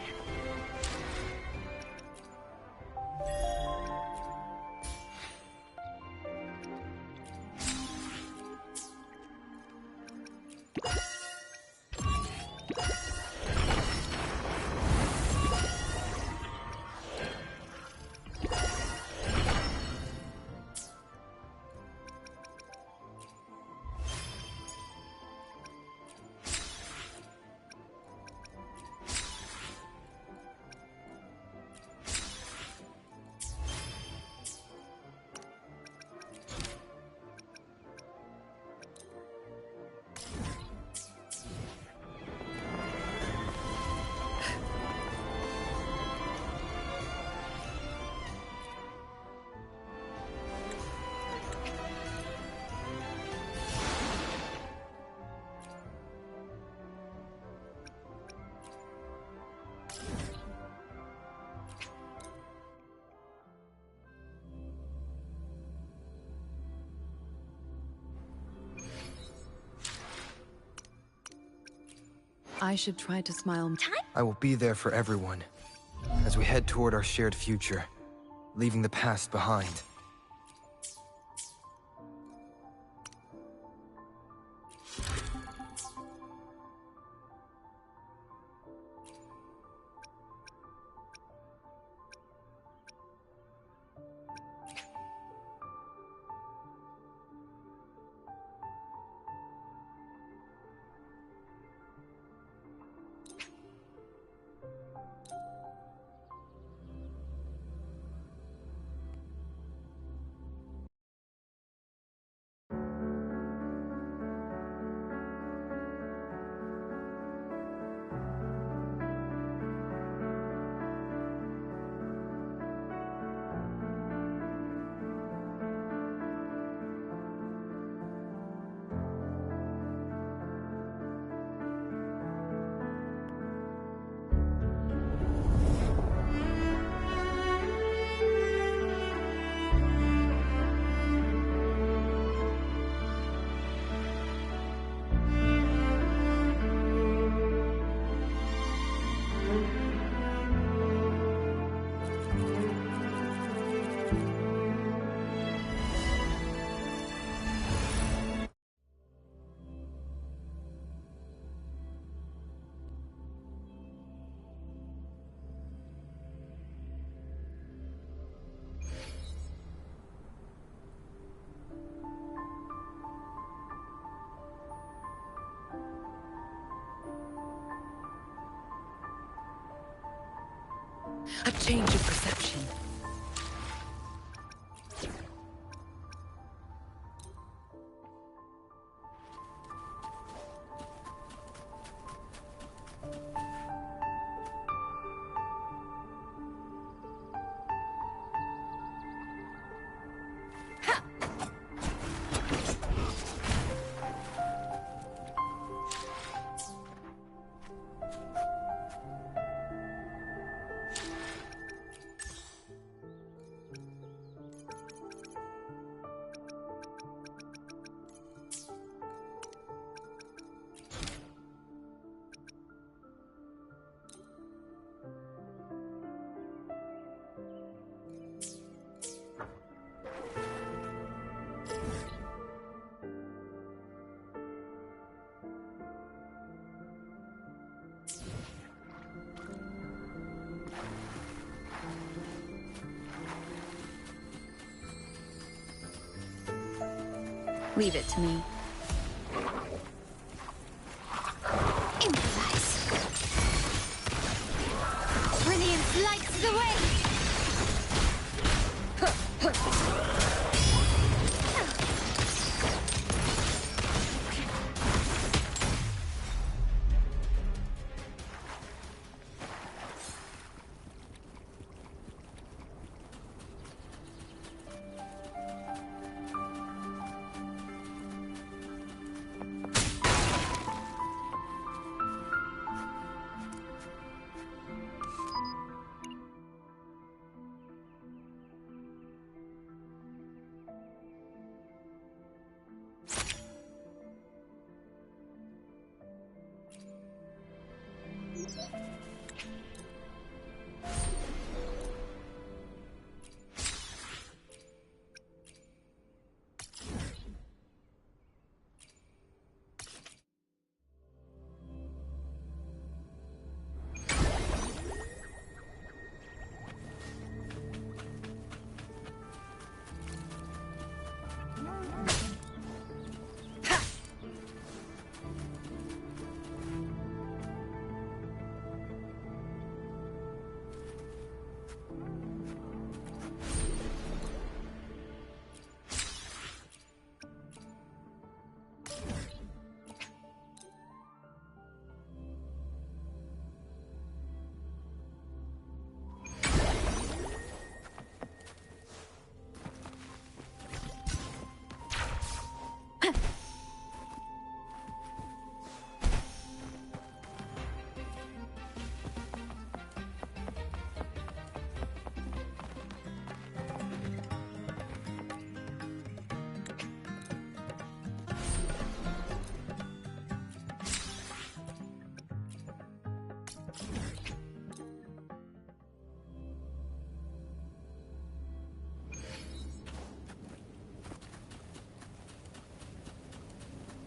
I should try to smile. I will be there for everyone, as we head toward our shared future, leaving the past behind. A change of perception. Leave it to me. Improvise. Brilliance lights the way!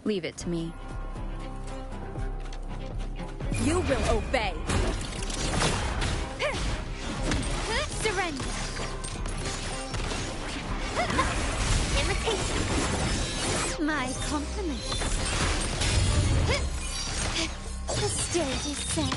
Leave it to me. You will obey. Surrender. Imitation. My compliments. The stage is set.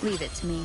Leave it to me.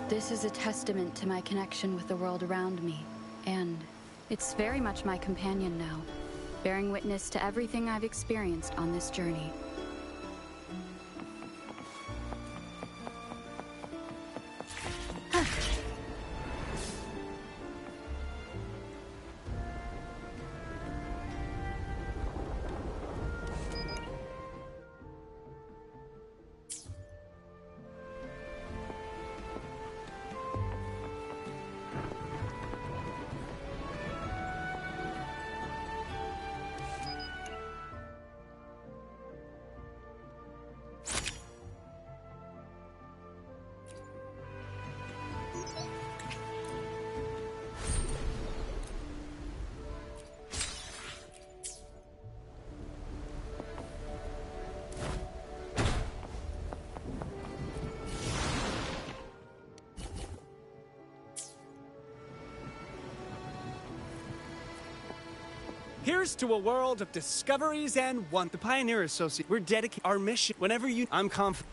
This is a testament to my connection with the world around me, and it's very much my companion now, bearing witness to everything I've experienced on this journey. Here's to a world of discoveries and wonder. The Pioneer Associate, we're dedicated our mission. Whenever you... I'm confident.